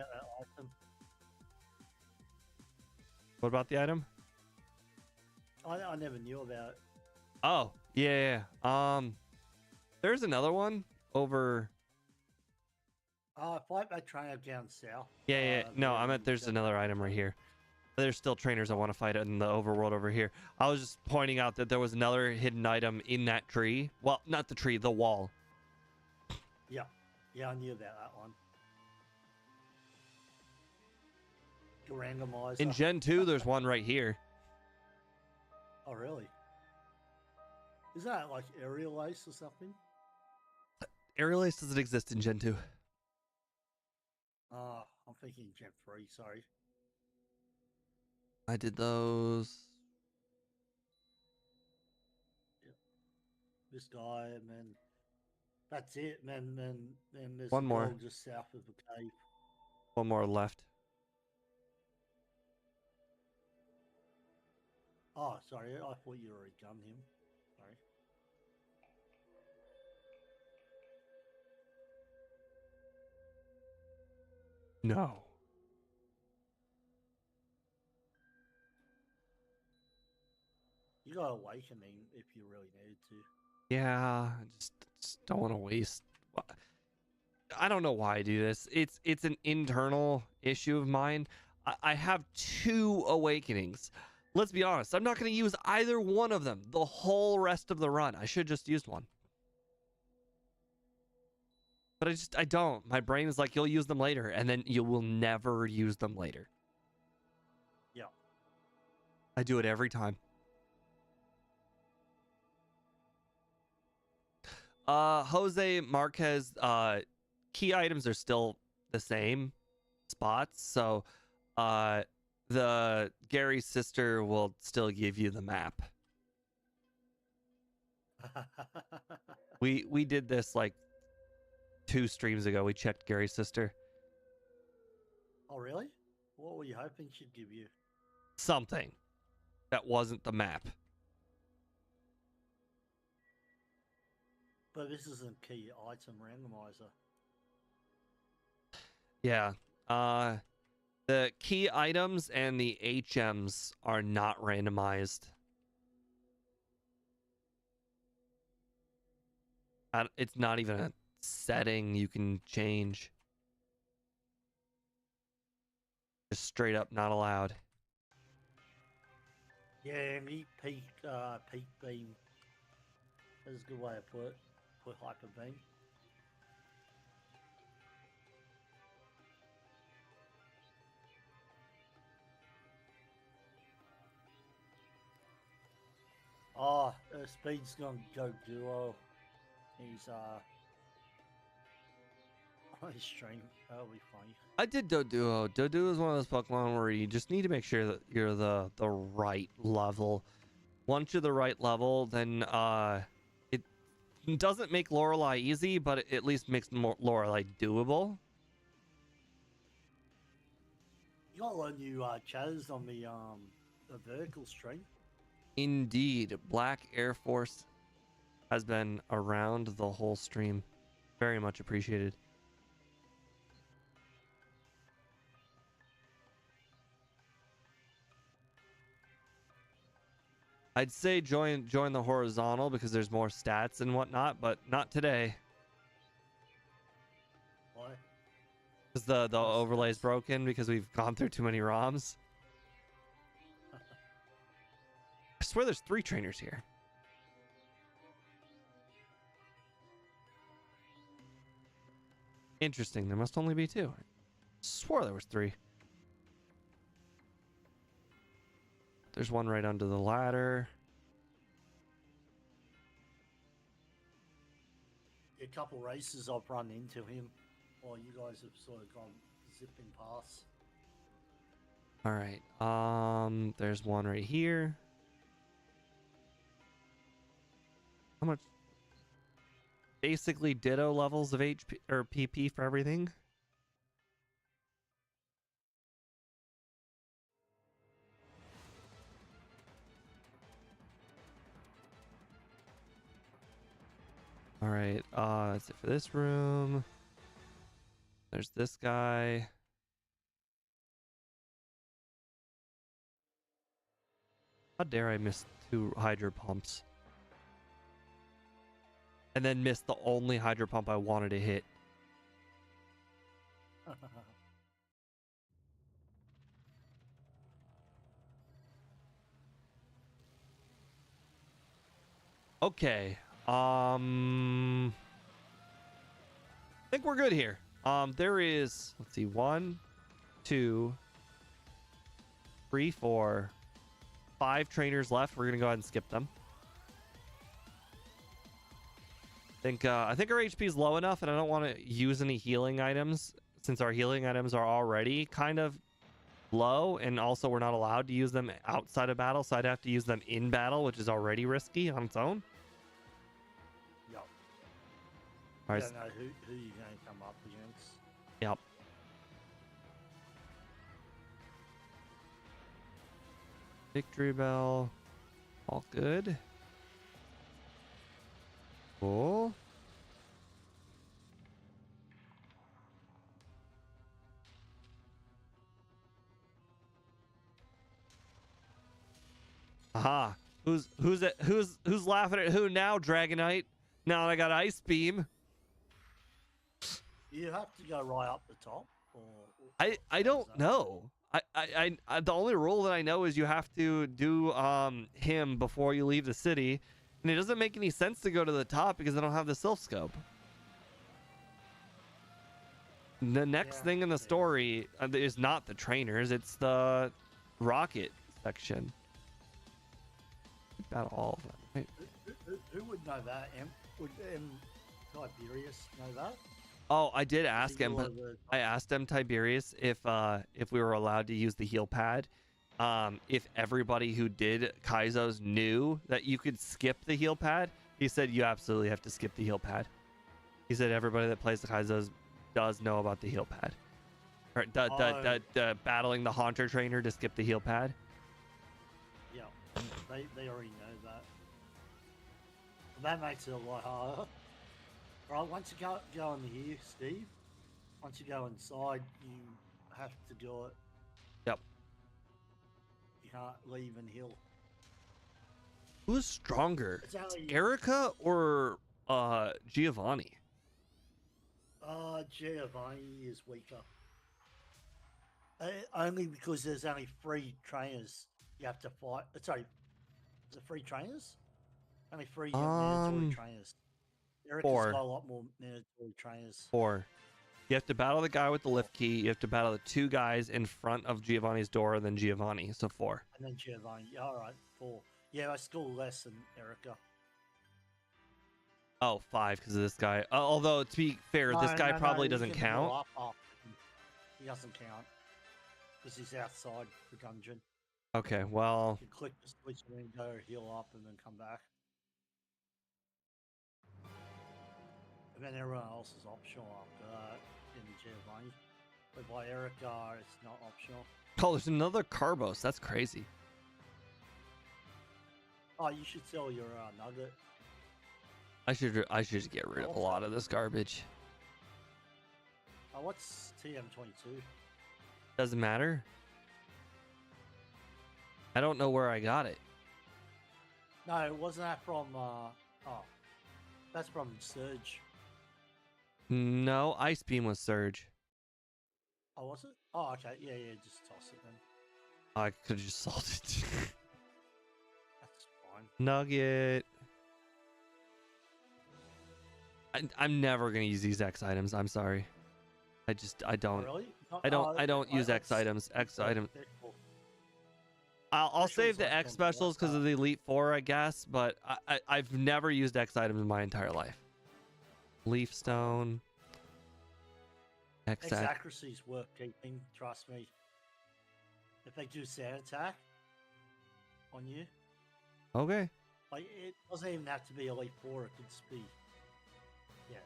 What about the item? I never knew about it. Oh, yeah. There's another one over. Fight that trainer down south. Yeah. No, I meant there's another item right here. There's still trainers I want to fight in the overworld over here. I was just pointing out that there was another hidden item in that tree. Well, not the tree, the wall. Yeah, I knew about that one. Randomize. In Gen 2, there's one right here. Oh, really? Is that like Aerial Ace or something? Aerial Ace doesn't exist in Gen 2. I'm thinking Gen 3, sorry. I did those. Yep. This guy, and then that's it. And then there's one more just south of the cave. One more left. Oh, sorry. I thought you already gunned him. Sorry. No. You got Awakening if you really needed to. Yeah, I just don't want to waste. I don't know why I do this. It's an internal issue of mine. I have 2 Awakenings. Let's be honest. I'm not going to use either one of them the whole rest of the run. I should just used one. But I don't. My brain is like, you'll use them later, and then you will never use them later. I do it every time. Jose Marquez, key items are still the same spots, so the Gary's sister will still give you the map. We did this like 2 streams ago. We checked Gary's sister. Oh, really? What were you hoping she'd give you? Something that wasn't the map. But this isn't key item randomizer. Yeah. The key items and the HMs are not randomized. It's not even a setting you can change. Just straight up not allowed. Yeah, me peak beam. That's a good way to put hyper beam. Oh, Speed's gonna go duo. He's on his stream. That'll be funny. I did Doduo. Doduo is one of those Pokemon where you just need to make sure that you're the right level. Once you're the right level, then it doesn't make Lorelei easy, but it at least makes Lorelei doable. You got a lot of new chatters on the vertical stream. Indeed, Black Air Force has been around the whole stream. Very much appreciated. I'd say join the horizontal because there's more stats and whatnot, but not today. Why? Because the overlay is broken because we've gone through too many ROMs. I swear there's 3 trainers here. Interesting. There must only be 2. I swore there was 3. There's one right under the ladder. A couple races I've run into him while you guys have sort of gone zipping past. All right. There's one right here. How much? Basically ditto levels of HP or PP for everything. All right, that's it for this room. There's this guy. How dare I miss 2 hydro pumps? And then miss the only hydro pump I wanted to hit. Okay. I think we're good here. There is, let's see, 1, 2, 3, 4, 5 trainers left. We're gonna go ahead and skip them. I think our HP is low enough, and I don't want to use any healing items since our healing items are already kind of low, and also we're not allowed to use them outside of battle, so I'd have to use them in battle, which is already risky on its own. Yep. All right. I don't know who you're going to come up against. Yep. Victory bell. All good. Cool. Aha. Who's laughing at who now, Dragonite? Now that I got Ice Beam. You have to go right up the top, or I don't know. I the only rule that I know is you have to do him before you leave the city, and it doesn't make any sense to go to the top because I don't have the Sylph Scope. The next thing in the story is not the trainers; it's the rocket section. Battle all of them. Right? Who would know that? Would Tiberius know that? Oh, I did Is ask he him, your but I asked him, Tiberius, if we were allowed to use the heal pad. If everybody who did Kaizo's knew that you could skip the heal pad. He said you absolutely have to skip the heal pad. He said everybody that plays the Kaizo's does know about the heal pad. Or battling the Haunter trainer to skip the heal pad. Yeah, they already know that. That makes it a lot harder. Right, once you go in here, Steve, once you go inside, you have to do it. Yep. You can't leave and heal. Who's stronger? It's only, Erica or Giovanni? Giovanni is weaker. Only because there's only 3 trainers you have to fight. Sorry, is it 3 trainers? Only 3 mandatory trainers. Erica's 4. got a lot more mandatory trainers. 4. You have to battle the guy with the lift key. You have to battle the 2 guys in front of Giovanni's door, and then Giovanni. So 4. And then Giovanni. Yeah, all right, 4. Yeah, I score less than Erica. Oh, 5 because of this guy. Although, to be fair, this guy probably doesn't count. He doesn't count because he's outside the dungeon. Okay, well... You click the switch and then go heal up and then come back. And then everyone else is optional after that in Giovanni. But by Erica, it's not optional. Oh, there's another Carbos. That's crazy. Oh, you should sell your nugget. I should get rid of a lot of this garbage. Oh, what's TM22? Doesn't matter. I don't know where I got it. No, wasn't that from, oh, that's from Surge. No, Ice Beam was Surge. Oh, was it? Oh, okay. Yeah, just toss it then. I could have just sold it. That's fine. Nugget. I'm never gonna use these X items. I'm sorry. I don't. Oh, really? I don't use X items. X items. I'll save the X specials because of the Elite Four, I guess. But I've never used X items in my entire life. Leaf Stone. X accuracy's worth keeping. Trust me. If they do sand attack on you. Okay. Like, it doesn't even have to be Elite Four. It could just be. Yeah.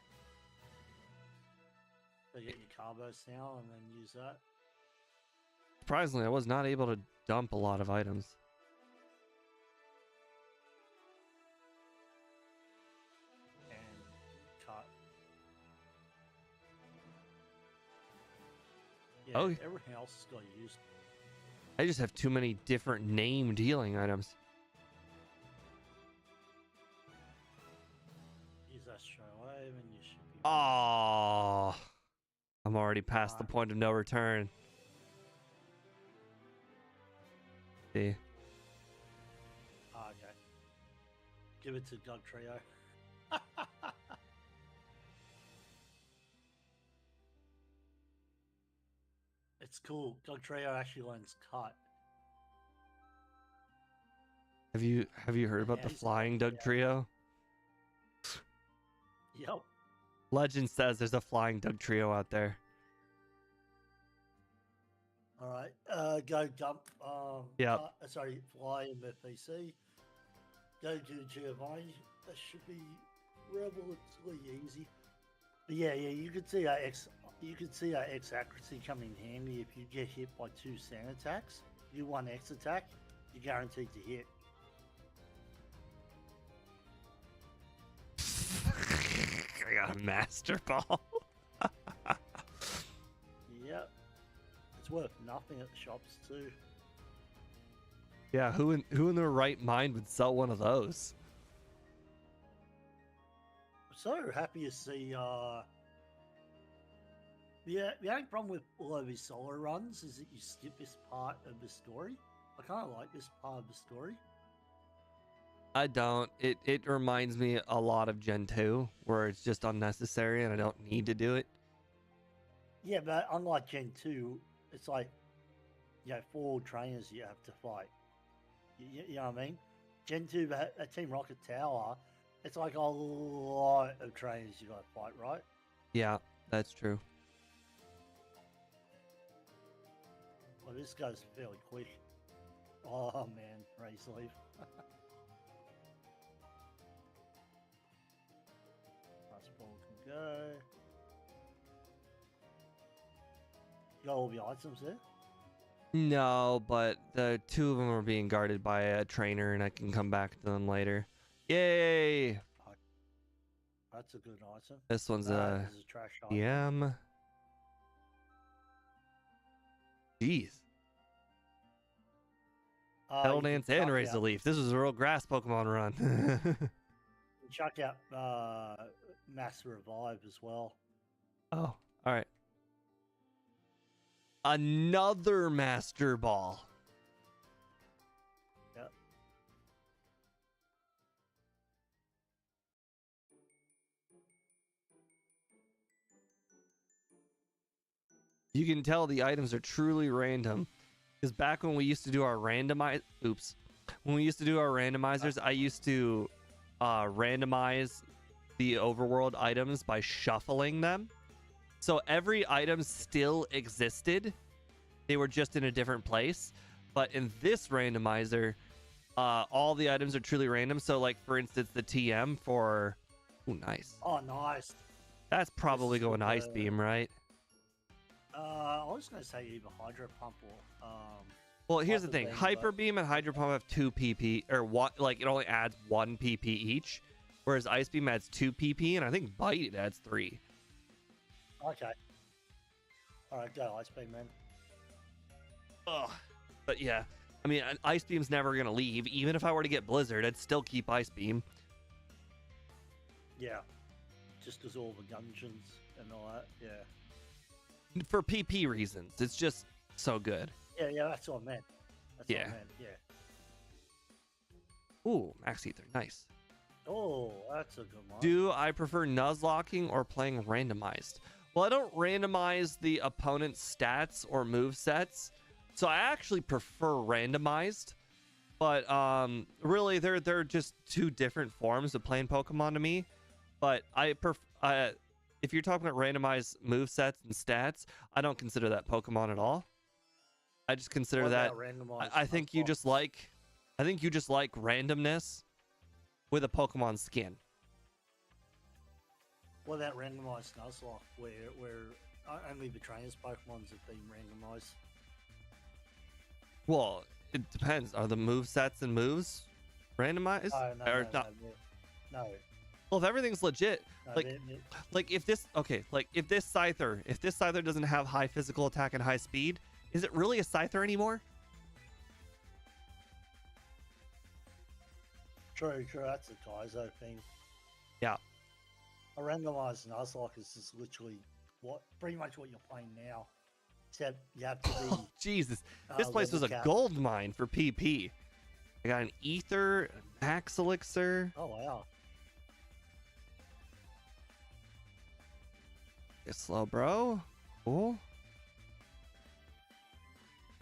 So you get your Carbos now and then use that. Surprisingly, I was not able to dump a lot of items. And cut. Yeah, Oh. everything else has got used. I just have too many different named healing items. Use that straight away and you should be. Oh, I'm already past the point of no return. See. Oh, okay. Give it to Doug Trio. It's cool. Doug Trio actually learns cut. Have you heard about Yeah, the he's flying like, Doug trio? Yep. Legend says there's a flying Doug trio out there. All right. Go dump. Yep. Sorry, fly in the PC. Go to Giovanni. That should be relatively easy. But yeah. You could see our X. You could see our X accuracy come in handy if you get hit by 2 sand attacks. You 1 X attack, you're guaranteed to hit. I got a master ball. Yep. It's worth nothing at the shops too. Yeah, who in their right mind would sell one of those? I'm so happy to see. The only problem with all of his solo runs is that you skip this part of the story. I kind of like this part of the story. I don't. It reminds me a lot of Gen 2, where it's just unnecessary and I don't need to do it. Yeah, but unlike Gen 2, it's like, 4 trainers you have to fight. You know what I mean? Gen 2 Team Rocket Tower, it's like a lot of trainers you got to fight, right? Yeah, that's true. Well, this goes fairly quick. Oh man, race leaf. Last ball can go. You got all the items there? No, but the 2 of them are being guarded by a trainer, and I can come back to them later. Yay! That's a good item. This one's That is a trash item. DM. Jeez. Pedal You can Dance and chuck Raise the out- Leaf. This was a real grass Pokemon run. you can chuck out Max Revive as well. Oh, all right. Another Master Ball. Yep. You can tell the items are truly random. Because back when we used to do our randomizers, I used to randomize the overworld items by shuffling them. So every item still existed. They were just in a different place. But in this randomizer, all the items are truly random. So like, for instance, the TM for... Oh, nice. Oh, nice. That's probably going Ice Beam, right? I was going to say either Hydro Pump or... Well, here's the Hyper thing. Beam, Hyper Beam and Hydro Pump have 2 PP, or what? Like, it only adds 1 PP each. Whereas Ice Beam adds 2 PP, and I think Bite it adds 3. Okay. Alright, go Ice Beam, man. Ugh. But yeah, I mean, an Ice Beam's never going to leave. Even if I were to get Blizzard, I'd still keep Ice Beam. Yeah. Just because all the dungeons and all that, yeah. For PP reasons. It's just so good. Yeah, that's what I meant. That's what I meant, yeah. Ooh, Max Ether. Nice. Oh, that's a good one. Do I prefer Nuzlocking or playing randomized? Well, I don't randomize the opponent's stats or move sets, so I actually prefer randomized. But really, they're just 2 different forms of playing Pokemon to me. But if you're talking about randomized move sets and stats, I don't consider that Pokemon at all. I just consider that. I think you just like randomness with a Pokemon skin. What about randomized Nuzlocke, where only the trainers' Pokemons have been randomized? Well, it depends. Are the move sets and moves randomized? No. Well, if everything's legit, No, like, they're- like if this Scyther doesn't have high physical attack and high speed, is it really a Scyther anymore? True, that's a Kaizo thing. Yeah. A randomized Nuzlocke is just literally pretty much what you're playing now. Except you have to be... Oh, Jesus. This place was level a cap. gold mine for PP. I got an Ether, a Max Elixir. Oh, wow. Get slow, bro. Cool.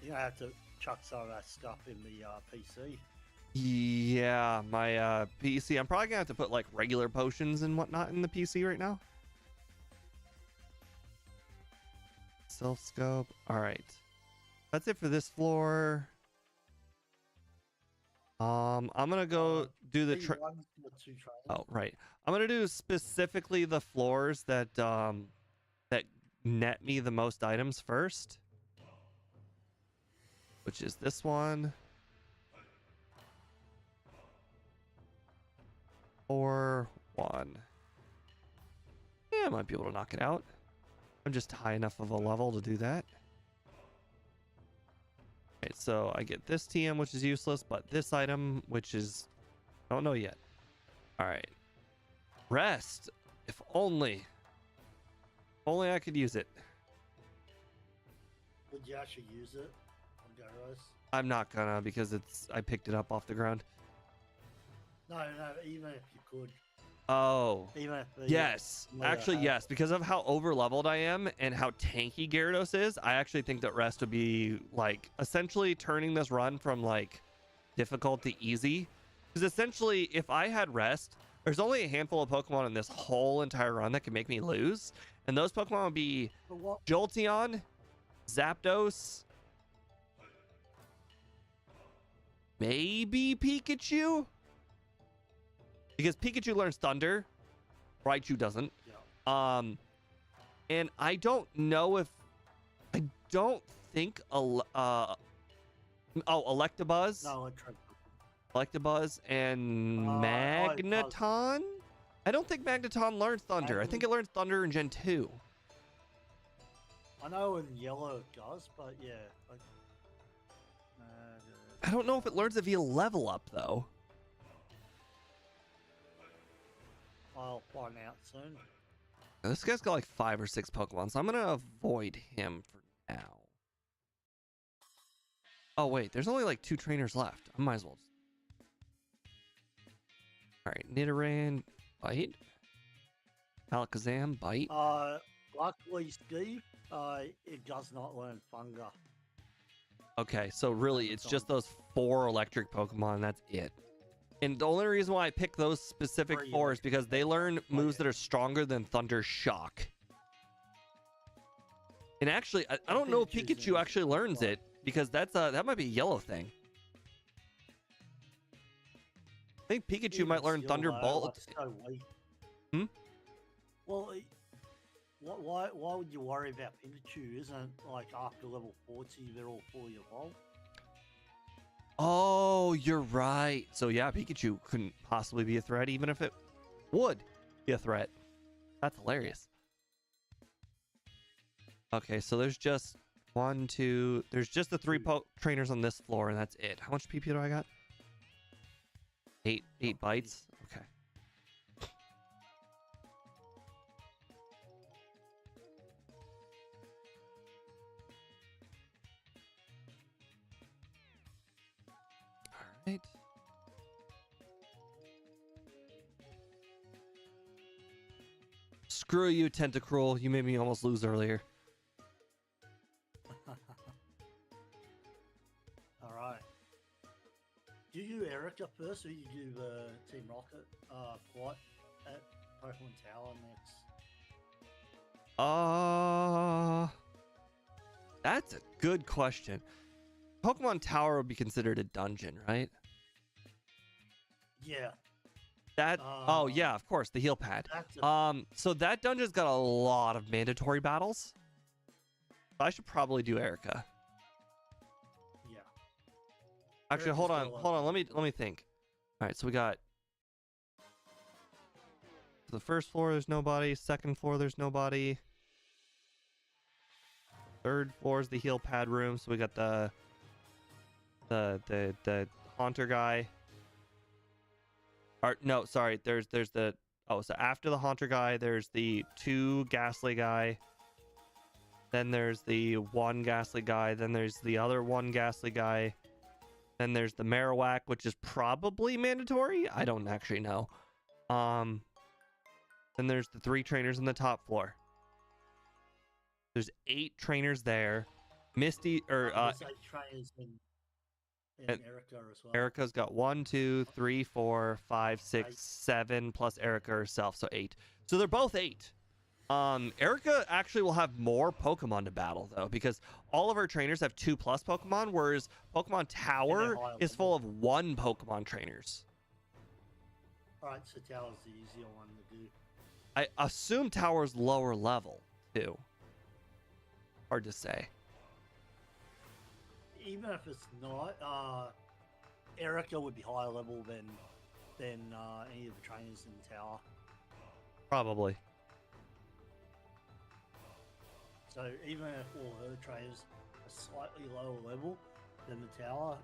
You're going to have to chuck some of that stuff in the PC. Yeah, my PC. I'm probably going to have to put like regular potions and whatnot in the PC right now. Self scope. All right. That's it for this floor. I'm gonna go do the oh right. I'm gonna do specifically the floors that that net me the most items first, which is this one, or 1. Yeah, I might be able to knock it out. I'm just high enough of a level to do that. Okay, so I get this TM, which is useless, but this item, which is... I don't know yet. Alright. Rest! If only. If only I could use it. Would you actually use it on Gyros? I'm not gonna, because I picked it up off the ground. No, even if you could. Oh. Even if Yes. Actually, yes. Because of how over-leveled I am and how tanky Gyarados is, I actually think that Rest would be, like, essentially turning this run from, like, difficult to easy. Because essentially, if I had rest, there's only a handful of Pokemon in this whole entire run that can make me lose. And those Pokemon would be Jolteon, Zapdos, maybe Pikachu? Because Pikachu learns Thunder, Raichu doesn't. Yeah. And I don't know if... I don't think... Electabuzz? No, Electabuzz and Magneton? I don't think Magneton learns Thunder. I think it learns Thunder in Gen 2. I know in Yellow it does, but yeah. Like, I don't know if it learns it via level up, though. I'll find out soon. This guy's got like 5 or 6 Pokemon, so I'm going to avoid him for now. Oh, wait. There's only like 2 trainers left. I might as well. All right. Nidoran, bite. Alakazam, bite. Luckily, Steve, it does not learn Funga. Okay, so really, it's just those 4 electric Pokemon. That's it. And the only reason why I pick those specific 4 is because they learn moves that are stronger than Thunder Shock. And actually, I don't know if Pikachu actually learns it, because that's that might be a yellow thing. I think Pikachu might learn Thunderbolt. Hmm? Well, why would you worry about Pikachu? Isn't like after level 40 they're all fully evolved? Oh, you're right. So yeah, Pikachu couldn't possibly be a threat, even if it would be a threat. That's hilarious. Okay, so there's just 1, 2. There's just the 3 trainers on this floor, and that's it. How much PP do I got? 8 bites. Okay. All right. Screw you, Tentacruel. You made me almost lose earlier. Alright. Do you Erica first, or you do Team Rocket plot at Pokemon Tower next? That's a good question. Pokemon Tower would be considered a dungeon, right? Yeah. That oh yeah, of course, the heal pad. So that dungeon's got a lot of mandatory battles. I should probably do Erica. Yeah. Actually, hold on. Let me think. All right, so we got the first floor. There's nobody. Second floor. There's nobody. Third floor is the heal pad room. So we got the Haunter guy. Or no, sorry. There's the so after the Haunter guy, there's the 2 Ghastly guy. Then there's the 1 Ghastly guy. Then there's the other 1 Ghastly guy. Then there's the Marowak, which is probably mandatory. I don't actually know. Then there's the 3 trainers on the top floor. There's 8 trainers there. Misty or there's 8 trainers in Erica as well. Erica's got 1, 2, 3, 4, 5, 6, 7 plus Erica herself, so 8. So they're both 8. Erica actually will have more Pokemon to battle though, because all of her trainers have 2+ Pokemon, whereas Pokemon Tower is full of 1 Pokemon trainers. Alright, so Tower's the easier one to do. I assume Tower's lower level too. Hard to say. Even if it's not, Erica would be higher level than any of the trainers in Tower. Probably. So even if all her trainers are slightly lower level than the Tower,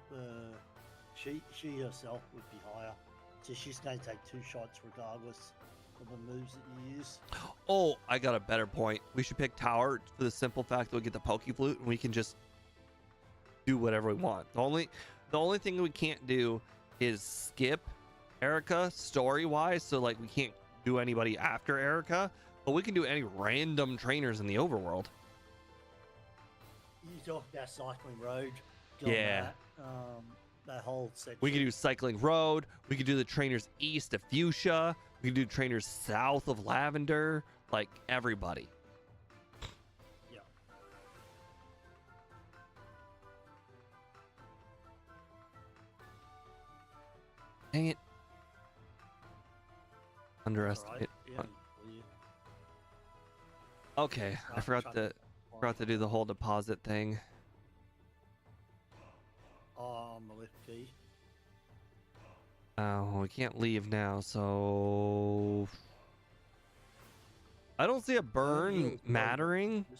she herself would be higher. So she's going to take 2 shots regardless of the moves that you use. Oh, I got a better point. We should pick Tower for the simple fact that we get the Pokeflute and we can just do whatever we want. The only thing we can't do is skip Erica story-wise, so like we can't do anybody after Erica, but we can do any random trainers in the overworld. You talk about Cycling Road. Yeah. that whole section. We could do Cycling Road. We could do the trainers east of Fuchsia. We could do trainers south of Lavender. Like, everybody. Yeah. Dang it. That's all Underestimate. right. Yeah, Okay, I forgot to do the whole deposit thing. on the lift key. Oh, we can't leave now, so I don't see a burn mattering. Yeah.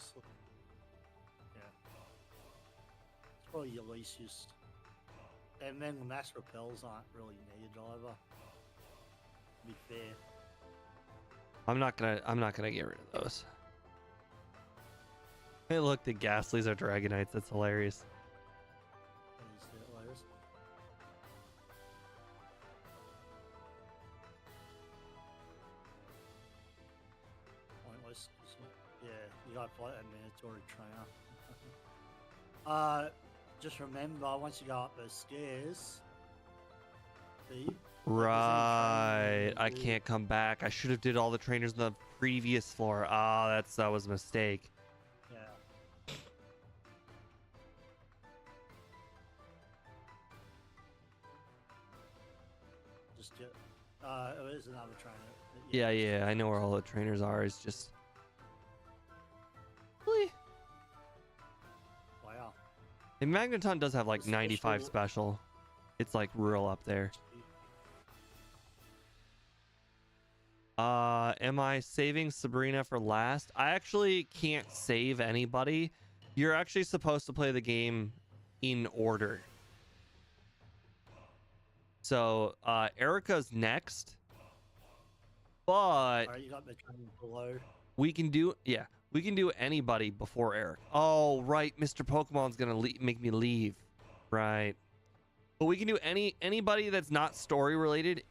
It's probably your least use. And then the mass repels aren't really needed either. To be fair. I'm not gonna get rid of those. Hey, look, the Ghastlies are Dragonites. That's hilarious. That is hilarious. Pointless. Yeah, you gotta fight that mandatory trainer. Just remember, once you go up those stairs, Steve, Right. I can't come back. I should have did all the trainers on the previous floor. Ah, that was a mistake. Yeah. Just get. There's another trainer. Yeah, I know where all the trainers are. It's just. Really? Wow. And Magneton does have like The 95 special- special. It's like real up there. Am I saving Sabrina for last? I actually can't save anybody. You're actually supposed to play the game in order. So, Erica's next. But Alright, you got the trainer below. we can do anybody before Eric. Oh, right, Mr. Pokemon's gonna make me leave. Right. But we can do anybody that's not story related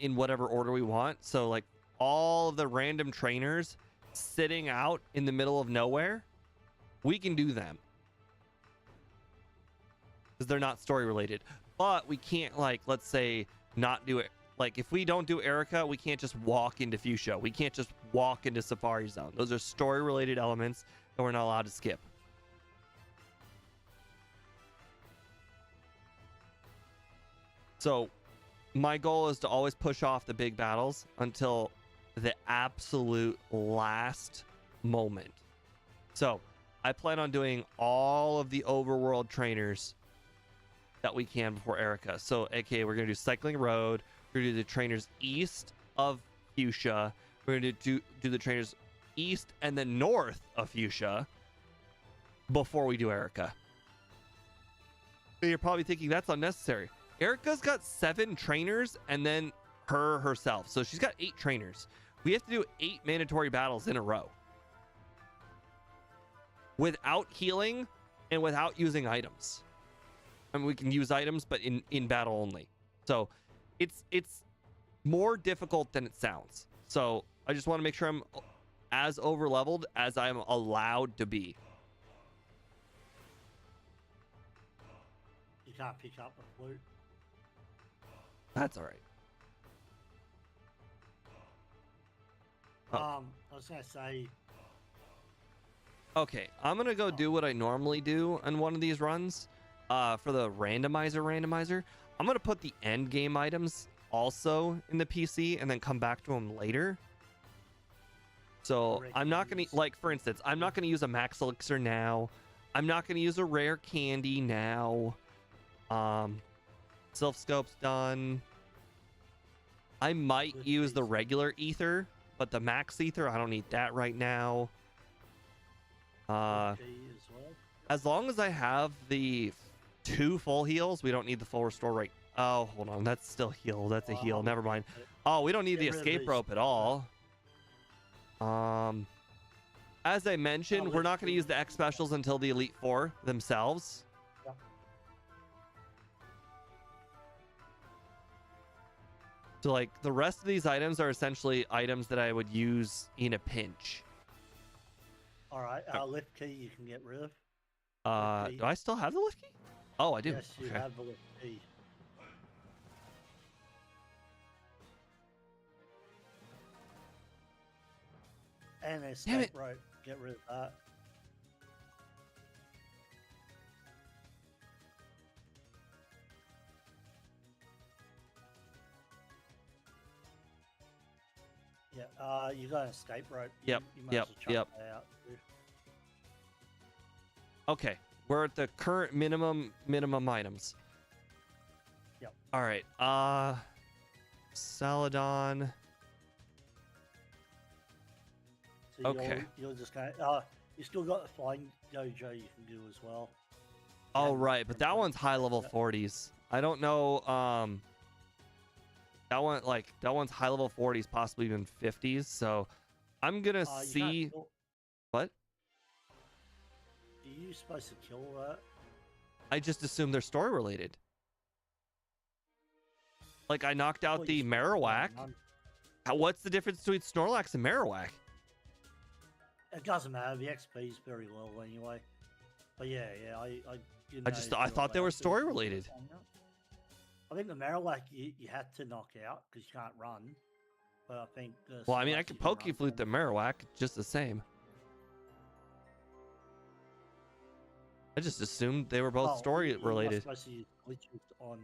in whatever order we want. So like all of the random trainers sitting out in the middle of nowhere, we can do them. Because they're not story related. But we can't, like, let's say, not do it. Like, if we don't do Erica, we can't just walk into Fuchsia. We can't just walk into Safari Zone. Those are story related elements that we're not allowed to skip. So my goal is to always push off the big battles until the absolute last moment. So I plan on doing all of the overworld trainers that we can before Erica. So, aka, we're going to do Cycling Road. We're going to do the trainers east of Fuchsia. We're going to do the trainers east and then north of Fuchsia before we do Erica. But you're probably thinking that's unnecessary. Erica's got 7 trainers and then herself. So she's got 8 trainers. We have to do 8 mandatory battles in a row without healing and without using items. I mean, we can use items, but in battle only. So it's more difficult than it sounds. So I just want to make sure I'm as over leveled as I'm allowed to be. You can't pick up the flute. That's all right. Oh. I was gonna say. Okay, I'm gonna go do what I normally do on one of these runs. For the randomizer, I'm gonna put the end game items also in the PC and then come back to them later. So I'm not gonna, like, for instance, I'm not gonna use a max elixir now. I'm not gonna use a rare candy now. Sylph Scope's done. I might use the regular ether, but the max ether, I don't need that right now. As long as I have the 2 full heals, we don't need the full restore right. Oh, hold on, that's still heal. That's a heal. Never mind. Oh, we don't need the escape rope at all. As I mentioned, we're not going to use the X specials until the Elite Four themselves. Yep. So, like, the rest of these items are essentially items that I would use in a pinch. All right, lift key you can get rid of. Do I still have the lift key? Oh, I do. Yes, you Okay. have a key. And escape rope. Get rid of that. Yeah, you got an escape rope. Yep, You might as well chuck that out too. Okay, we're at the current minimum items. Yep. All right. Saladon. So Okay. You're just going. You still got the flying dojo you can do as well. Oh right, but that one's high level 40s. I don't know. That one's high level 40s, possibly even 50s. So I'm gonna see. What? Are you supposed to kill that? I just assume they're story related. Like I knocked out the Marowak. What's the difference between Snorlax and Marowak? It doesn't matter. The XP is very low anyway. But yeah, I thought they were story related. I think the Marowak you had to knock out because you can't run. But I think well, I mean, I could Pokeflute the Marowak just the same. I just assumed they were both story related. You're supposed to use glitches on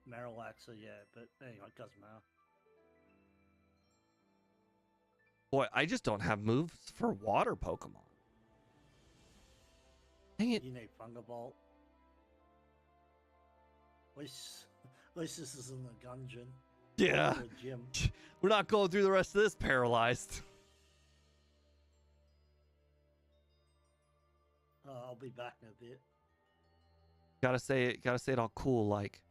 Marowak, so yeah. But anyway, it doesn't matter. Boy, I just don't have moves for water Pokemon. Dang it. You need Pokeball. At least this isn't a dungeon. Yeah. Or a gym. We're not going through the rest of this paralyzed. I'll be back in a bit. Gotta say it all cool like.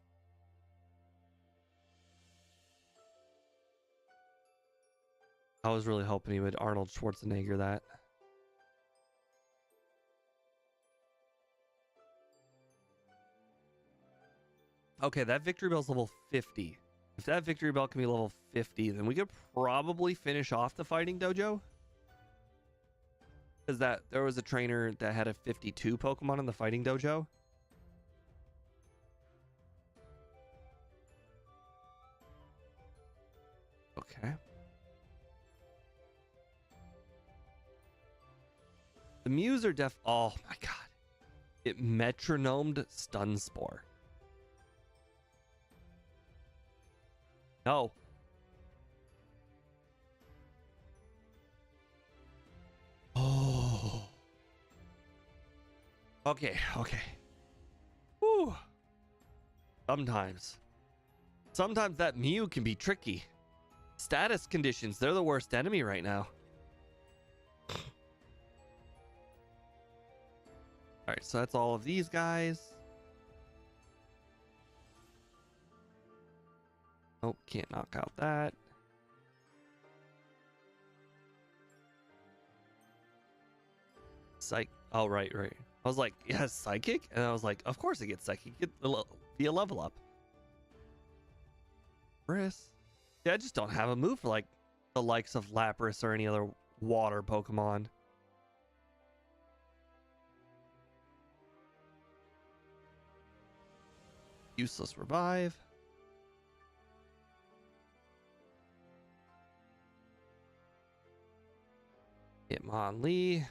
I was really hoping he would Arnold Schwarzenegger that. Okay, that Victory Bell's level 50. If that Victory Bell can be level 50, then we could probably finish off the Fighting Dojo. Because there was a trainer that had a 52 Pokemon in the Fighting Dojo. Okay. The Mews are oh my god. It metronomed Stun Spore. No. Oh. Okay. Whew. Sometimes that Mew can be tricky. Status conditions, they're the worst enemy right now. Alright, so that's all of these guys. Oh, can't knock out that. Psych. Oh, right. I was like, it has Psychic? And I was like, of course it gets Psychic. Be a level up. Briss. Yeah, I just don't have a move for like the likes of Lapras or any other water Pokemon. Useless revive. Hitmonlee.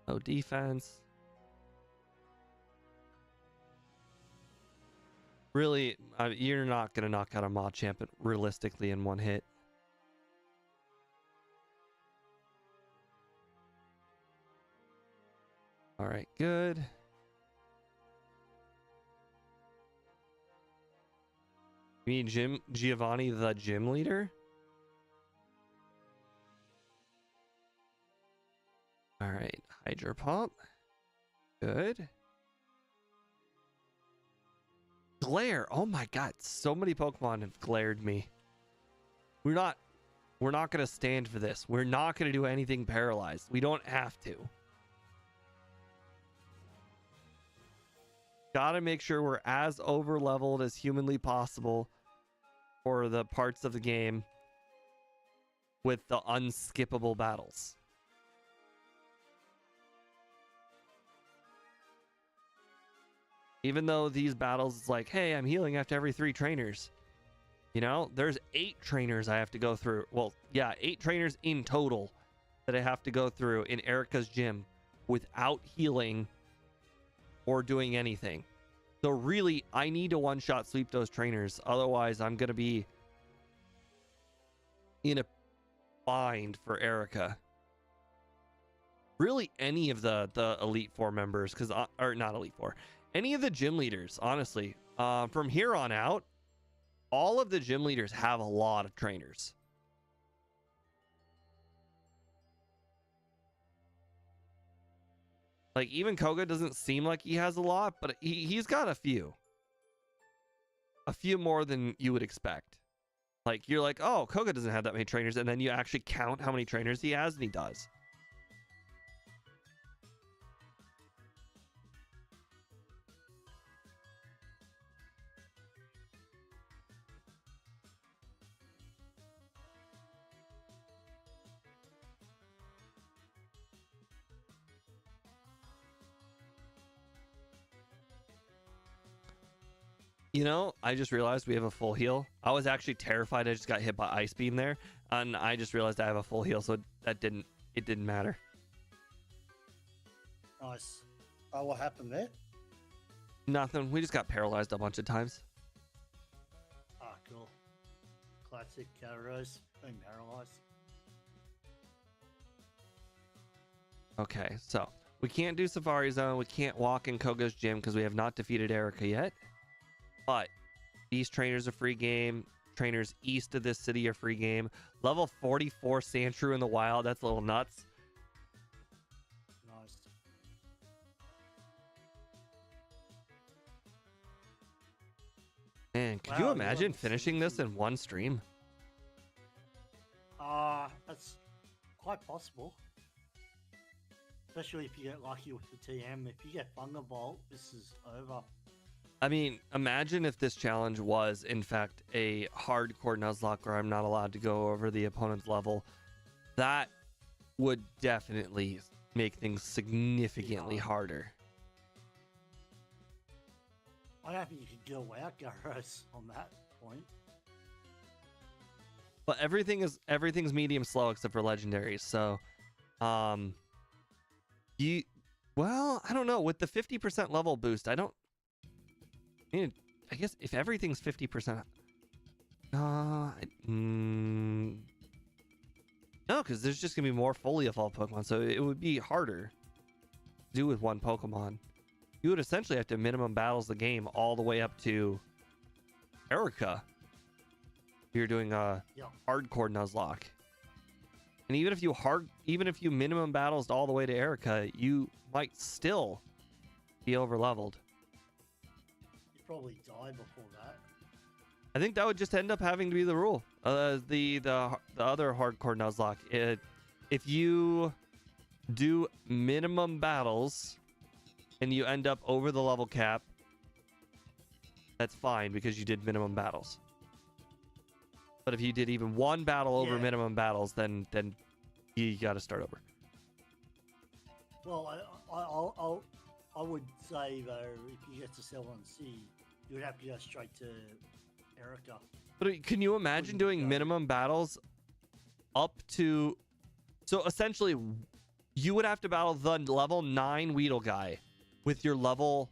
No defense. Really, you're not going to knock out a Machamp realistically in one hit. All right, good. You mean Giovanni the gym leader? All right, Hydro Pump. Good. Glare. Oh my god, so many Pokemon have glared me. We're not going to stand for this. We're not going to do anything paralyzed. We don't have to. Gotta make sure we're as over leveled as humanly possible for the parts of the game with the unskippable battles. Even though these battles, it's like, hey, I'm healing after every 3 trainers. You know, there's 8 trainers I have to go through. Well, yeah, 8 trainers in total that I have to go through in Erica's gym without healing or doing anything. So really, I need to one-shot sweep those trainers. Otherwise, I'm going to be in a bind for Erica. Really, any of the Elite Four members, or not Elite Four, any of the gym leaders, honestly, from here on out, all of the gym leaders have a lot of trainers. Like, even Koga doesn't seem like he has a lot, but he's got a few. A few more than you would expect. Like, you're like, oh, Koga doesn't have that many trainers, and then you actually count how many trainers he has, and he does. You know, I just realized we have a full heal. I was actually terrified I just got hit by Ice Beam there, and I just realized I have a full heal, so it didn't matter. Nice. Oh, what happened there? Nothing. We just got paralyzed a bunch of times. Ah, cool. Classic Kairos being paralyzed. Okay, so we can't do Safari Zone. We can't walk in Koga's gym because we have not defeated Erica yet. But these trainers are free game. Trainers east of this city are free game. Level 44 Sandshrew in the wild. That's a little nuts. Nice. Man, could Wow, you you imagine level finishing this 70. in one stream? That's quite possible. Especially if you get lucky with the TM. If you get Thunderbolt, this is over. I mean, imagine if this challenge was, in fact, a hardcore Nuzlocke where I'm not allowed to go over the opponent's level. That would definitely make things significantly harder. I don't think you could go out Garros on that point. But everything's medium slow except for legendaries. So, well, I don't know. With the 50% level boost, I guess if everything's 50%, no, because there's just gonna be more fully evolved Pokemon, so it would be harder to do with one Pokemon. You would essentially have to minimum battles the game all the way up to Erica. You're doing a hardcore Nuzlocke, and even if you minimum battles all the way to Erica, you might still be over leveled. Probably die before that. I think that would just end up having to be the rule. The other hardcore Nuzlocke, if you do minimum battles and you end up over the level cap, that's fine because you did minimum battles. But if you did even one battle over minimum battles, then you got to start over. Well, I would say though, if you get to Cell and C, you would have to go straight to Erica. But can you imagine doing minimum battles up to... So essentially, you would have to battle the level 9 Weedle guy with your level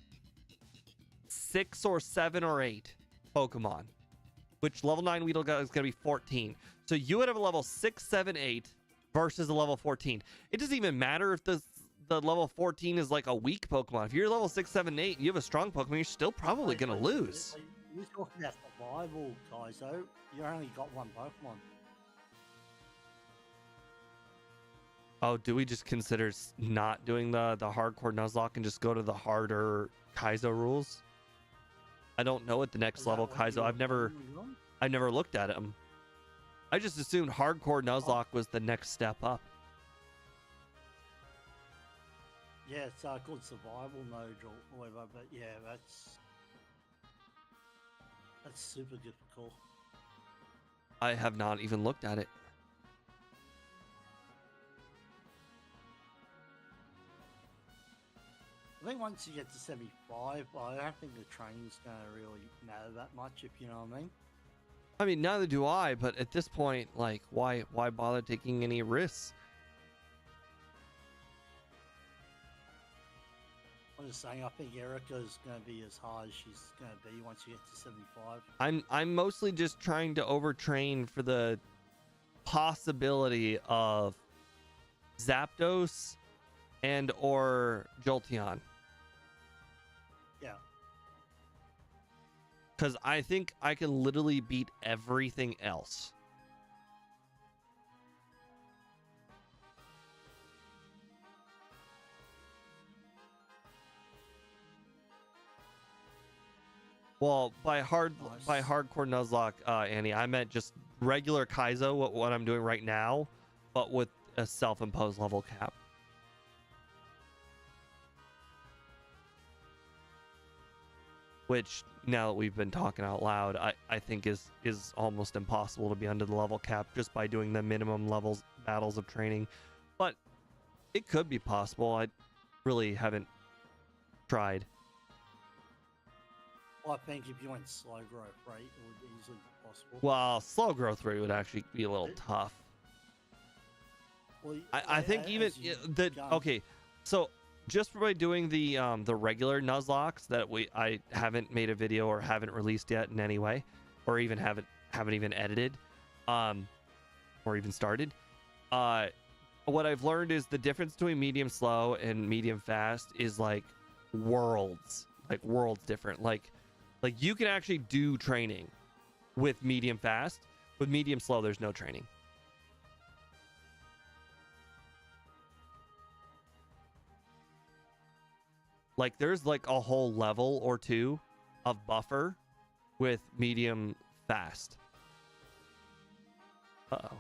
6 or 7 or 8 Pokemon. Which level 9 Weedle guy is going to be 14. So you would have a level 6, 7, 8 versus a level 14. It doesn't even matter if the level 14 is like a weak Pokemon. If you're level 6, 7, 8 and you have a strong Pokemon, you're still probably going to lose. You're talking about survival, Kaizo. You only got one Pokemon. Oh, do we just consider not doing the hardcore Nuzlocke and just go to the harder Kaizo rules? I don't know what the next level Kaizo. I've never looked at them. I just assumed hardcore Nuzlocke was the next step up. Yeah, it's called survival mode or whatever, but yeah, that's super difficult. I have not even looked at it. I think once you get to 75, I don't think the training's going to really matter that much, if you know what I mean. I mean, neither do I, but at this point, like, why bother taking any risks? I'm just saying, I think Erica's going to be as hard as she's going to be once you get to 75. I'm mostly just trying to overtrain for the possibility of Zapdos and or Jolteon. Yeah. Because I think I can literally beat everything else. Well, by hardcore Nuzlocke, Annie, I meant just regular Kaizo, what I'm doing right now, but with a self-imposed level cap. Which, now that we've been talking out loud, I think is almost impossible to be under the level cap just by doing the minimum levels battles of training. But it could be possible. I really haven't tried. Well, I think if you went slow growth rate, it would easily be possible. Well, slow growth rate would actually be a little tough. Well, I think even the okay, so just by doing the regular Nuzlocks that I haven't made a video or haven't released yet in any way, or even haven't even edited, or even started. What I've learned is the difference between medium slow and medium fast is like worlds different. Like you can actually do training with medium fast. With medium slow, there's no training. Like there's like a whole level or two of buffer with medium fast. Uh-oh.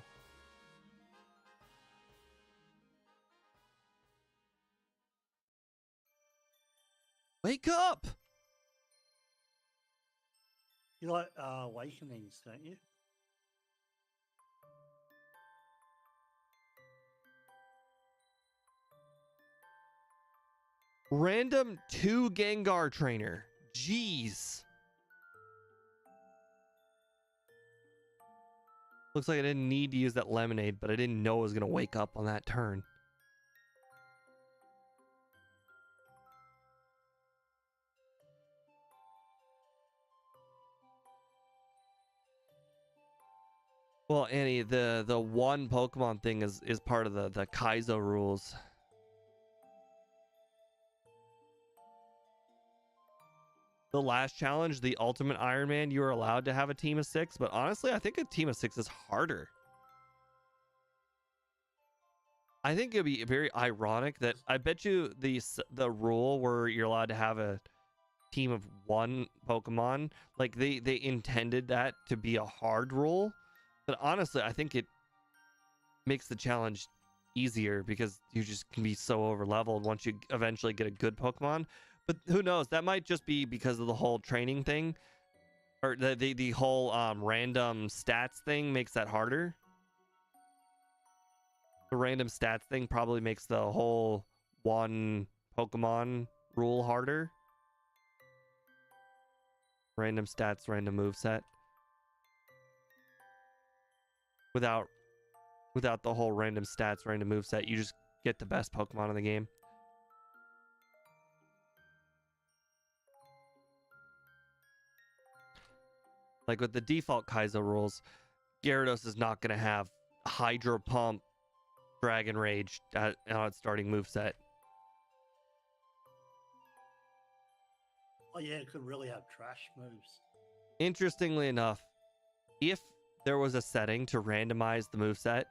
Wake up! You like Awakenings, don't you? Random 2 Gengar trainer. Jeez. Looks like I didn't need to use that lemonade, but I didn't know I was going to wake up on that turn. Well, Annie, the one Pokemon thing is part of the Kaizo rules. The last challenge, the Ultimate Iron Man, you were allowed to have a team of 6, but honestly, I think a team of 6 is harder. I think it'd be very ironic that I bet you the rule where you're allowed to have a team of 1 Pokemon, like they intended that to be a hard rule, but honestly, I think it makes the challenge easier because you just can be so over leveled once you eventually get a good Pokemon. But who knows? That might just be because of the whole training thing, or the whole random stats thing makes that harder. The random stats thing probably makes the whole 1 Pokemon rule harder. Random stats, random moveset. Without the whole random stats, random moveset, you just get the best Pokemon in the game. Like with the default Kaizo rules, Gyarados is not going to have Hydro Pump, Dragon Rage on its starting moveset. Oh yeah, it could really have trash moves. Interestingly enough, if there was a setting to randomize the moveset,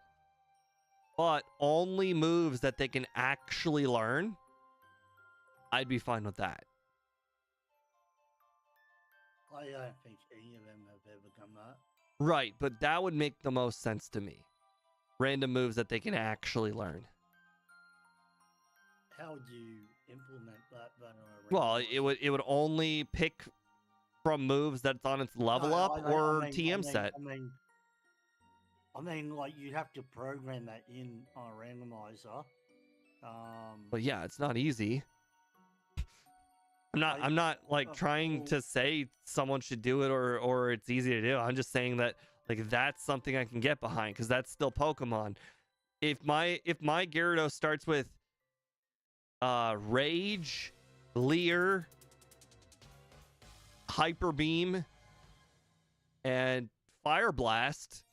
but only moves that they can actually learn, I'd be fine with that. I don't think any of them have ever done that. Right, but that would make the most sense to me. Random moves that they can actually learn. How would you implement that? Well, it would only pick from moves that's on its level up or TM set. I mean, like you have to program that in on a randomizer. But yeah, it's not easy. I'm not like trying to say someone should do it or it's easy to do. I'm just saying that like that's something I can get behind because that's still Pokemon. If my Gyarados starts with Rage, Leer, Hyper Beam, and Fire Blast,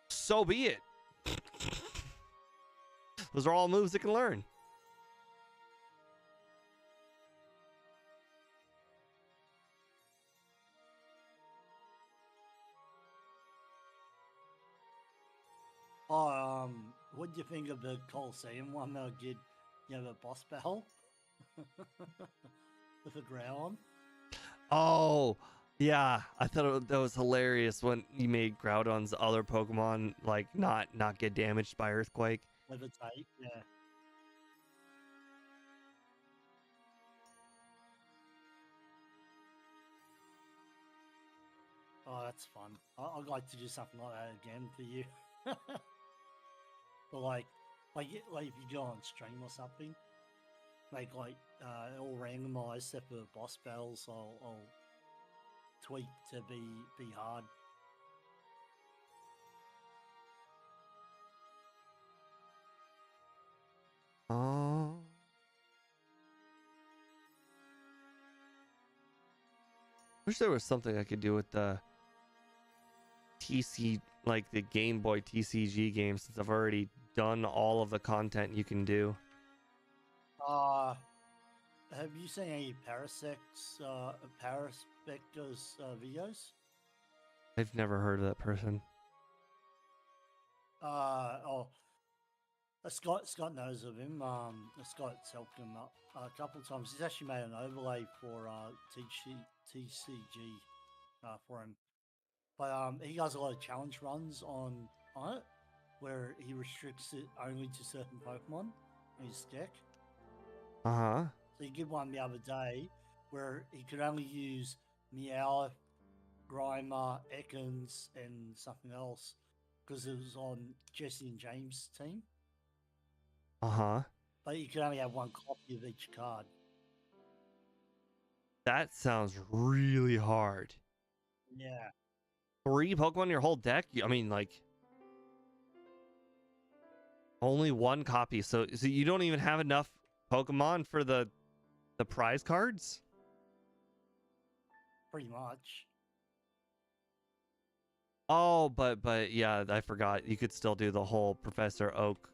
so be it. Those are all moves it can learn. Oh, what do you think of the Coliseum one that did, the boss battle with the Groudon? Oh, yeah. I thought that was hilarious when you made Groudon's other Pokemon like not get damaged by Earthquake. Levitate, yeah. Oh, that's fun. I'd like to do something like that again for you. But like if you go on stream or something, make all randomized except for the boss battles. I'll tweak to be hard. Oh. Wish there was something I could do with the TC, like the Game Boy TCG game, since I've already done all of the content you can do. Have you seen any Paraspector's videos? I've never heard of that person. Scott knows of him. Scott's helped him up a couple of times. He's actually made an overlay for TCG for him. But he does a lot of challenge runs on it, where he restricts it only to certain Pokemon in his deck. Uh-huh. So he did one the other day where he could only use Meowth, Grimer, Ekans, and something else because it was on Jesse and James' team. Uh-huh. But you could only have one copy of each card. That sounds really hard. Yeah. 3 Pokemon in your whole deck? I mean, like, only 1 copy. So you don't even have enough Pokemon for the prize cards? Pretty much. Oh, but yeah, I forgot. You could still do the whole Professor Oak,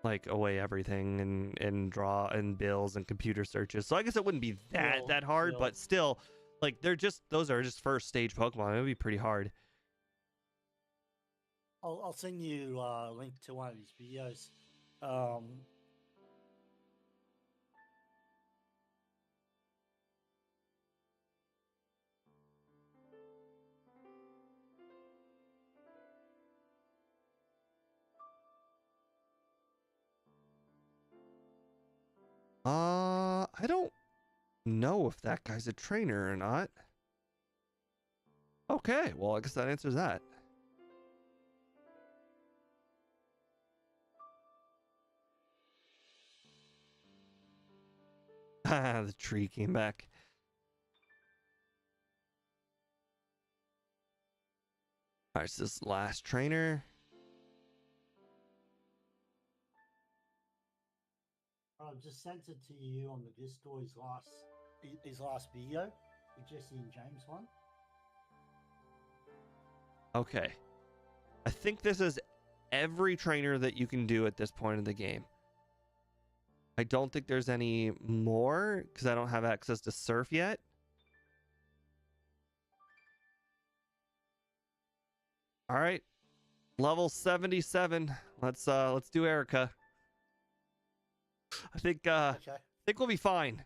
like away everything and draw and bills and computer searches. So I guess it wouldn't be that hard, but still, like those are just first stage Pokemon. It would be pretty hard. I'll send you a link to one of his videos. I don't know if that guy's a trainer or not. Okay, well, I guess that answers that. The tree came back. All right, so this last trainer. I've just sent it to you on the Discord, his last video, the Jesse and James one. Okay. I think this is every trainer that you can do at this point in the game. I don't think there's any more because I don't have access to Surf yet. All right. Level 77. Let's do Erica. I think we'll be fine.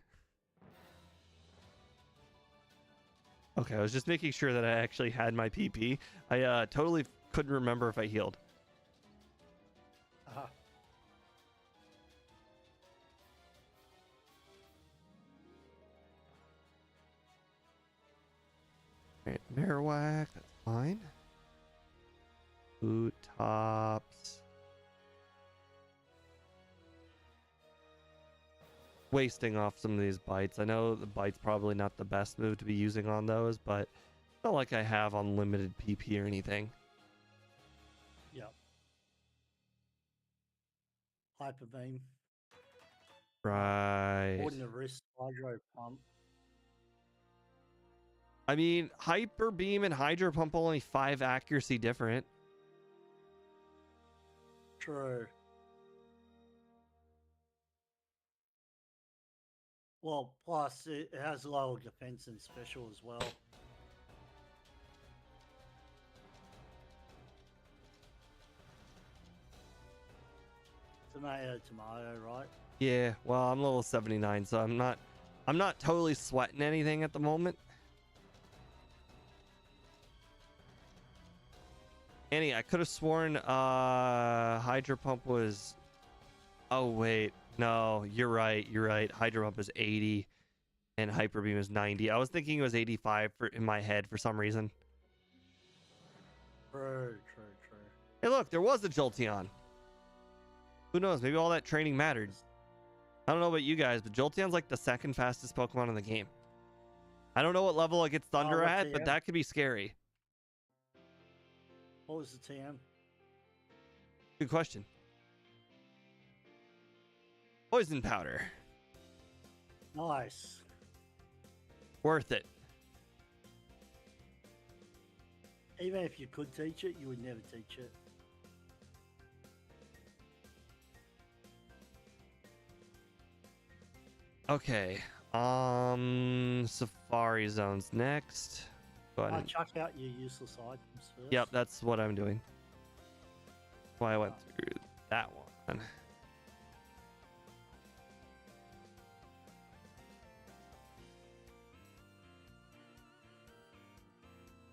Okay, I was just making sure that I actually had my PP. I totally couldn't remember if I healed. Uh-huh. Alright, Marowak, that's fine. Boot tops. wasting off some of these bites. I know the bite's probably not the best move to be using on those, but it's not like I have unlimited PP or anything. Yep. Hyper beam. Right. Holding the wrist, hydro pump. I mean, Hyper Beam and Hydro Pump only 5 accuracy different. True. Well, plus it has lower defense and special as well. Tomato, tomato, right? Yeah, well, I'm level 79, so I'm not totally sweating anything at the moment. Annie, I could have sworn Hydro Pump was... Oh, wait. No, you're right. You're right. Hydro Pump is 80 and Hyper Beam is 90. I was thinking it was 85 in my head for some reason. True. Hey, look, there was a Jolteon. Who knows? Maybe all that training mattered. I don't know about you guys, but Jolteon's like the second fastest Pokemon in the game. I don't know what level it gets Thunder at, but that could be scary. What was the TM? Good question. Poison powder. Nice. Worth it. Even if you could teach it, you would never teach it. Okay. Safari Zone's next. Go ahead. Chuck out your useless items first. Yep, that's what I'm doing. That's why I went through that one.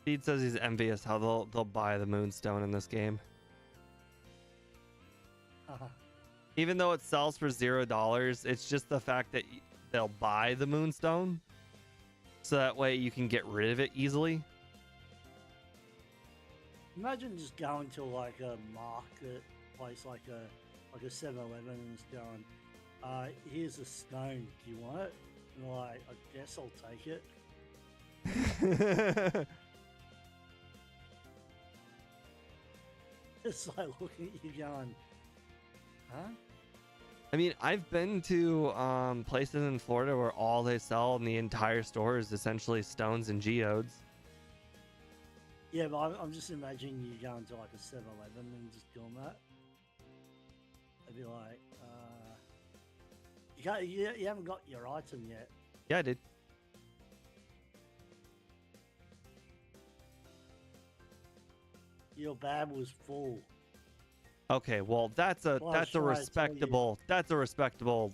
Speed says he's envious how they'll buy the Moonstone in this game. Even though it sells for $0, it's just the fact that they'll buy the Moonstone, so that way you can get rid of it easily. Imagine just going to like a market place, like a 7-Eleven, and just going, here's a stone, do you want it? And like, I guess I'll take it. It's like looking at you going, huh? I mean, I've been to places in Florida where all they sell in the entire store is essentially stones and geodes. Yeah, but I'm just imagining you going to like a 7-Eleven and just doing that. I'd be like, you haven't got your item yet. Yeah, I did. Your bag was full. Okay, well that's a respectable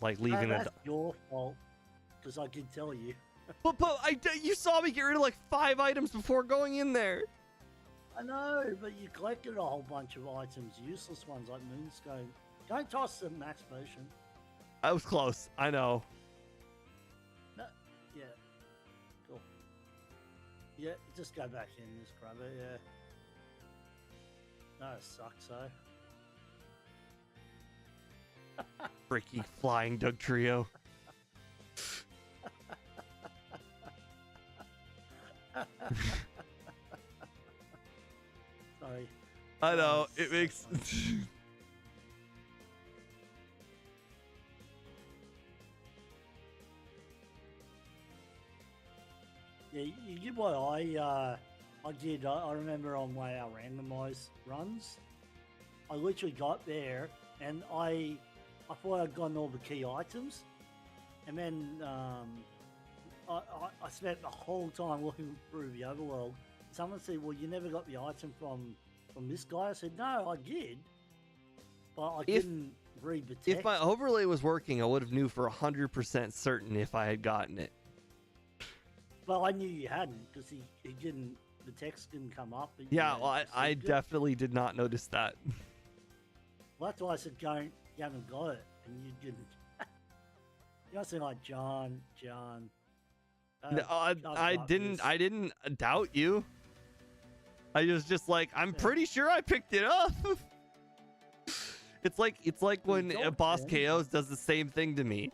like leaving that's your fault, because I can tell you. But you saw me get rid of like 5 items before going in there. I know, but you collected a whole bunch of items, useless ones like Moonstone. Don't toss the max potion. I was close. I know. No, yeah, cool. Yeah, just go back in, just grab it. Yeah. No, it sucks though. Freaky flying Doug trio. Sorry. I know, it makes... Yeah, you get what I did. I remember on one of our randomized runs, I literally got there and I thought I'd gotten all the key items, and then I spent the whole time looking through the overworld. Someone said, "Well, you never got the item from this guy." I said, "No, I did, but I didn't read the text." If my overlay was working, I would have knew for 100% certain if I had gotten it. Well, I knew you hadn't, because he didn't. The text didn't come up. Yeah, well, I definitely did not notice that. Well, that's why I said, "Don't, you haven't got it," and you didn't. You know, saying like John. No, I didn't doubt you. I was just like, I'm pretty sure I picked it up. It's like when Boss KOs does the same thing to me.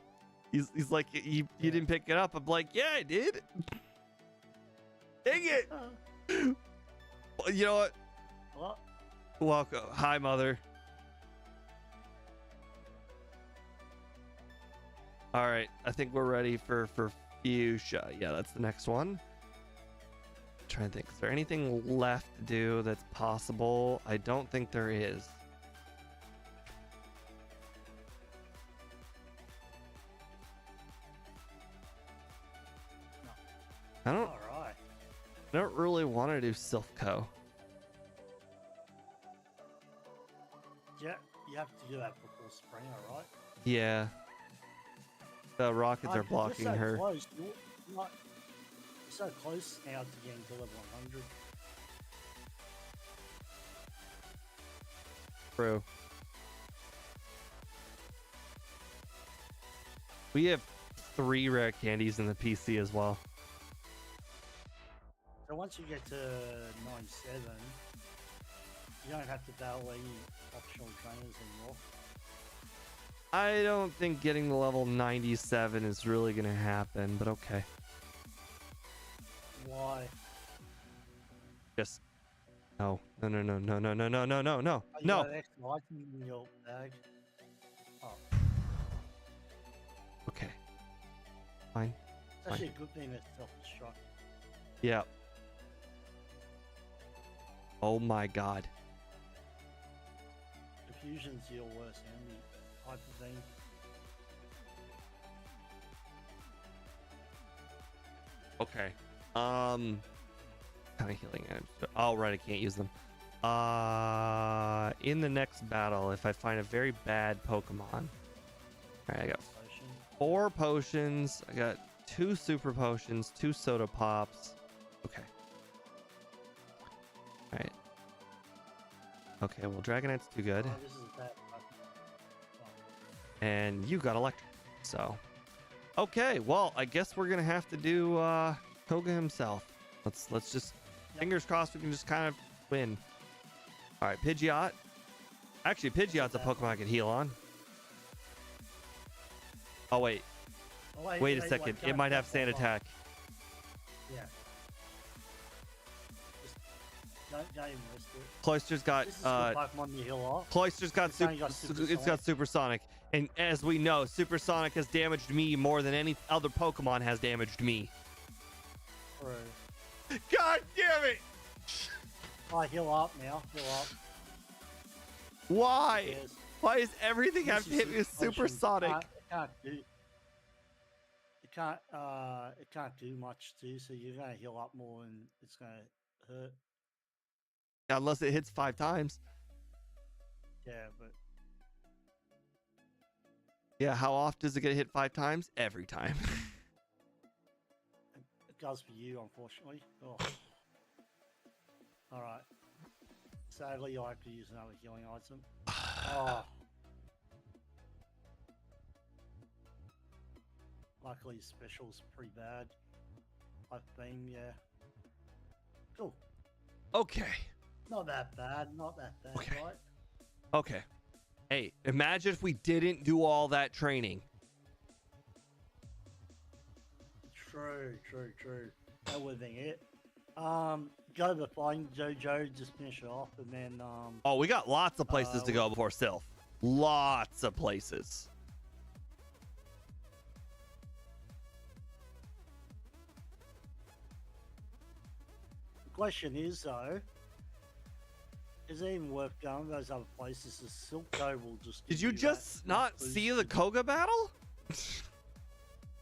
He's like, you didn't pick it up. I'm like, yeah, I did. Dang it. Well, you know what? What? Welcome. Hi, mother. All right, I think we're ready for Fuchsia. Yeah, that's the next one. Trying to think, is there anything left to do that's possible? I don't think there is. I don't. All right. I don't really want to do Silph-Co. Yeah, you have to do that before spring, all right? Yeah. The rockets are blocking you're so her. Close. You're so close now to getting to level 100. True. We have 3 rare candies in the PC as well. So once you get to 97, you don't have to battle any optional trainers anymore. I don't think getting to level 97 is really going to happen, but okay. Why? Just no. Oh, you got an extra item in your bag. Oh, Okay. Fine. it's actually a good thing that self-destruct. Yeah. Oh my god. Diffusion's your worst enemy type of thing. Okay. Kind of healing items. Oh, right, I can't use them. In the next battle, if I find a very bad Pokemon. Alright, I got Potion. 4 potions. I got 2 super potions, 2 soda pops. Okay. Alright. Okay, well, Dragonite's too good. Oh, this is a bad one. And you got electric. So. Okay, well, I guess we're gonna have to do Koga himself. Let's just fingers crossed we can just kind of win. Alright, Pidgeot. Actually, Pidgeot's a Pokemon I could heal on. Oh wait. Oh, Wait a second. It might have Sand Attack. Yeah. Just don't even risk it. Cloyster's got This is good Pokemon you heal off. Cloyster's got It's only got Supersonic. it's got Supersonic. And as we know, Supersonic has damaged me more than any other Pokemon has damaged me. True. God damn it! Oh, heal up now. Heal up. Why? Yes. Why does everything have to This hit me with is potion. Supersonic? It can't do much too, so you're gonna heal up more and it's gonna hurt. Unless it hits 5 times. Yeah, but Yeah, how often does it get hit 5 times? Every time. it does for you, unfortunately. Oh. Alright. Sadly, you'll have to use another healing item. Oh. Luckily, special's pretty bad. I think, yeah. Cool. Okay. Not that bad. Not that bad, Okay. right? Okay. Hey, imagine if we didn't do all that training. True. That would have been it. Go to find Jojo, just finish it off, and then Oh, we got lots of places to go before Sylph. Lots of places. the question is though, is it even worth going to those other places? The Silph-Co will just. Did give you that just not boost see the to- Koga battle?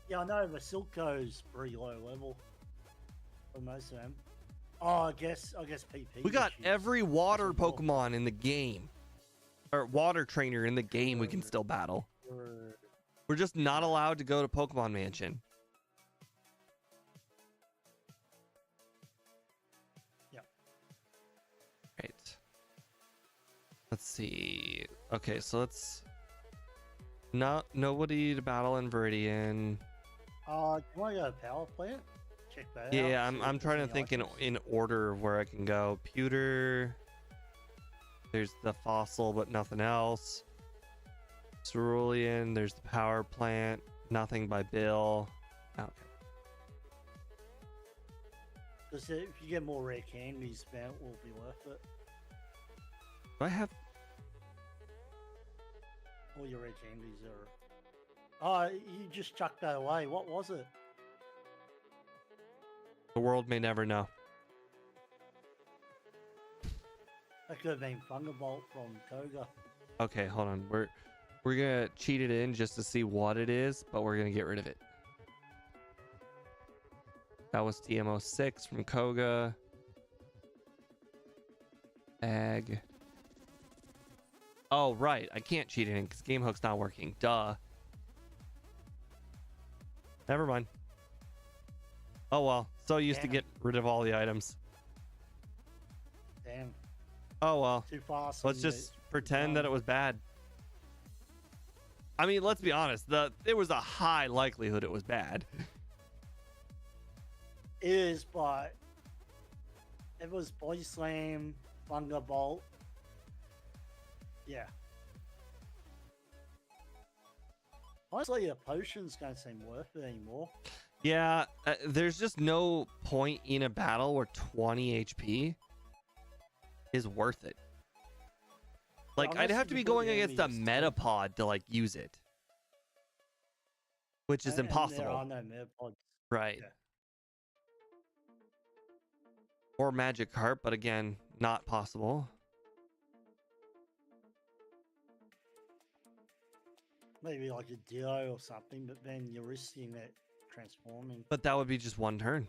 Yeah, I know, but Silph-Co's pretty low level for most of them. Oh, I guess PP. We got issues. every water That's what Pokemon in the game. Or water trainer in the game we can still battle. True. We're just not allowed to go to Pokemon Mansion. Yep. Right. Let's see. Okay, so let's... Nobody to battle in Viridian. Do you want to go to Power Plant? Check that out. Yeah, see if I'm there's trying to any think items. in order of where I can go. Pewter. There's the fossil, but nothing else. Cerulean. There's the power plant. Nothing by Bill. Okay. Because if you get more rare candies, man, it will be worth it. Do I have? All your rare candies are. Oh, you just chucked that away. What was it? The world may never know. That could have been Thunderbolt from Koga. Okay, hold on. We're gonna cheat it in just to see what it is, but we're gonna get rid of it. That was TM06 from Koga. Ag. Oh, right. I can't cheat it in because GameHook's not working. Duh. Never mind. Oh well. So used to get rid of all the items. Damn. Oh well. Too fast. Let's just pretend that it was bad. I mean, let's be honest. There was a high likelihood it was bad. It is, but it was Body Slam, Thunderbolt. Yeah. Honestly, a potion's don't seem worth it anymore. Yeah, there's just no point in a battle where 20 HP is worth it. Like, Unless I'd have to you be put going the against a enemies Metapod to, like, use it. Which is And there impossible. are no Metapods. Right. Yeah. Or Magikarp, but again, not possible. Maybe like a Dio or something, but then you're risking it transforming. But that would be just one turn.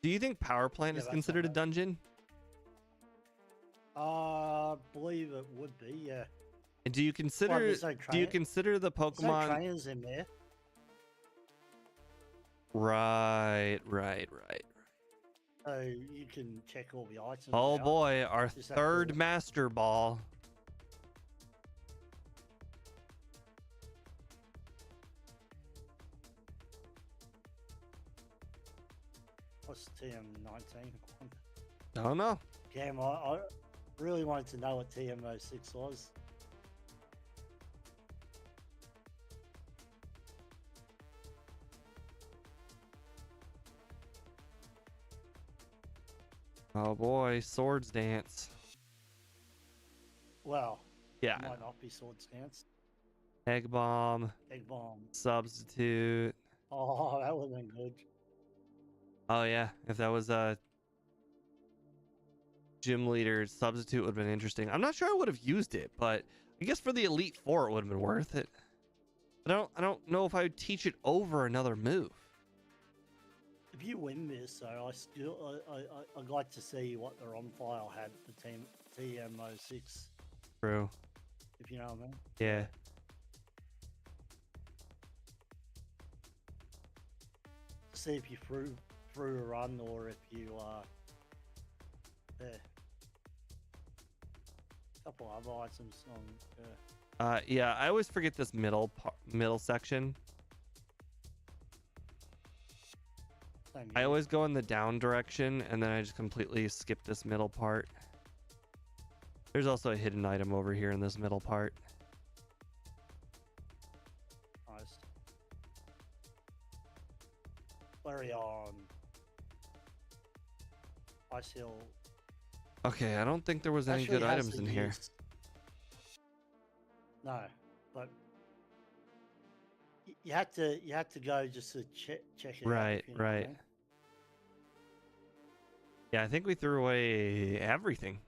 Do you think Power Plant is that's considered a not bad. dungeon? I believe it would be, yeah. And do you consider there's no do you train- consider the There's no Pokemon? trainers in there. Right. So you can check all the items. Oh out. boy, our Just have third to- Master Ball. What's TM19? I don't know. Damn, I really wanted to know what TM06 was. Oh boy, Swords Dance. Well, Yeah. it might not be Sword Stance. Egg Bomb, Egg Bomb. Substitute. Oh, that would have been good. Oh yeah, if that was a gym leader substitute would have been interesting. I'm not sure I would have used it, but I guess for the Elite Four it would have been worth it. I don't know if I would teach it over another move. If you win this, though, I'd like to see what the ROM file had for TM06, True. if you know what I mean. Yeah. See if you threw a run or if you there. Couple other items on Yeah, I always forget this middle section. same I here. always go in the down direction and then I just completely skip this middle part. There's also a hidden item over here in this middle part. Nice. Flareon. Ice Hill. Okay, I don't think there was any Actually good has items the in here. use- No, but you had to go just to check it out. Right, if you know what I right. mean. Yeah, I think we threw away everything.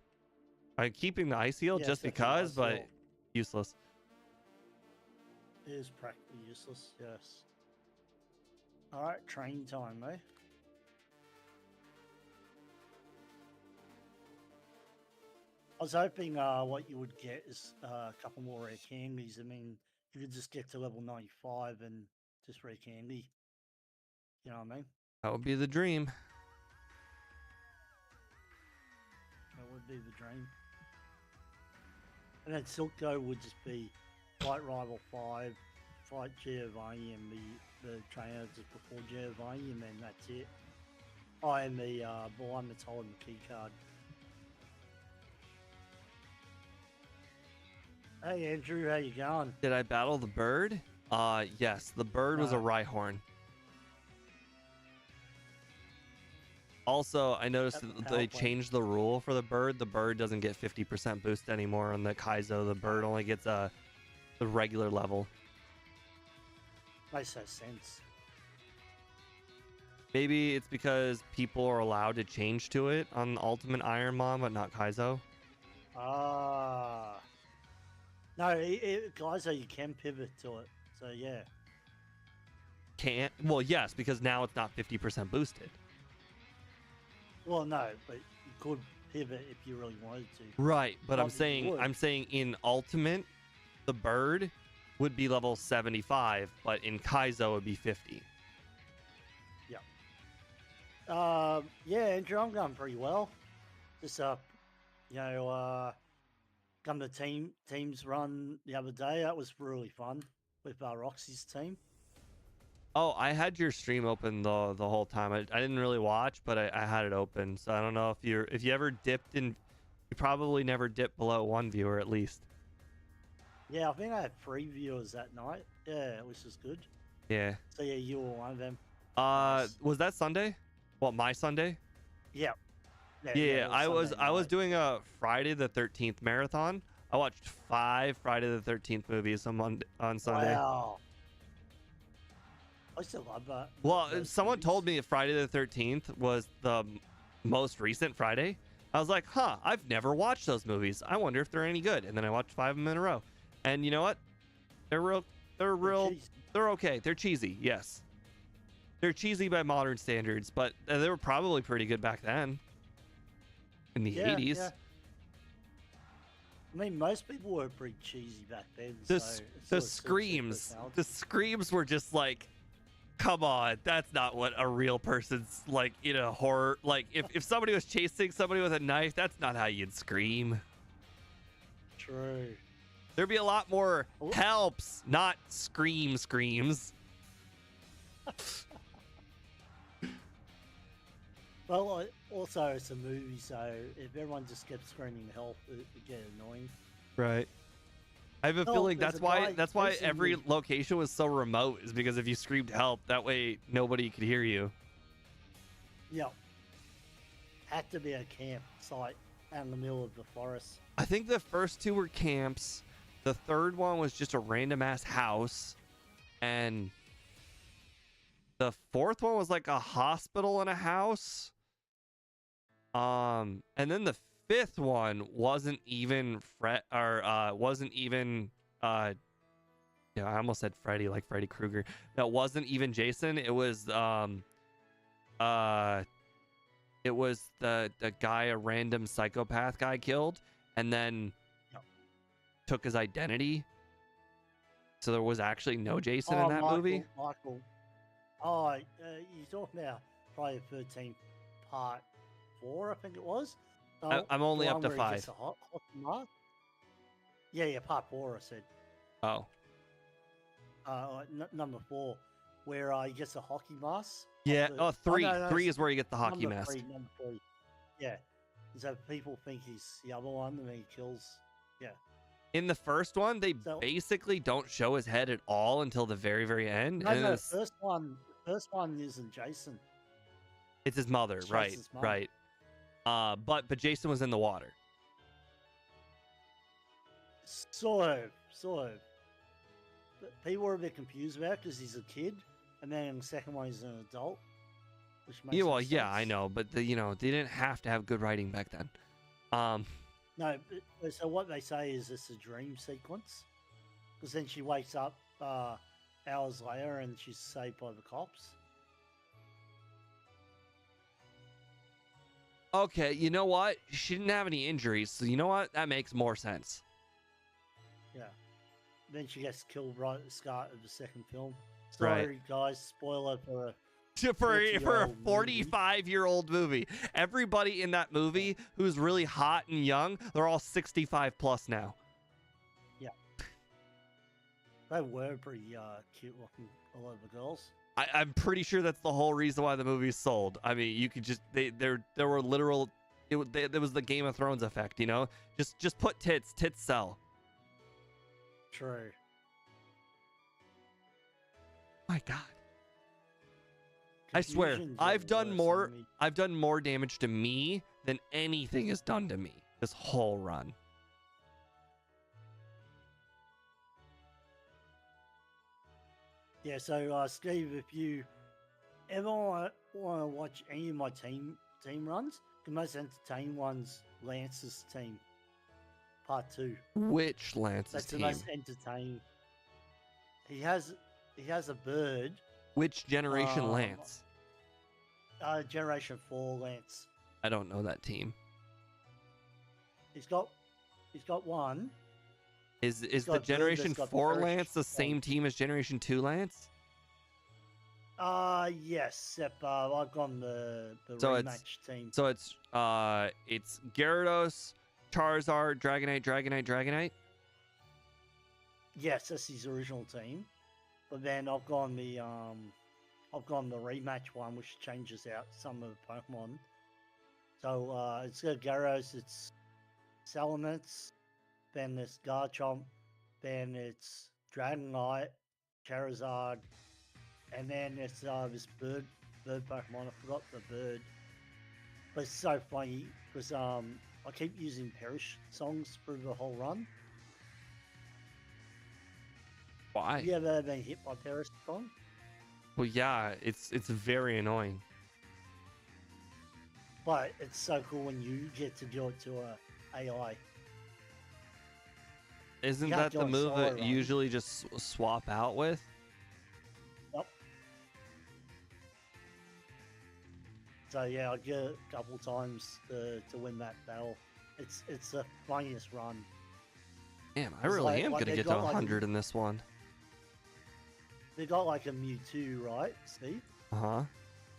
I'm keeping the ice heal Yeah, just except for the because, Ice but Hill. useless. It is practically useless, yes. Alright, train time, eh? I was hoping what you would get is a couple more rare candies. I mean, you could just get to level 95 and just rare candy. You know what I mean? That would be the dream. That would be the dream. And then Silco would just be fight Rival 5, fight Giovanni and the trainer just before Giovanni, and then that's it. I am the boy that's holding the key card. Hey Andrew, how you going? Did I battle the bird? Yes, the bird was a No. Rhyhorn. Also, I noticed That's that the they power play. changed the rule for the bird. The bird doesn't get 50% boost anymore on the Kaizo. The bird only gets the regular level. Makes no sense. Maybe it's because people are allowed to change to it on Ultimate Iron Mom, but not Kaizo. Ah. No, guys, you can pivot to it. So yeah. Can't. Well, yes, because now it's not 50% boosted. Well, no, but you could pivot if you really wanted to. Right, but Not that you would. I'm saying in Ultimate, the bird would be level 75, but in Kaizo it would be 50. Yeah, Andrew, I'm going pretty well. Just come to teams run the other day. That was really fun with Roxy's team. Oh, I had your stream open the whole time. I didn't really watch, but I had it open. So I don't know if you ever dipped in. You probably never dipped below one viewer at least. Yeah, I think I had 3 viewers that night. Yeah, which was good. Yeah. So yeah, you were one of them. Was that Sunday? Well, my Sunday. Yeah. Yeah, it I was Sunday night. doing a Friday the 13th marathon. I watched 5 Friday the 13th movies on Sunday. Wow. I still love that. Well, those someone movies. told me Friday the 13th was the most recent Friday. I was like, huh, I've never watched those movies. I wonder if they're any good. And then I watched 5 of them in a row. And you know what? They're Jeez. they're okay. They're cheesy, yes. They're cheesy by modern standards, but they were probably pretty good back then. In the 80s. Yeah. I mean, most people were pretty cheesy back then. The so it the sort of suits their screams. personality. The screams were just like, come on, that's not what a real person's like in a horror. Like if somebody was chasing somebody with a knife, that's not how you'd scream. True. There'd be a lot more helps, not screams. Well, also it's a movie, so if everyone just kept screaming help, it'd get annoying. Right. I have a No, feeling there's that's a why guy chasing every me. location was so remote, is because if you screamed help, that way nobody could hear you. Yeah. Had to be a campsite out in the middle of the forest. I think the first 2 were camps. The third one was just a random ass house. And the fourth one was like a hospital and a house. And then the 5th one wasn't even I almost said Freddy, like Freddy Krueger. That wasn't even Jason. It was the guy, a random psychopath guy killed, and then took his identity. So there was actually no Jason in that movie. Michael. Oh, you're talking about Friday the 13th Part 4, I think it was. I'm only the up to one where he 5. gets a hockey mask. Yeah, Part 4, I said. Oh. Number 4, where he gets a hockey mask. Yeah. Oh, 3. no, 3 is where you get the hockey number mask. Number 3. Yeah. So people think he's the other one, and then he kills. Yeah. In the first one, they So- basically don't show his head at all until the very, very end. No, and the it's, first one isn't Jason. it's his mother, It's right? Jason's mom. Right. But Jason was in the water. Sort of. But people were a bit confused about because he's a kid, and then in the second one he's an adult. Which makes Yeah, no well, yeah, I sense. know, but they didn't have to have good writing back then. No, but, so what they say is it's a dream sequence, because then she wakes up hours later and she's saved by the cops. Okay, you know what? She didn't have any injuries, so you know what? That makes more sense. Yeah. Then she gets killed right at the start of the second film. Right. Sorry, guys. Spoiler for a For a 40-year-old movie. 45-year-old movie. Everybody in that movie who's really hot and young, they're all 65 plus now. They were pretty cute looking, a lot of the girls. I'm pretty sure that's the whole reason why the movie's sold. I mean, you could just there were literal. There was the Game of Thrones effect, you know. Just put tits sell. True. My God. I swear, Confusion's I've the done worst more. enemy. I've done more damage to me than anything has done to me this whole run. Yeah, so Steve, if you ever want to watch any of my team runs, the most entertaining one's Lance's team, part 2. Which Lance's That's team? the most entertaining. He has a bird. Which generation Lance? Generation 4 Lance. I don't know that team. He's got one. Is got the a bird Generation that's got 4 perch Lance the same team as Generation 2 Lance? Yes, except I've gone the So rematch team. So it's Gyarados, Charizard, Dragonite. Yes, that's his original team. But then I've gone the rematch one, which changes out some of the Pokemon. So it's got Gyarados, it's Salamence, then it's Garchomp, then it's Dragonite, Charizard, and then it's this bird Pokemon. I forgot the bird. But it's so funny because I keep using Perish songs through the whole run. Why? Have you ever been hit by Perish song? Well, yeah, it's very annoying. But it's so cool when you get to do it to a AI. Isn't You have that to the go move solo that run. usually just swap out with? Yep. So yeah, I get it a couple times to win that battle. It's the funniest run. Damn, I It's really like- am like gonna they get to got, like, 100 in this one. They got like a Mewtwo, right, Steve? Uh-huh.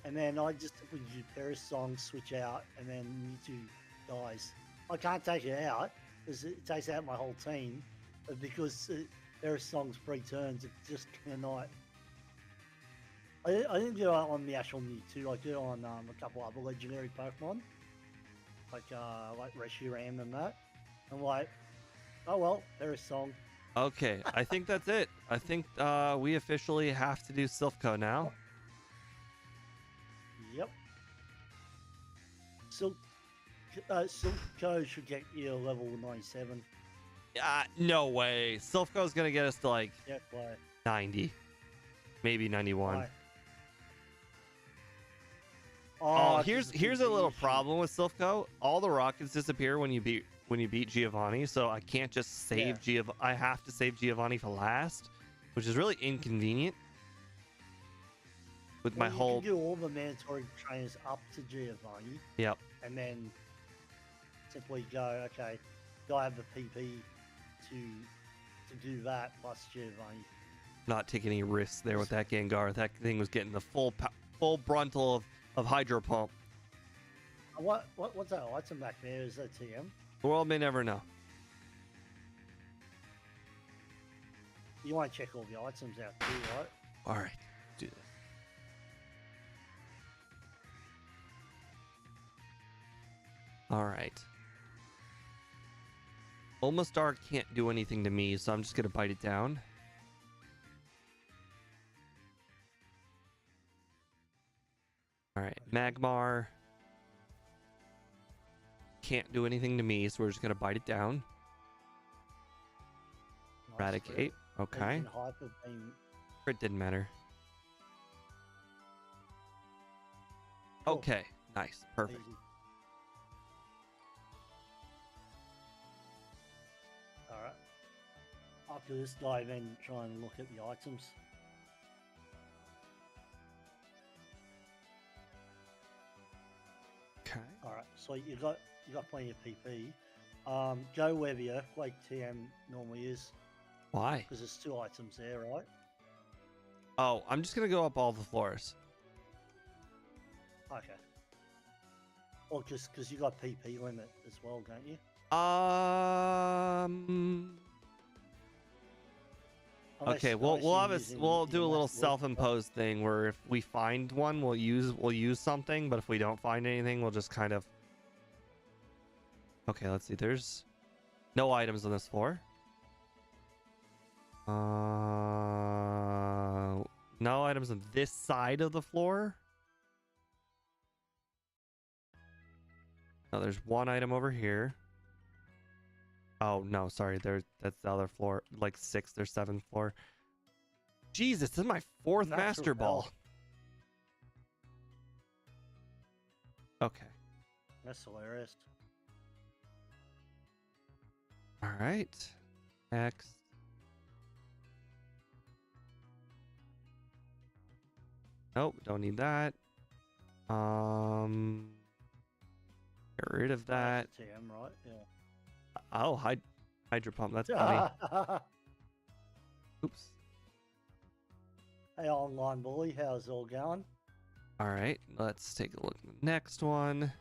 And then I just simply do Paris songs, switch out, and then Mewtwo dies. I can't take it out because it takes out my whole team. But because Paris songs 3 turns, it just cannot. I didn't do it on the actual Mewtwo. I do it on a couple other legendary Pokemon, like Reshiram and that. I'm like, oh well, Paris song. Okay, I think that's it. I think we officially have to do Silphco now. Yep. Silphco should get you a level 97. No way. Silphco's gonna get us to like Yeah, why? 90, maybe 91. Why? Oh, 'cause here's the a little PvP problem with Silphco. All the rockets disappear when you beat Giovanni, so I can't just save Giovanni. I have to save Giovanni for last, which is really inconvenient. With my you whole can do all the mandatory trainers up to Giovanni, yep. and then simply go, okay, do I have the PP to do that plus Giovanni? Not taking any risks there with that Gengar. That thing was getting the full bruntal of Hydro Pump. What's that item back there? Is that TM? The world may never know. You want to check all the items out too, right? All right, do that. All right. Omastar can't do anything to me, so I'm just gonna bite it down. All right, Magmar can't do anything to me, so we're just gonna bite it down. Nice, Eradicate. Okay. And Hyper Beam. It didn't matter. Cool. Okay. Nice. Perfect. Easy. Alright. After this, dive in, try and look at the items. Okay. Alright, so you got plenty of PP. Go where the Earthquake TM normally is, Why? because there's 2 items there, right? Oh, I'm just gonna go up all the floors. Okay. Or just because you got PP limit as well, don't you? Okay, Unless we'll you're have using we'll do a your little max limit. self-imposed thing where if we find one, we'll use something, but if we don't find anything, we'll just kind of. Okay, let's see. There's no items on this floor. No items on this side of the floor. No, there's one item over here. Oh no, sorry. That's the other floor, like 6th or 7th floor. Jesus, this is my 4th That's Master Ball. Repel. Okay. That's hilarious. All right. Next. Nope, don't need that. Get rid of that. That's a TM, right? Yeah. Oh, Hydro Pump. That's funny. Oops. Hey, online bully, how's it all going? All right, let's take a look at the next one.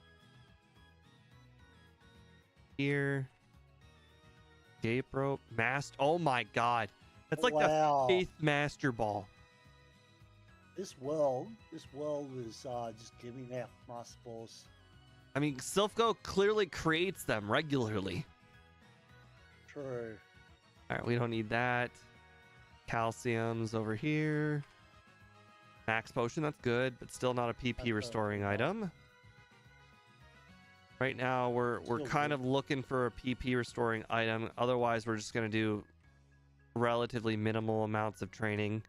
Here. Escape rope. Oh my god. That's like Wow. the 5th Master Ball. This world is just giving out master balls. I mean, Silphgo clearly creates them regularly. True. All right, we don't need that. Calcium's over here. Max Potion, that's good, but still not a PP That's restoring yeah. item. Right now, we're Still kind good. of looking for a PP restoring item. Otherwise, we're just going to do relatively minimal amounts of training.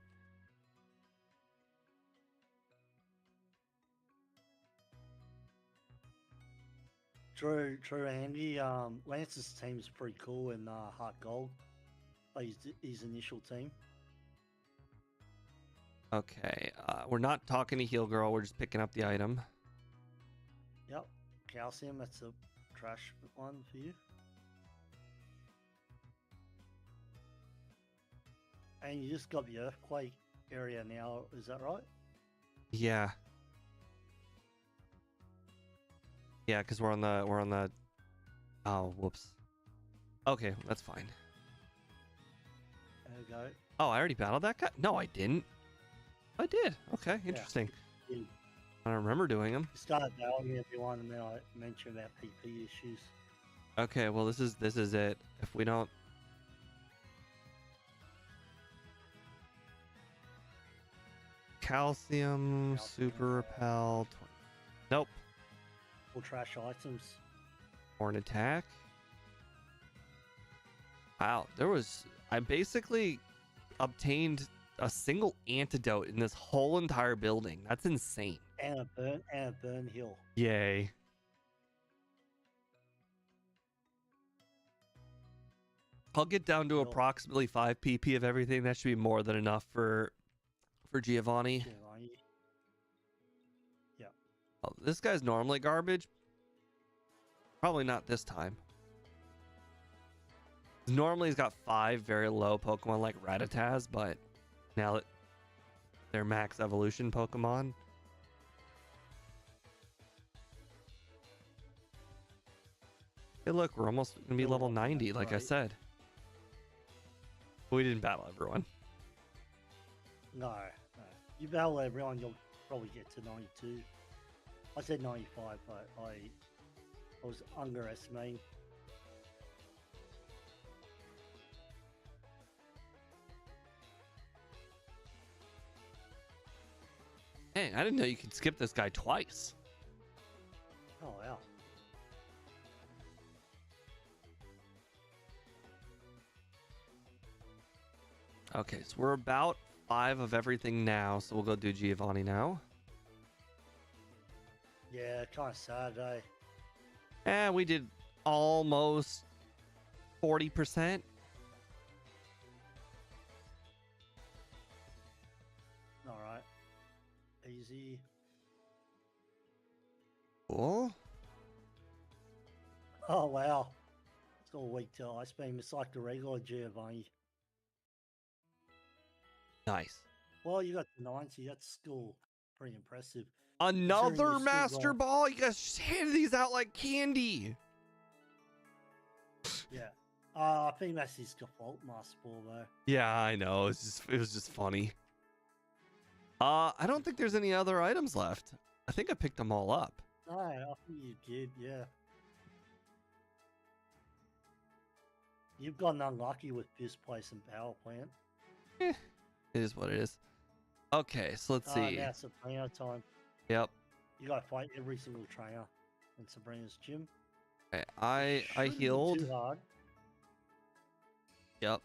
True, Andy. Lance's team's pretty cool in Heart Gold. Like his initial team. Okay, we're not talking to Heal Girl. We're just picking up the item. Yep. Calcium, that's a trash one for you. And you just got the earthquake area now, is that right? Yeah. Yeah, because we're on the. Oh, whoops. Okay, that's fine. There we go. Oh, I already battled that guy? No, I didn't. I did. Okay, interesting. Yeah. I don't remember doing them. You started battling everyone, and then I mentioned about PP issues. Okay, well this is it. If we don't. Calcium, Super Repel. Nope. All trash items. Horn attack. Wow, I basically obtained a single antidote in this whole entire building. That's insane. And a burn hill. Yay. I'll get down to Cool. approximately 5 PP of everything. That should be more than enough for Giovanni. Yeah. Oh, this guy's normally garbage. Probably not this time. Normally he's got 5 very low Pokemon like Rattatas, but now that they're max evolution Pokemon. Hey look, we're almost gonna be level 90, like I said. We didn't battle everyone. No. You battle everyone, you'll probably get to 92. I said 95, but I was underestimating. Hey, I didn't know you could skip this guy twice. Oh, wow. Okay, so we're about 5 of everything now, so we'll go do Giovanni now. Yeah, kind of sad, eh? And we did almost 40%. Alright. Easy. Cool. Oh, wow. It's all weak to Ice Beam. It's like the regular Giovanni. Nice. Well, you got 90. That's still pretty impressive. Another you still Master got- Ball? You guys just handed these out like candy. Yeah. I think that's his default Master Ball, though. Yeah, I know. It was just funny. I don't think there's any other items left. I think I picked them all up. No, I think you did, yeah. You've gotten unlucky with this place and power plant. It is what it is. Okay, so let's see. Now Sabrina time. Yep. You gotta fight every single trainer in Sabrina's gym. Okay, I Shouldn't be healed. Too hard. Yep.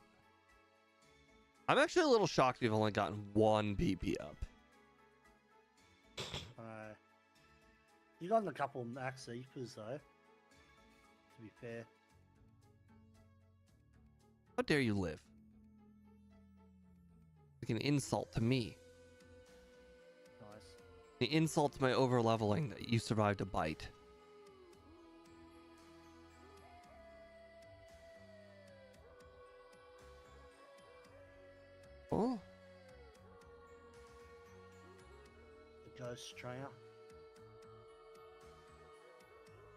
I'm actually a little shocked we've only gotten 1 PP up. You got a couple max Eepers though. To be fair. How dare you live? Like an insult to me. Nice. The insult to my over leveling that you survived a bite. Oh. The ghost trainer.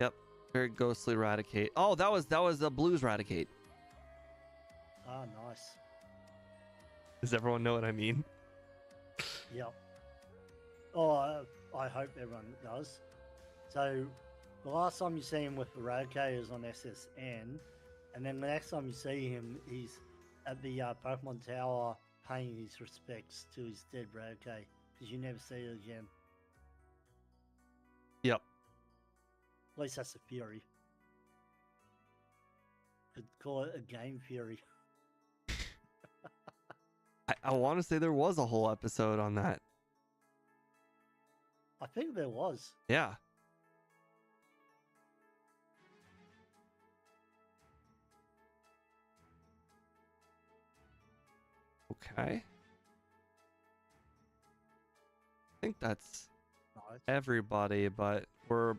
Yep. Very ghostly Raticate. Oh, that was a blues Raticate. Ah, nice. Does everyone know what I mean? Yep. Oh, I hope everyone does. So, the last time you see him with the Raticate is on SSN, and then the next time you see him, he's at the Pokemon Tower paying his respects to his dead Raticate, because you never see it again. Yep. At least that's a theory. Could call it a game theory. I want to say there was a whole episode on that. I think there was. Yeah. Okay. I think that's Nice. everybody, but we're,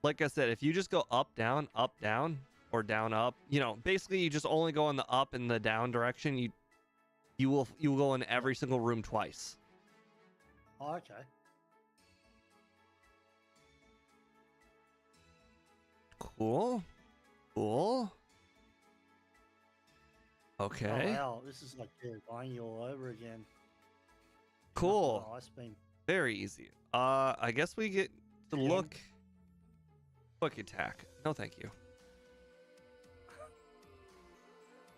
like I said, if you just go up, down, or down, up, you know, basically you just only go in the up and the down direction, you will go in every single room twice. Oh, okay. Cool. Okay. Oh, wow, this is like buying you all over again. Cool. Ice beam. Very easy. I guess we get to Damn. look. Quick attack. No, thank you.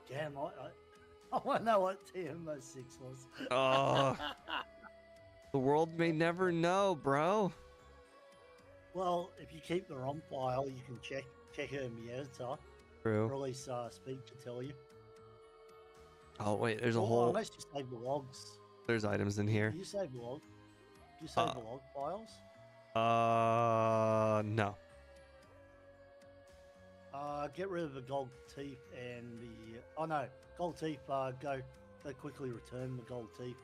Damn, I want to know what TMO6 was. The world may never know, bro. Well, if you keep the ROM file, you can check it in the editor. True. Release speed to tell you. Oh wait, there's a Well, whole. unless you save the logs. There's items in here. Do you save the log? Do you save the log files? No. Get rid of the gold teeth and the. Oh no, gold teeth. Go quickly return the gold teeth,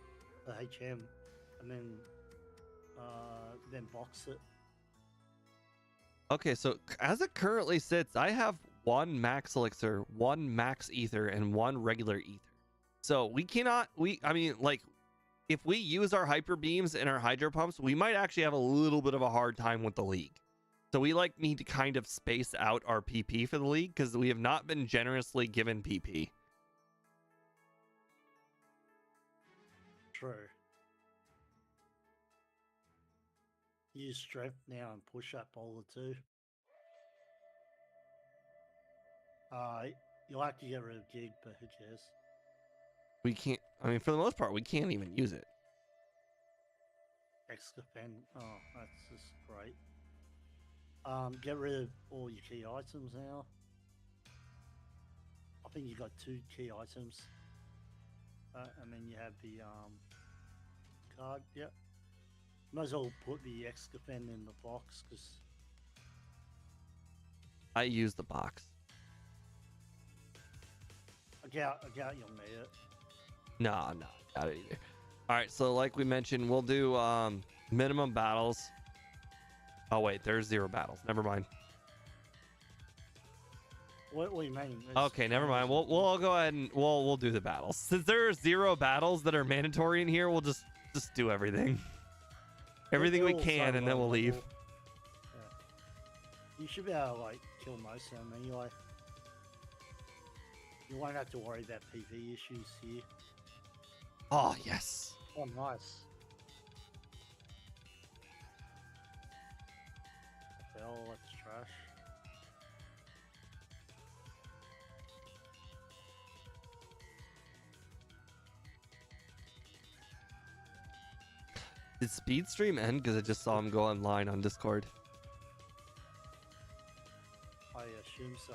the HM, and then box it. Okay, so as it currently sits, I have 1 max elixir, 1 max ether, and 1 regular ether. So we cannot. I mean, like, if we use our hyper beams and our hydro pumps, we might actually have a little bit of a hard time with the league. So we need to kind of space out our PP for the league because we have not been generously given PP. True. Use strength now and push up bowler too. You'll have to get rid of gig, but who cares? We can't. I mean, for the most part, we can't even use it. Excapend. Oh, that's just great. Get rid of all your key items now. I think you got 2 key items. And then you have the card. Yep. Might as well put the Excapend in the box because I use the box. I doubt you'll need it. No, not it either. All right, so like we mentioned, we'll do minimum battles. Oh wait, there's 0 battles. Never mind. What do you mean? Okay, never mind. We'll go ahead and we'll do the battles. Since there are 0 battles that are mandatory in here, we'll just do everything. Everything we can, and then we'll leave. Yeah. You should be able to kill most of them anyway. You won't have to worry about PV issues here. Oh yes. Oh, nice. Repel, that's trash. Did Speed Stream end? Because I just saw him go online on Discord. I assume so.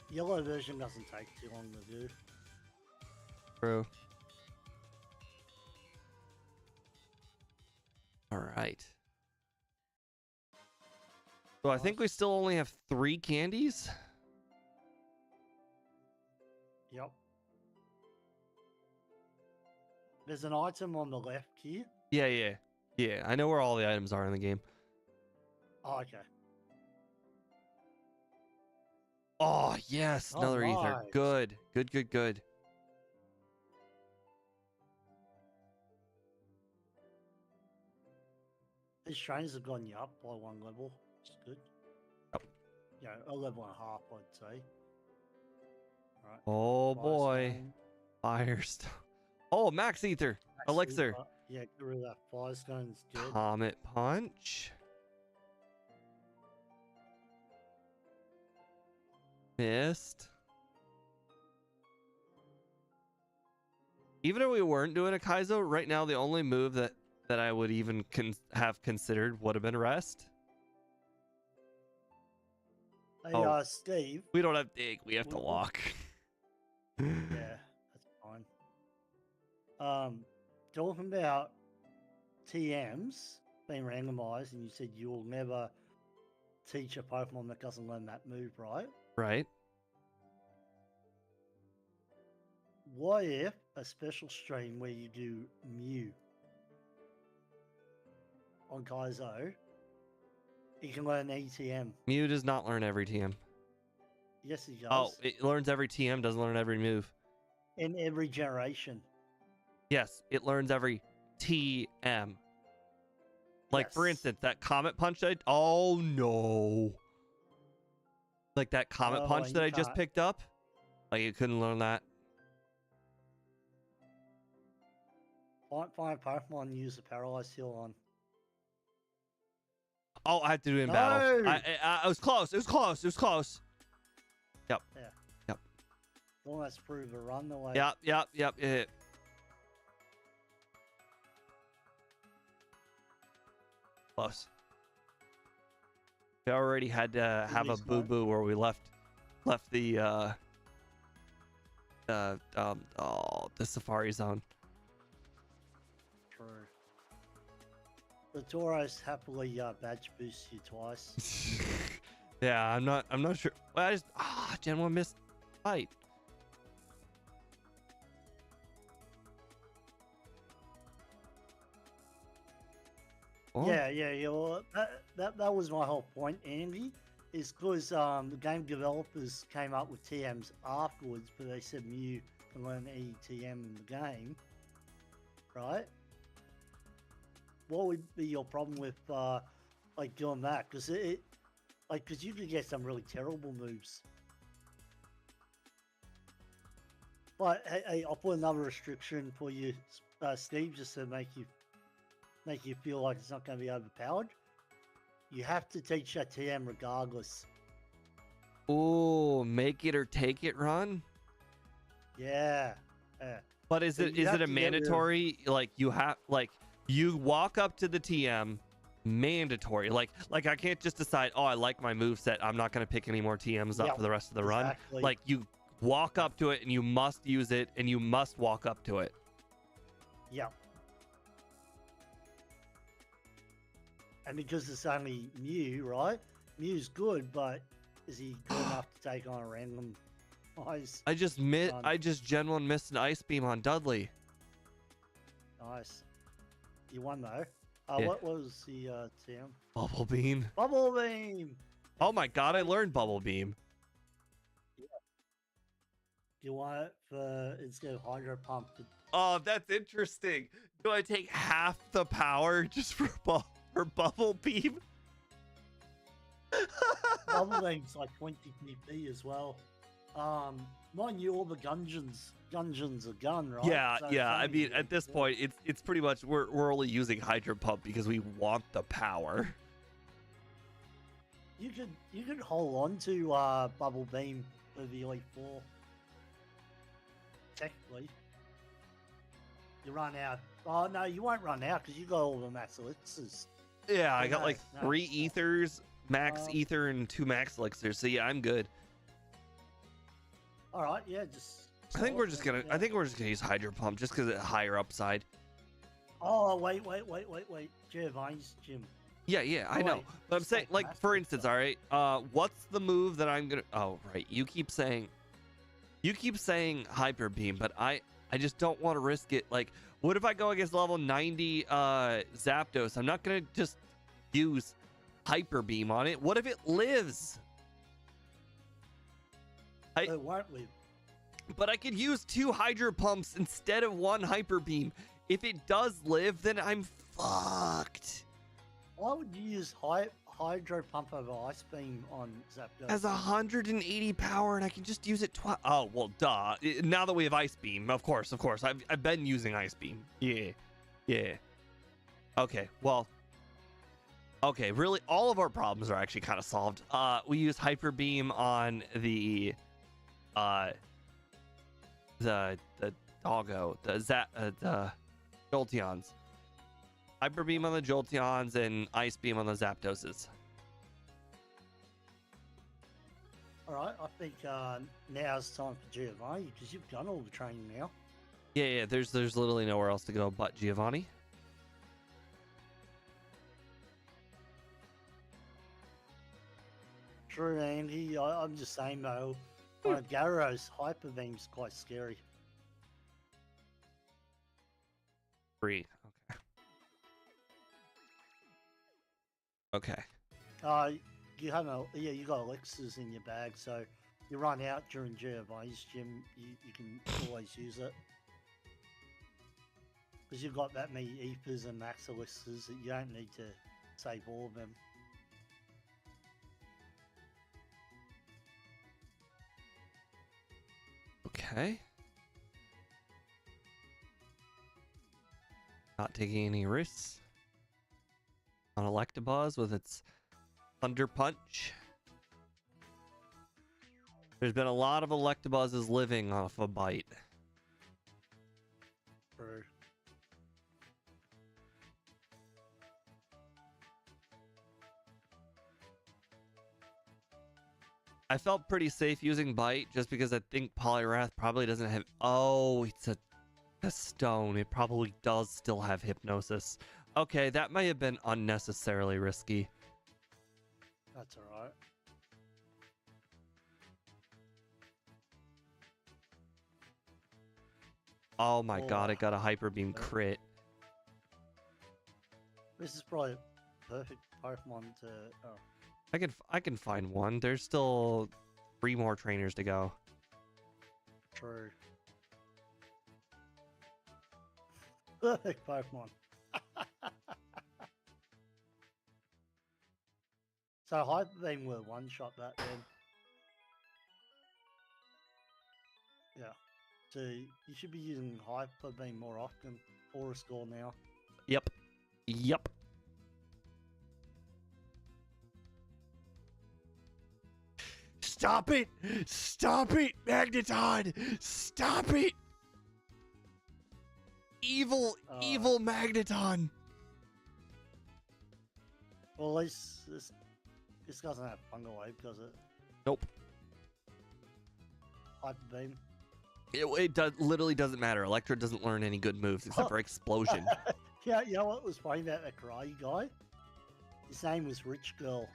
Yellow version doesn't take too long to do. True. All right. So I think we still only have 3 candies. Yep. There's an item on the left here. Yeah. I know where all the items are in the game. Oh, okay. Oh, yes. Another ether. Nice. Good. These trains have gone you up by 1 level. It's good. Yep. Yeah, a level and a half, I'd say. Right. Oh, boy. Firestone. Oh, max ether. Elixir. Yeah, get rid of that Firestone's good. Comet Punch. Missed. Even if we weren't doing a Kaizo, right now the only move that I would even have considered would have been rest. Hey, Steve. We don't have dig. We have to walk. Yeah, that's fine. Talking about TMs being randomized, and you said you'll never teach a Pokemon that doesn't learn that move, right? Right. What if a special stream where you do Mew on Kaizo, he can learn ETM? Mew does not learn every TM. Yes, he does. Oh, it learns every TM, doesn't learn every move. In every generation. Yes, it learns every TM. Like, for Yes. instance, that Comet Punch oh, no. Like, that Comet Punch that I just picked up? Like, you couldn't learn that. Find Pokemon use a Paralyzed Heal on. Oh, I have to do it in battle. It was close. It was close. Yep. Yeah. Yep. Almost prove a run the way. Yep. It hit. Close. We already had to have a boo-boo where we left the the Safari Zone. True. The Tauros happily badge boosts you twice. Yeah, I'm not sure. Well, I just Gen 1 missed fight. Oh. Yeah. Well, that was my whole point, Andy. Is because the game developers came up with TMs afterwards, but they said Mew can learn ETM in the game, right? What would be your problem with like doing that? Because because you could get some really terrible moves. But hey, I'll put another restriction for you, Steve, just to make you feel like it's not going to be overpowered. You have to teach that TM regardless. Oh, make it or take it run. Yeah. But is it a mandatory? Like you walk up to the TM, mandatory. Like I can't just decide. Oh, I like my moveset. I'm not going to pick any more TMs up for the rest of the run. Like you walk up to it and you must use it and you must walk up to it. Yeah. And because it's only Mew, right? Mew's good, but is he good enough to take on a random ice? I just Gen 1 missed an Ice Beam on Dudley. Nice. You won though. Yeah. What was the TM? Bubble Beam. Bubble Beam! Oh my god, I learned Bubble Beam. Yeah. Do you want it for instead of Hydro Pump? Oh, that's interesting. Do I take half the power just for Bubble Beam? Bubble Beam's like 20 PP as well. Mind you, all the Gungeons are gun, right? Yeah, So yeah. I it's only mean, at this point, it's pretty much we're only using Hydro Pump because we want the power. You could hold on to Bubble Beam for the Elite Four. Technically. You run out. Oh no, you won't run out because you got all the max elixirs. Yeah, I Oh, got no, like no, 3 it's not. ethers, max ether, and 2 max elixirs. So yeah, I'm good. All right, yeah, just. I think we're just stop gonna. and, I think we're just gonna use Hydro Pump just because it's higher upside. Oh wait. Giovanni's gym. Yeah, I Oh, know. wait, But I'm it's saying, like like, master for instance, all right. What's the move that I'm gonna? Oh, right. You keep saying Hyper Beam, but I just don't want to risk it. Like, what if I go against level 90 Zapdos? I'm not gonna just use Hyper Beam on it. What if it lives? It won't live. But I could use 2 Hydro Pumps instead of 1 Hyper Beam. If it does live, then I'm fucked. Why would you use Hydro Pump over Ice Beam on Zapdos? Has 180 power, and I can just use it twice. Oh, well, duh. Now that we have Ice Beam, of course. I've been using Ice Beam. Yeah. Okay, well. Okay, really, all of our problems are actually kind of solved. We use Hyper Beam on the doggo, the Jolteons. Hyper Beam on the Jolteons and Ice Beam on the Zapdoses. All right, I think now's time for Giovanni because you've done all the training now. Yeah. There's literally nowhere else to go but Giovanni. True, Andy. I'm just saying though, Gyarados Hyper Beam's quite scary. 3. Okay. You have you got elixirs in your bag, so you run out during Giovanni's gym, you can always use it. Because you've got that many ethers and max elixirs that you don't need to save all of them. Okay. Not taking any risks on Electabuzz with its Thunder Punch. There's been a lot of Electabuzzes living off a bite. True. I felt pretty safe using Bite just because I think Poliwrath probably doesn't have... Oh, it's a stone. It probably does still have Hypnosis. Okay, that may have been unnecessarily risky. That's alright. Oh my god, it got a Hyper Beam crit. This is probably a perfect Pokemon to... Oh. I can find one. There's still 3 more trainers to go. True. Perfect Pokemon. So Hyper Beam will one-shot that then. Yeah. So you should be using Hyper Beam more often for a score now. Yep. Stop it! Stop it, Magneton! Stop it! Evil Magneton! Well, at least this doesn't have Fungal Wave, does it? Nope. Hyper Beam. It literally doesn't matter. Electra doesn't learn any good moves except for Explosion. Yeah, you know what was funny about that karate guy? His name was Rich Girl.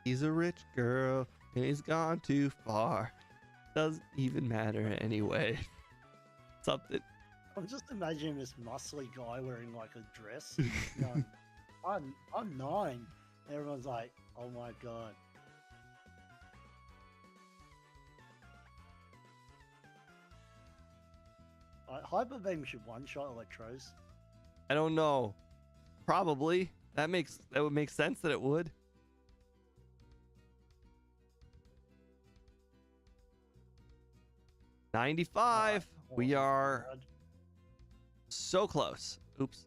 He's a rich girl, and he's gone too far. Doesn't even matter anyway. Something. I'm just imagining this muscly guy wearing like a dress. Going, I'm 9. Everyone's like, oh my god. Hyper Beam should one-shot Electros. I don't know. Probably. That would make sense that it would. $95. We are so close. Oops.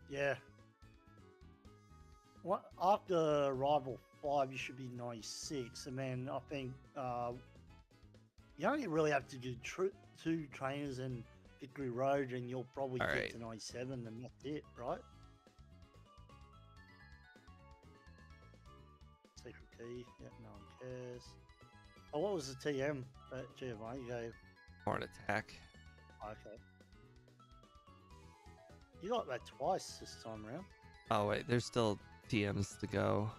Yeah. What after Rival 5, you should be 96, and then I think you only really have to do 2 trainers and Victory Road, and you'll probably All get right. to 97, and that's it, right? Secret key. Yeah, no one cares. Oh, what was the TM that Giovanni gave? Horn attack. Okay. You got that twice this time around. Oh wait, there's still TMs to go.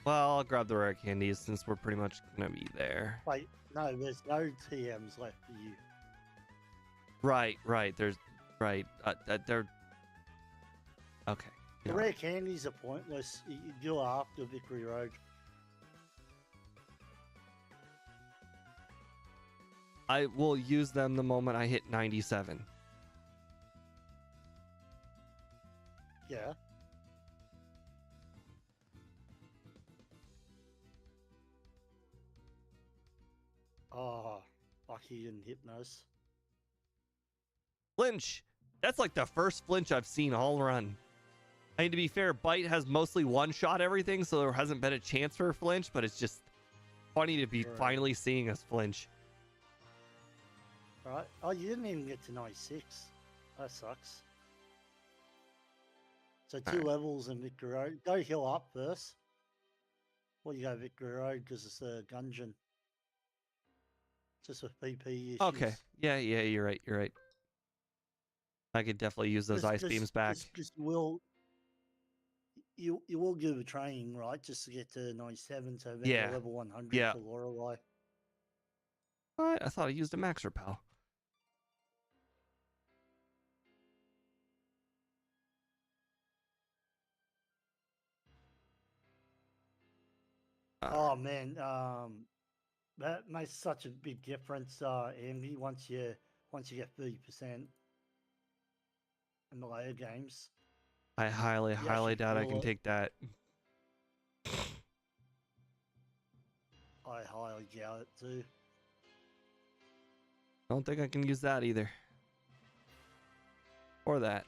Well, I'll grab the rare candies since we're pretty much gonna be there. Wait, no, there's no TMs left for you. Right. There's right. They're okay. The rare candies are pointless. You do after Victory Road. I will use them the moment I hit 97. Yeah. Oh, lucky you didn't hypnose. Flinch. That's like the first flinch I've seen all run. I mean, to be fair, Bite has mostly one-shot everything, so there hasn't been a chance for a flinch, but it's just funny to be finally seeing us flinch. All right. Oh, you didn't even get to 96. That sucks. So 2 levels in Victory Road. Go heal up first. Or you go Victory Road because it's a Gungeon. Just with PP issues. Okay. Yeah, you're right. I could definitely use those ice beams back. Because you will give a training, right? Just to get to 97, so then you're level 100 for Lorelei. What? I thought I used a max repel. Oh man, that makes such a big difference, Andy. Once you get 30% in the later games. I highly doubt I can take that. I highly doubt it too. Don't think I can use that either. Or that.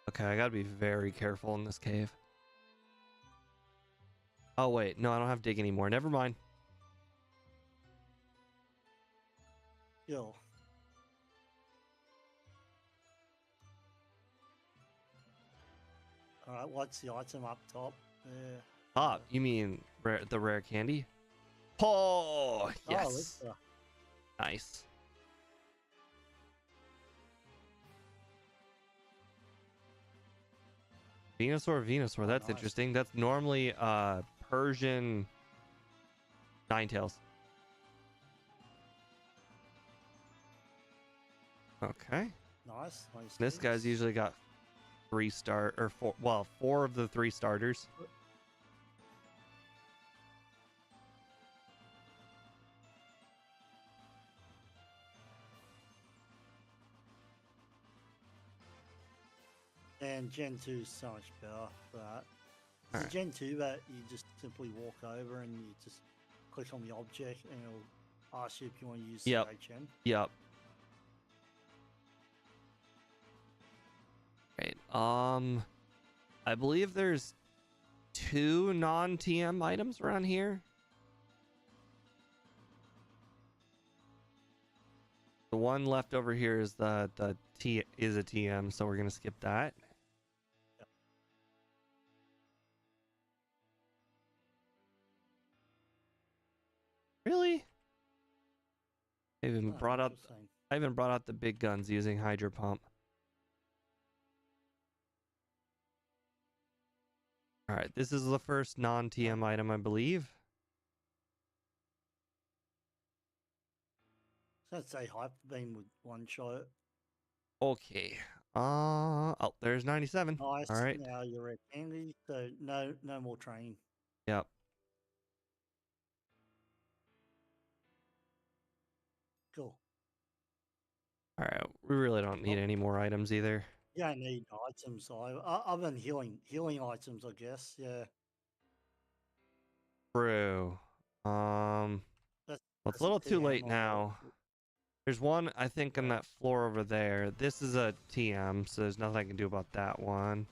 Okay, I gotta be very careful in this cave. Oh wait, no, I don't have dig anymore. Never mind. Yo. Alright, what's the item up top? Top? You mean the rare candy? Oh, yes. Oh, nice. Venusaur. That's nice. interesting. That's normally Persian Ninetales. Okay. Nice. This guy's usually got 4 of the 3 starters. And Gen 2 is so much better for that. It's Right. Gen 2 that you just simply walk over and you just click on the object and it'll ask you if you want to use CHM. Yep. Right. I believe there's 2 non-TM items around here. The one left over here is the is a TM, so we're gonna skip that. Really? I even brought out the big guns using Hydro Pump. All right, this is the first non-TM item, I believe. So I'd say Hyper Beam with one shot. Okay. Oh, there's 97. Nice. All right. Now you're at Andy, so no more training. Yep. Cool. All right. We really don't need any more items either. You don't need items, other than healing items, I guess. Yeah. True. Well, it's That's a little too TM late or now. There's one, I think, on Yeah. that floor over there. This is a TM, so there's nothing I can do about that one.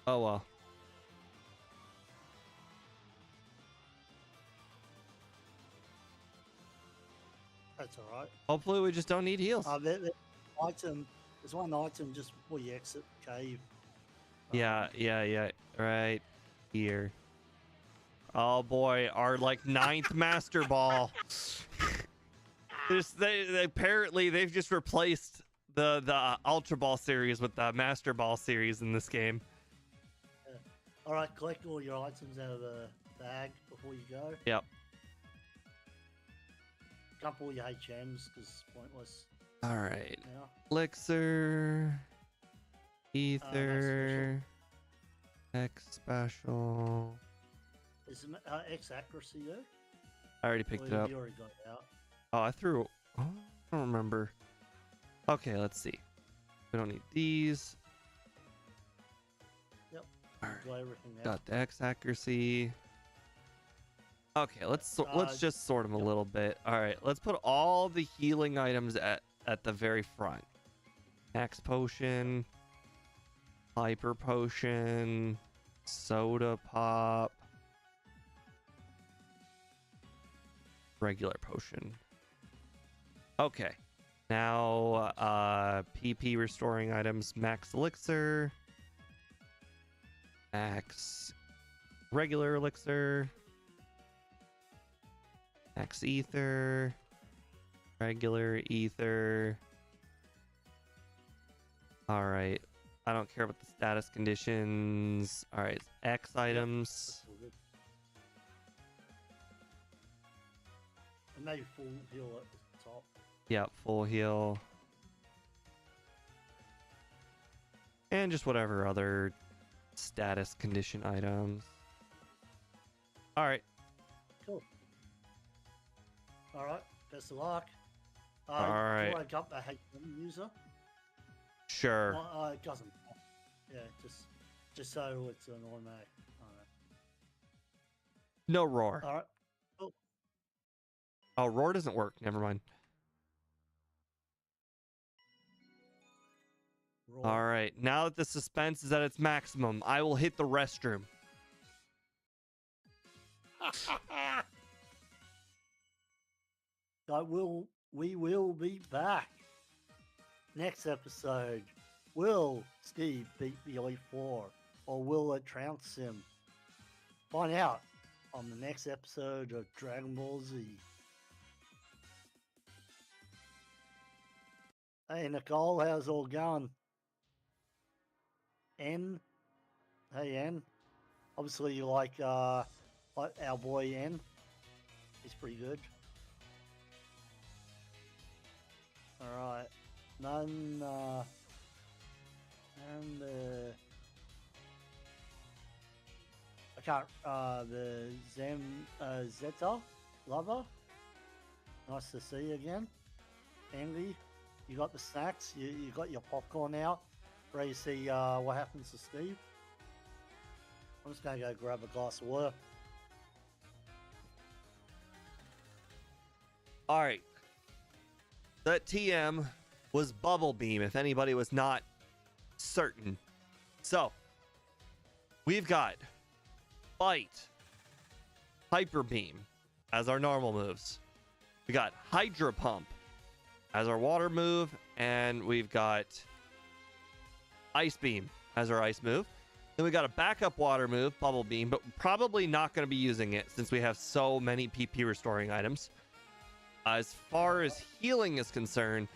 Oh well. That's all right. Hopefully we just don't need heals. There's one item just before you exit the cave. Yeah. Right here. Oh boy, our like 9th Master Ball. They apparently they've just replaced the Ultra Ball series with the Master Ball series in this game. All right, collect all your items out of the bag before you go. Yep. Dump all your HMs because it's pointless. All right. Now. Elixir, Ether, X special. Is X accuracy there? I already picked it up. You already got it out. Oh, I threw. Oh, I don't remember. Okay, let's see. We don't need these. Yep. All right. Got everything out. Got the X accuracy. Okay, let's just sort them a little bit. All right, let's put all the healing items at the very front. Max potion, hyper potion, soda pop, regular potion. Okay, now PP restoring items, max elixir, max regular elixir, max ether, regular ether. All right, I don't care about the status conditions. All right, X items. And maybe full heal at the top. Yep, full heal. And just whatever other status condition items. All right. Cool. All right. Best of luck. All right. Do I got the HM user? Sure. It doesn't. Yeah, just so it's an automatic. All right. No roar. All right. Cool. Oh, roar doesn't work. Never mind. Roll. All right. Now that the suspense is at its maximum, I will hit the restroom. We will be back. Next episode. Will Steve beat the Elite Four? Or will it trounce him? Find out on the next episode of Dragon Ball Z. Hey Nicole, how's it all going? N? Hey N. Obviously you like our boy N. He's pretty good. Alright. And I can't the Zeta lover. Nice to see you again. Andy, you got the snacks, you got your popcorn out. Ready to see what happens to Steve. I'm just gonna go grab a glass of water. All right. That TM was Bubble Beam, if anybody was not certain. So, we've got Bite, Hyper Beam as our normal moves. We got Hydro Pump as our water move, and we've got Ice Beam as our ice move. Then we got a backup water move, Bubble Beam, but probably not going to be using it since we have so many PP restoring items. As far as healing is concerned,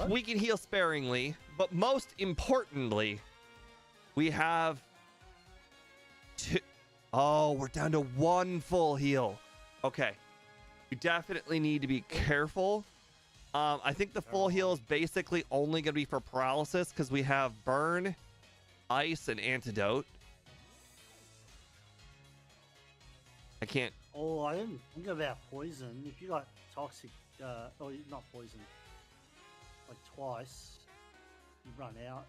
we can heal sparingly, but most importantly, we have two. Oh, we're down to one full heal. Okay. We definitely need to be careful. I think the full heal is basically only going to be for paralysis because we have burn, ice, and antidote. I can't Oh, I didn't think about poison. If you got toxic, oh, not poison, like twice, you run out.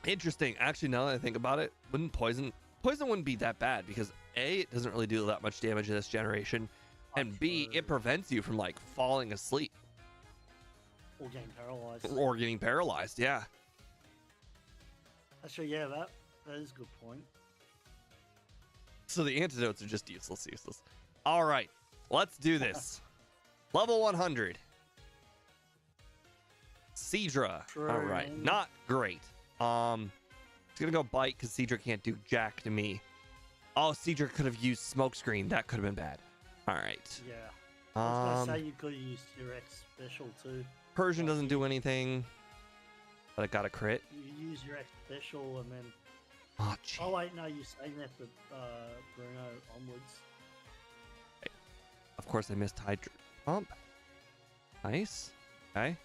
Interesting. Actually, now that I think about it, poison wouldn't be that bad because A, it doesn't really do that much damage in this generation, and B, it prevents you from like falling asleep Or getting paralyzed. or getting paralyzed. Yeah. Actually, yeah, that is a good point. So the antidotes are just useless. All right, let's do this. Level 100. Seadra. All right, not great. It's gonna go bite because Seadra can't do jack to me. Oh, Seadra could have used smokescreen. That could have been bad. All right. Yeah. I was gonna say you could have used your X special too. Persian doesn't do anything, but it got a crit. You use your X special and then. Oh, gee. Oh wait, no, you're saying that for Bruno onwards. Of course, I missed Hydro Pump. Nice. Okay.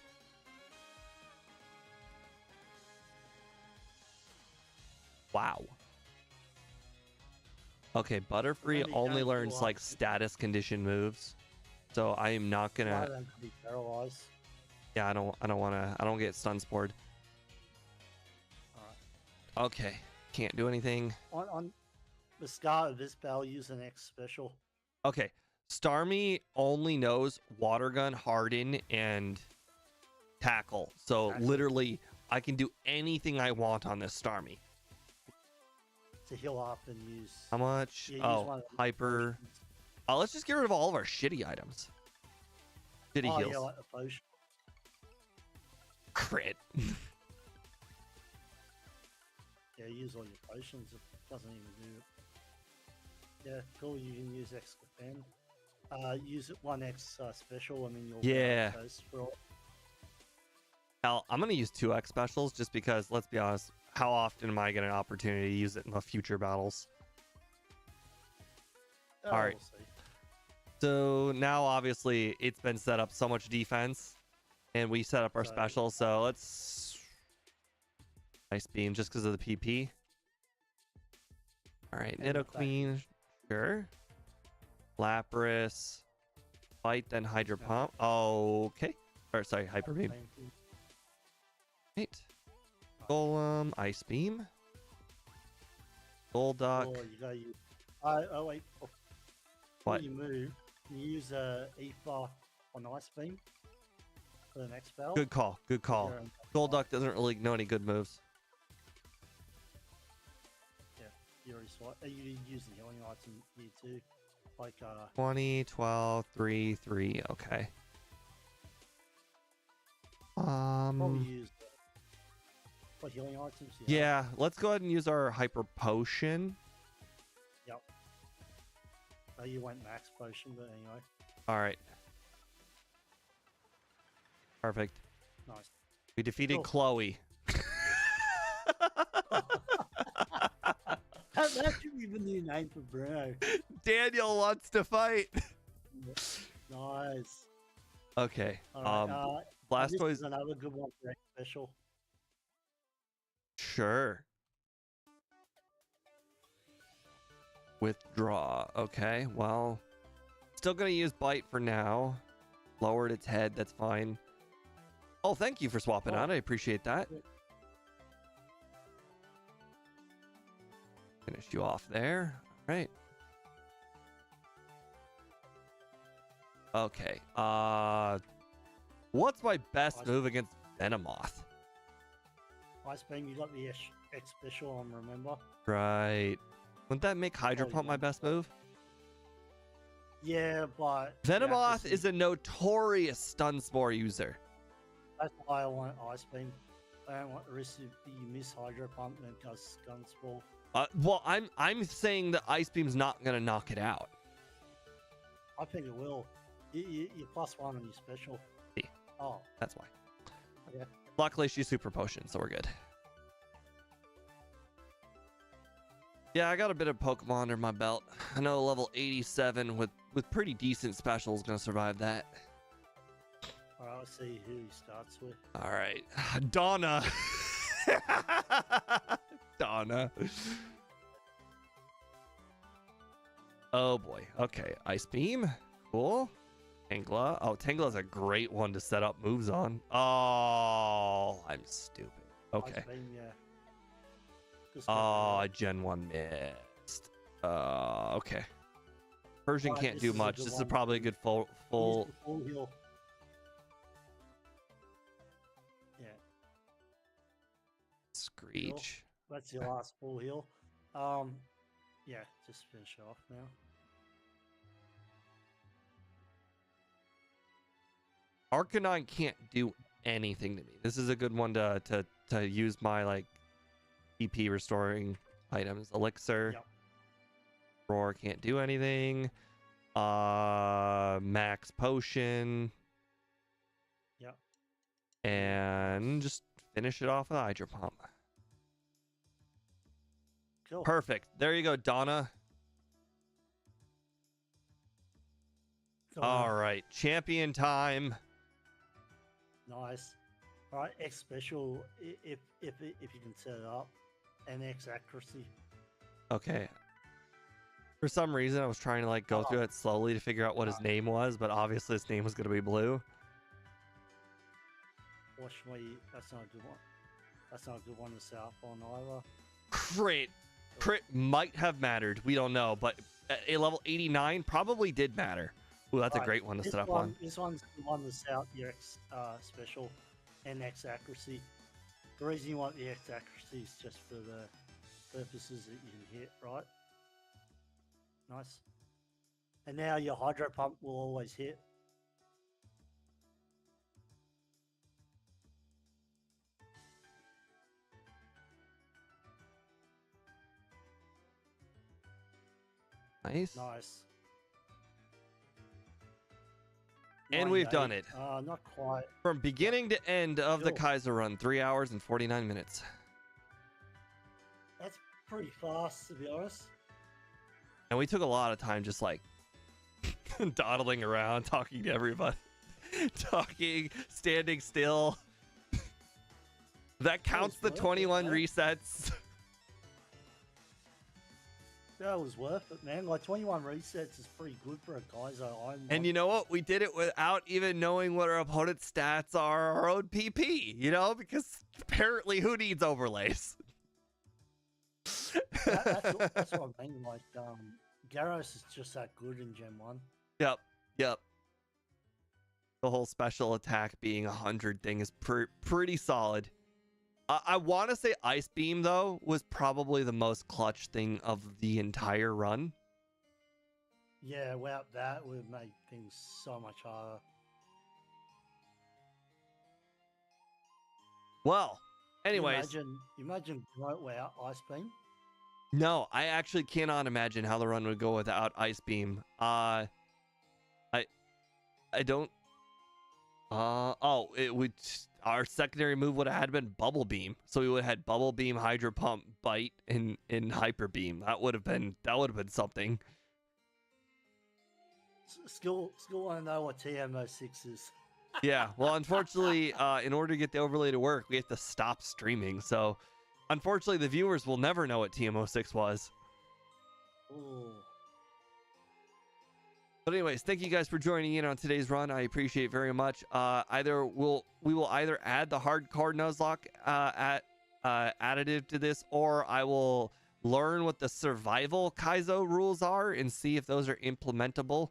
Wow. Okay, Butterfree only learns like status condition moves, so I am not gonna. Be paralyzed. Yeah, I don't get stun spored. Alright. Okay, can't do anything. On the start of this battle, use an X special. Okay, Starmie only knows Water Gun, Harden, and Tackle. So literally, I can do anything I want on this Starmie. To heal up and use. How much? Yeah, oh, Hyper. Let's just get rid of all of our shitty items. Shitty heals. Yeah, like the potion. Crit. Yeah, use all your potions. It doesn't even do it. Yeah, cool. You can use X defend. Use it 1x special. I mean, you'll yeah. For Hell, I'm gonna use 2x specials just because. Let's be honest. How often am I getting an opportunity to use it in the future battles? All right. We'll so now, obviously, it's been set up so much defense, and we set up our special. So let's Ice Beam just because of the PP. All right, Nidoqueen, sure. Lapras, Bite, then Hydro Pump. Okay. Or sorry, Hyper Beam. Right. Golem, Ice Beam, Golduck. Oh, you gotta use. Oh wait. Before you move, you use Aether on Ice Beam for the next spell. Good call. Good call. Golduck doesn't really know any good moves. Yeah, you already saw it. You use the healing item here too, like 20, 12, 3, 3. Okay. Probably use. What healing items? Yeah, let's go ahead and use our Hyper Potion. Yep. Oh, you went max potion, but anyway. All right. Perfect. Nice. We defeated Chloe. That should be the new name for Bruno. Daniel wants to fight. Nice. Okay. Right, Blastoise is another good one for X special. Sure. Withdraw. Okay, well, still gonna use Bite for now. Lowered its head, that's fine. Oh, thank you for swapping out. I appreciate that. Finish you off there. All right. Okay. What's my best move against Venomoth? Ice Beam, you got the X special on, remember? Right. Wouldn't that make Hydro Pump my best move? Yeah, but... Venomoth is a notorious stun spore user. That's why I want Ice Beam. I don't want the risk of you miss Hydro Pump and it does stun spore. Well, I'm saying that Ice Beam's not going to knock it out. I think it will. You're +1 on your special. See. Oh. That's why. Okay. Luckily, she's Super Potion, so we're good. Yeah, I got a bit of Pokemon under my belt. I know level 87 with pretty decent specials gonna survive that. Alright, let's see who he starts with. Alright. Donna. Donna. Oh boy. Okay. Ice Beam. Cool. Tangela. Oh, Tangela's a great one to set up moves on. Oh, I'm stupid. Okay. Ice Beam, yeah. Just get Oh, rid of Gen 1 missed. Okay. Persian Right, can't this do is a much. good This is one probably a to good full use full. the full heal. Yeah, Screech. that's your last full heal. Yeah, just finish off now. Arcanine can't do anything to me. This is a good one to use my like EP restoring items. Elixir. Yep. Roar can't do anything. Max potion. Yep. And just finish it off with Hydro Pump. Cool. Perfect. There you go, Donna. So, All right, champion time. Nice. All right, X special if you can set it up, and X accuracy. Okay. For some reason, I was trying to like go through it slowly to figure out what his name was, but obviously his name was going to be Blue. Fortunately, that's not a good one. That's not a good one to set up on either. Crit might have mattered. We don't know, but at a level 89 probably did matter. Ooh, that's a great one to set up on. This one's the one to set up your X special and X accuracy. The reason you want the X accuracy is just for the purposes that you can hit, right? Nice. And now your Hydro Pump will always hit. Nice. Nice. And we've done it. Not quite. From beginning to end of the Cool. Kaizo run, 3 hours and 49 minutes. That's pretty fast, to be honest. And we took a lot of time just like dawdling around, talking to everybody, talking, standing still. That counts the worth it, 21 though. resets. That was worth it, man. Like 21 resets is pretty good for a Kaizo. And you know what? We did it without even knowing what our opponent's stats are, our own PP, you know, because apparently who needs overlays? that's what I mean. Like, Gyarados is just that good in Gen 1. Yep. The whole special attack being 100 thing is pretty solid. I want to say Ice Beam, though, was probably the most clutch thing of the entire run. Yeah, without that would make things so much harder. Well, anyways. Imagine Groat without Ice Beam. No, I actually cannot imagine how the run would go without Ice Beam. I don't. It would. Our secondary move would have had been Bubble Beam, so we would have had Bubble Beam, Hydro Pump, Bite, and Hyper Beam. That would have been something. Still want to know what TM06 is. Yeah, well, unfortunately, in order to get the overlay to work, we have to stop streaming. So, unfortunately, the viewers will never know what TM06 was. Ooh. But anyways, thank you guys for joining in on today's run. I appreciate it very much. We will either add the hardcore Nuzlocke additive to this, or I will learn what the survival Kaizo rules are and see if those are implementable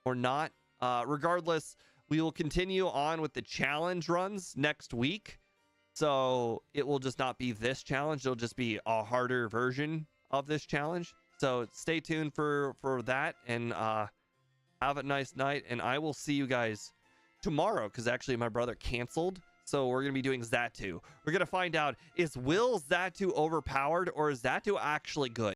or not. Regardless, we will continue on with the challenge runs next week. So it will just not be this challenge. It'll just be a harder version of this challenge. So stay tuned for that, and have a nice night, and I will see you guys tomorrow, because actually my brother canceled, so we're going to be doing Xatu. We're going to find out, is Will Xatu overpowered, or is Xatu actually good?